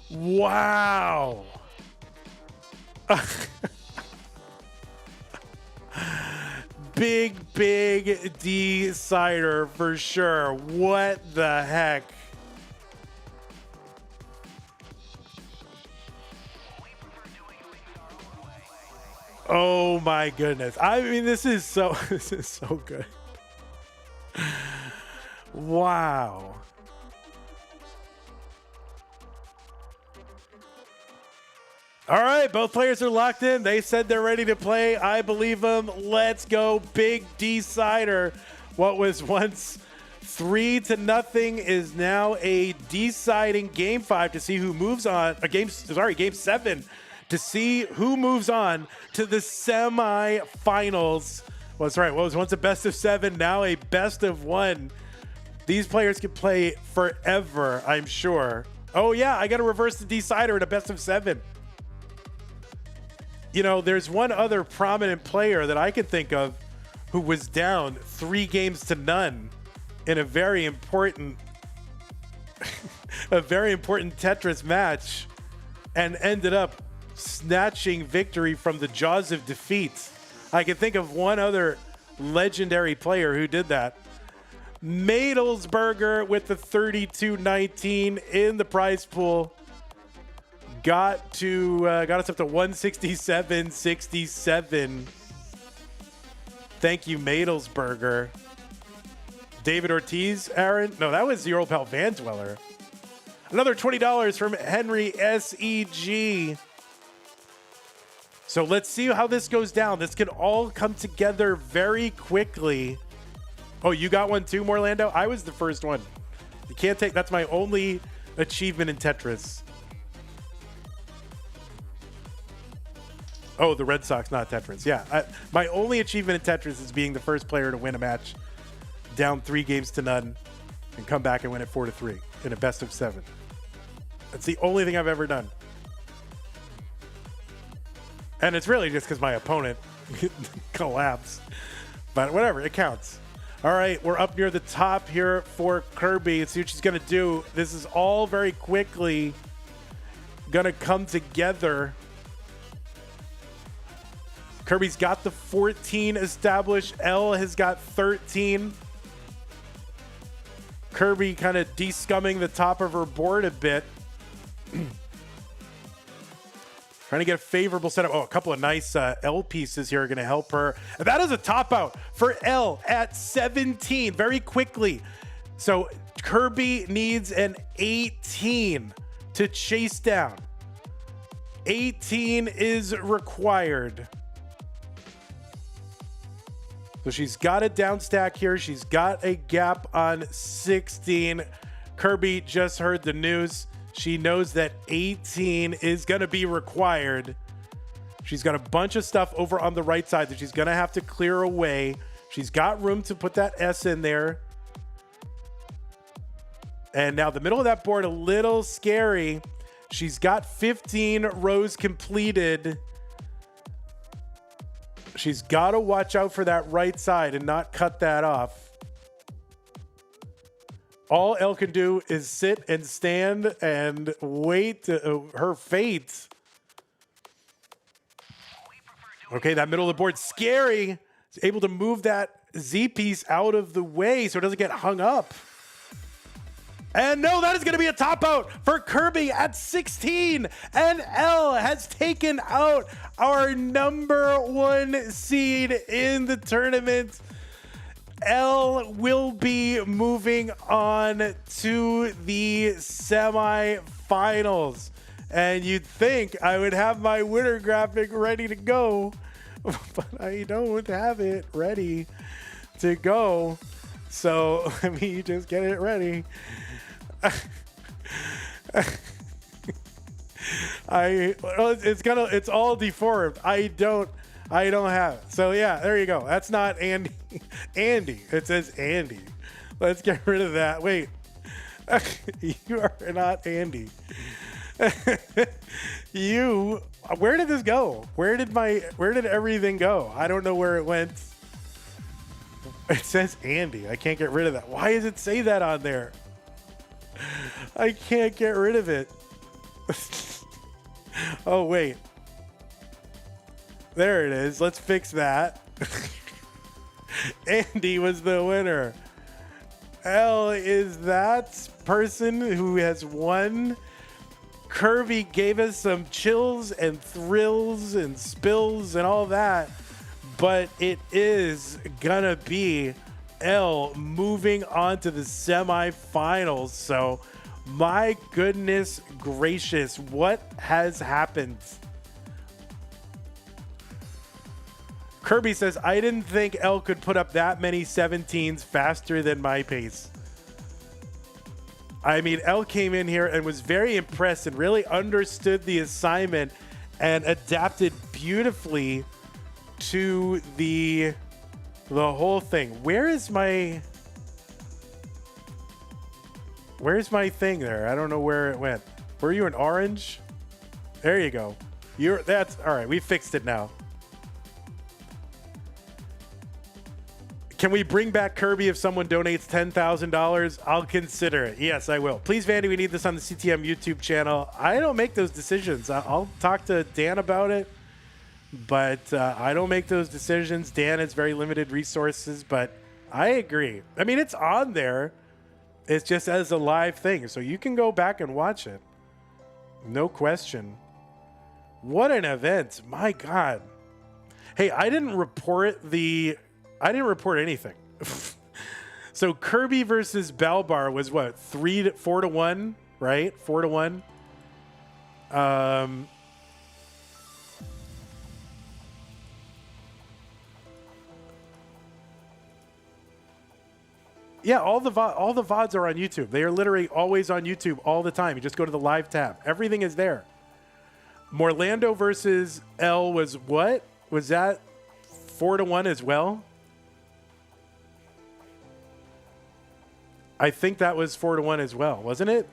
Wow. Big decider for sure. What the heck? Oh my goodness. I mean, this is so good. Wow. All right, both players are locked in. They said they're ready to play. I believe them. Let's go. Big decider. What was once 3-0 is now a deciding game 5 to see who moves on. Game 7 to see who moves on to the semifinals. Well, that's right. What was once a best of 7, now a best of 1. These players can play forever, I'm sure. Oh yeah, I got to reverse the decider at a best of 7. You know, there's one other prominent player that I can think of who was down 3 games to none in a very important Tetris match and ended up snatching victory from the jaws of defeat. I can think of one other legendary player who did that. Madelsberger with the 32-19 in the prize pool. Got us up to 167.67. Thank you, Madelsberger. David Ortiz, Aaron? No, that was your old pal Van Dweller. Another $20 from Henry SEG. So let's see how this goes down. This can all come together very quickly. Oh, you got one too, Morelando? I was the first one. You can't take, that's my only achievement in Tetris. Oh, the Red Sox, not Tetris. Yeah, my only achievement in Tetris is being the first player to win a match down 3 games to none and come back and win it 4-3 in a best of 7. That's the only thing I've ever done. And it's really just because my opponent collapsed. But whatever, it counts. All right, we're up near the top here for Kirby. Let's see what she's going to do. This is all very quickly going to come together. Kirby's got the 14 established. Elle has got 13. Kirby kind of de-scumming the top of her board a bit. Trying to get a favorable setup. Oh, a couple of nice Elle pieces here are going to help her. And that is a top out for Elle at 17 very quickly. So Kirby needs an 18 to chase down. 18 is required. So she's got a down stack here. She's got a gap on 16. Kirby just heard the news. She knows that 18 is going to be required. She's got a bunch of stuff over on the right side that she's going to have to clear away. She's got room to put that S in there. And now the middle of that board, a little scary. She's got 15 rows completed. She's got to watch out for that right side and not cut that off. All Elle can do is sit and stand and wait her fate. Okay, that middle of the board, scary. She's able to move that Z piece out of the way so it doesn't get hung up. And no, that is going to be a top out for Kirby at 16. And Elle has taken out our #1 seed in the tournament. Elle will be moving on to the semifinals. And you'd think I would have my winner graphic ready to go, but I don't have it ready to go. So let me just get it ready. It's all deformed. I don't have it. So yeah, there you go. That's not Andy. Andy. It says Andy. Let's get rid of that. Wait. You are not Andy. Where did this go? Where did everything go? I don't know where it went. It says Andy. I can't get rid of that. Why does it say that on there? I can't get rid of it. Oh, wait. There it is. Let's fix that. Andy was the winner. Elle is that person who has won. Kirby gave us some chills and thrills and spills and all that, but it is gonna be Elle moving on to the semifinals. So my goodness gracious, what has happened? Kirby says, I didn't think Elle could put up that many 17s faster than my pace. I mean, Elle came in here and was very impressed and really understood the assignment and adapted beautifully to the whole thing. Where's my thing there? I don't know where it went. Were you in orange? There you go. That's all right. We fixed it now. Can we bring back Kirby if someone donates $10,000? I'll consider it. Yes, I will. Please, Vandy, we need this on the CTM YouTube channel. I don't make those decisions. I'll talk to Dan about it, but I don't make those decisions. Dan has very limited resources, but I agree. I mean, it's on there. It's just as a live thing, so you can go back and watch it. No question. What an event. My God. Hey, I didn't report anything. So Kirby versus Balbar was what? 4-1, right? 4-1. Yeah, all the VODs are on YouTube. They are literally always on YouTube all the time. You just go to the live tab. Everything is there. Morelando versus Elle was what? Was that 4-1 as well? I think that was 4-1 as well, wasn't it?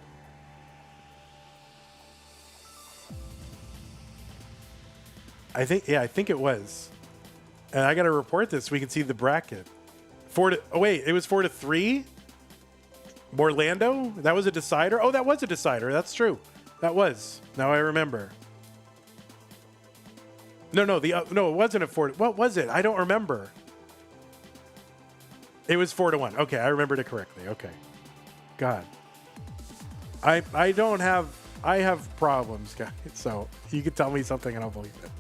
I think it was. And I got to report this so we can see the bracket. It was 4-3? Morelando? That was a decider? Oh, that was a decider. That's true. That was. Now I remember. No, it wasn't a 4. What was it? I don't remember. It was 4-1. Okay, I remembered it correctly. Okay. God. I have problems, guys. So you can tell me something and I'll believe it.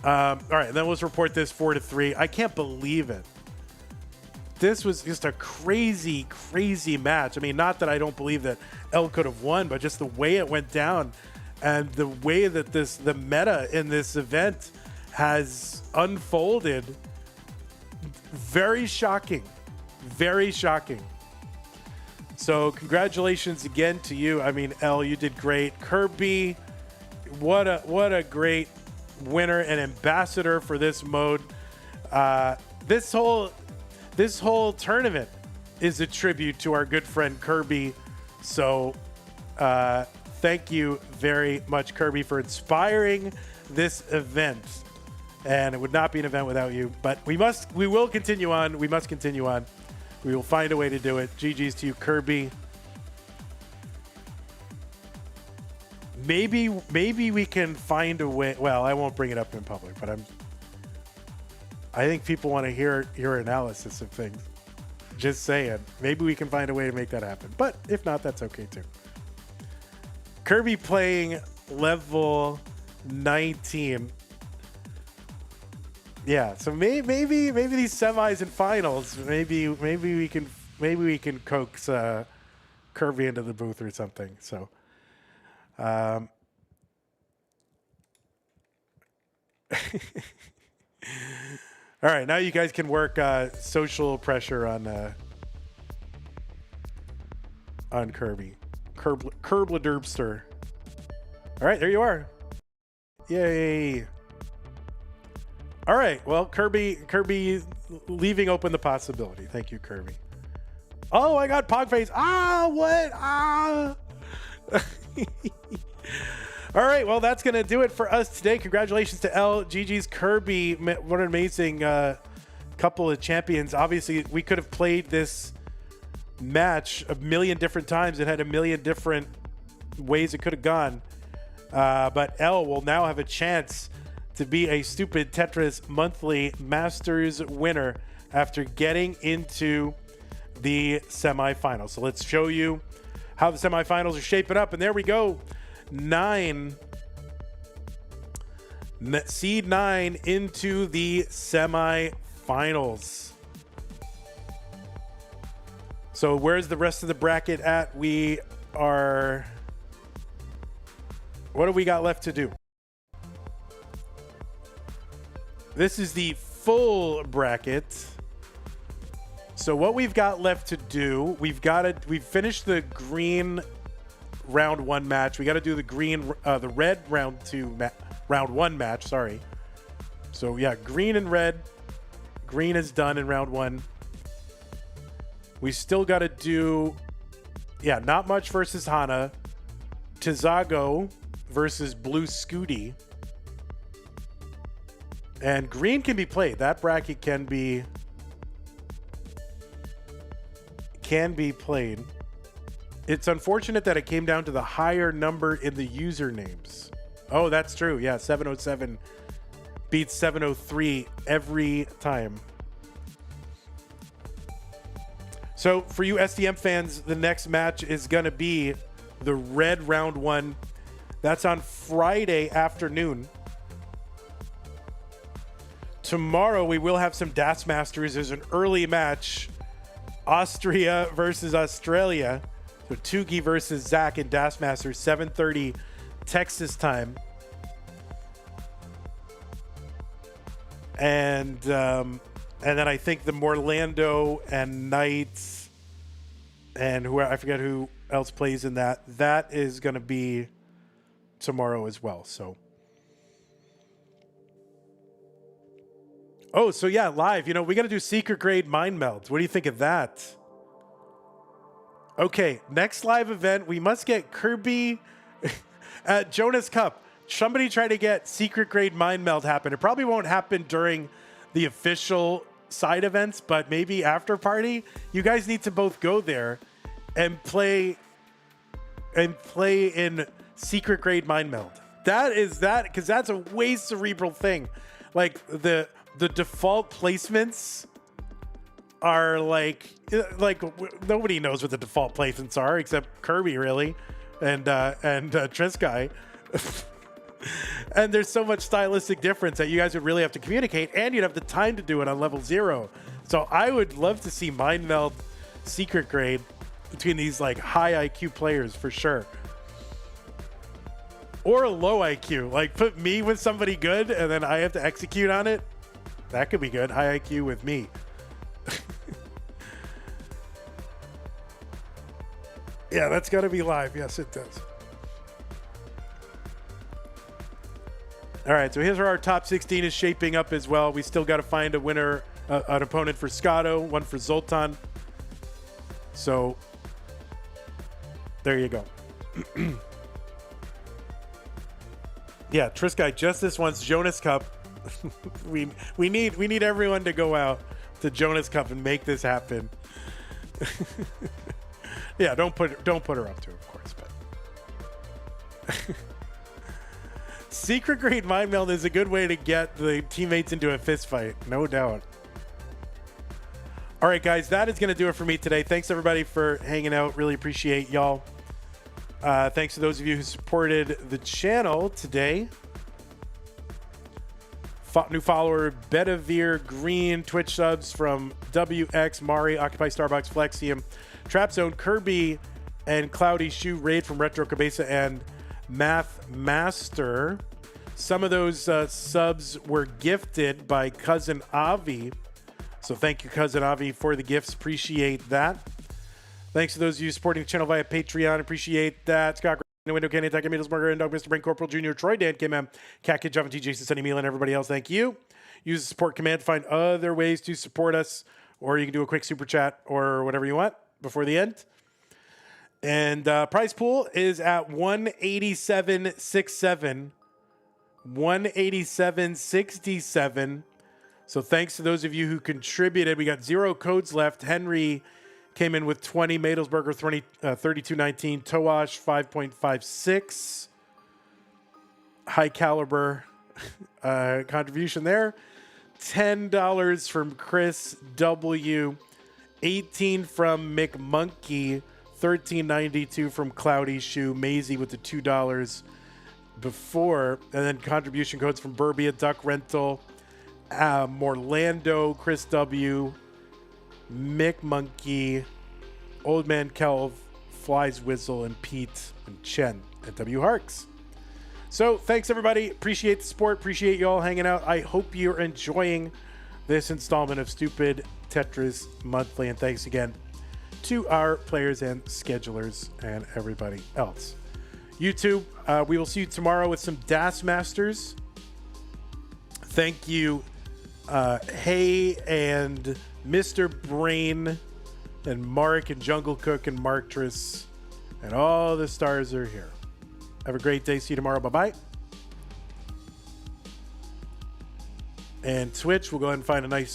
All right, then let's report this 4-3. I can't believe it. This was just a crazy, crazy match. I mean, not that I don't believe that Elle could have won, but just the way it went down and the way that the meta in this event has unfolded. Very shocking. Very shocking. So congratulations again to you. I mean, Elle, you did great. Kirby, what a great winner and ambassador for this mode. This whole tournament is a tribute to our good friend Kirby. So thank you very much, Kirby, for inspiring this event. And it would not be an event without you. But we will continue on. We must continue on. We will find a way to do it. GG's to you, Kirby. Maybe we can find a way. Well, I won't bring it up in public, but I think people want to hear your analysis of things. Just saying. Maybe we can find a way to make that happen. But if not, that's okay too. Kirby playing level 19. Yeah, so maybe these semis and finals, maybe we can coax Kirby into the booth or something. So, all right, now you guys can work social pressure on Kirby, Kerbladerbster. All right, there you are. Yay. All right, well, Kirby leaving open the possibility. Thank you, Kirby. Oh, I got Pogface. What? All right, well, that's going to do it for us today. Congratulations to Elle, GG's Kirby. What an amazing couple of champions. Obviously, we could have played this match a million different times. It had a million different ways it could have gone. But Elle will now have a chance to be a Stupid Tetris Monthly Masters winner after getting into the semifinals. So let's show you how the semifinals are shaping up. And there we go. Seed 9 into the semifinals. So where's the rest of the bracket at? What do we got left to do? This is the full bracket. So what we've got left to do, we've finished the green round 1 match. We got to do the red round 1 match. Sorry. So yeah, green and red. Green is done in round 1. We still got to do, Not Much versus Hana, Tizago versus Blue Scooty, and green can be played. That bracket can be played. It's unfortunate that it came down to the higher number in the usernames. Oh, that's true. Yeah, 707 beats 703 every time. So for you SDM fans, the next match is going to be the red round 1. That's on Friday afternoon. Tomorrow we will have some Das Masters. There's an early match. Austria versus Australia. So Tugi versus Zach in Das Masters, 7:30 Texas time. And then I think the Morelando and Knights and I forget who else plays in that. That is going to be tomorrow as well. So, so yeah, live. We got to do secret grade mind melds. What do you think of that? Okay, next live event, we must get Kirby at Jonas Cup. Somebody try to get secret grade mind meld happen. It probably won't happen during the official side events, but maybe after party. You guys need to both go there and play in secret grade mind meld. Because that's a way cerebral thing. Like the default placements are like nobody knows what the default placements are except Kirby really and Trisky. And there's so much stylistic difference that you guys would really have to communicate, and you'd have the time to do it on level 0. So I would love to see mind meld secret grade between these like high IQ players for sure. Or a low IQ, like put me with somebody good and then I have to execute on it. That could be good. High IQ with me. Yeah, that's got to be live. Yes, it does. All right, so here's where our top 16 is shaping up as well. We still got to find a winner, an opponent for Scotto, one for Zoltan. So there you go. Yeah, Trisky, just this once, Jonas Cup. we need everyone to go out to Jonas Cup and make this happen. Yeah, don't put her up to it, of course, but secret grade mind meld is a good way to get the teammates into a fist fight, no doubt. All right, guys, that is going to do it for me today. Thanks everybody for hanging out. Really appreciate y'all. Thanks to those of you who supported the channel today. New follower Bedivere Green, Twitch subs from WX, Mari, Occupy Starbucks, Flexium, Trap Zone, Kirby, and Cloudy Shoe, Raid from Retro Cabeza, and Math Master. Some of those subs were gifted by Cousin Avi. So thank you, Cousin Avi, for the gifts. Appreciate that. Thanks to those of you supporting the channel via Patreon. Appreciate that. Scott No Window Candy, Attack Middlesburger, and Dog, Mr. Brain Corporal Jr., Troy, Dan, KM, Cat Kid, Java T, Jason, Sunny Meal, and everybody else. Thank you. Use the support command to find other ways to support us, or you can do a quick super chat or whatever you want before the end. And prize pool is at 187.67. 187.67. So thanks to those of you who contributed. We got 0 codes left. Henry came in with 20. Madelsberger 32.19. Toash 5.56. High caliber contribution there. $10 from Chris W. 18 from McMonkey. $13.92 from Cloudy Shoe. Maisie with the $2 before. And then contribution codes from Burbia, Duck Rental, Morelando, Chris W., Mick Monkey, Old Man Kelv, Flies Whistle, and Pete and Chen at W Harks. So thanks everybody. Appreciate the support. Appreciate you all hanging out. I hope you're enjoying this installment of Stupid Tetris Monthly. And thanks again to our players and schedulers and everybody else. YouTube, we will see you tomorrow with some Das Masters. Thank you, Hey and Mr. Brain and Mark and Jungle Cook and Marktris and all the stars are here. Have a great day. See you tomorrow. Bye-bye. And Twitch, we'll go ahead and find a nice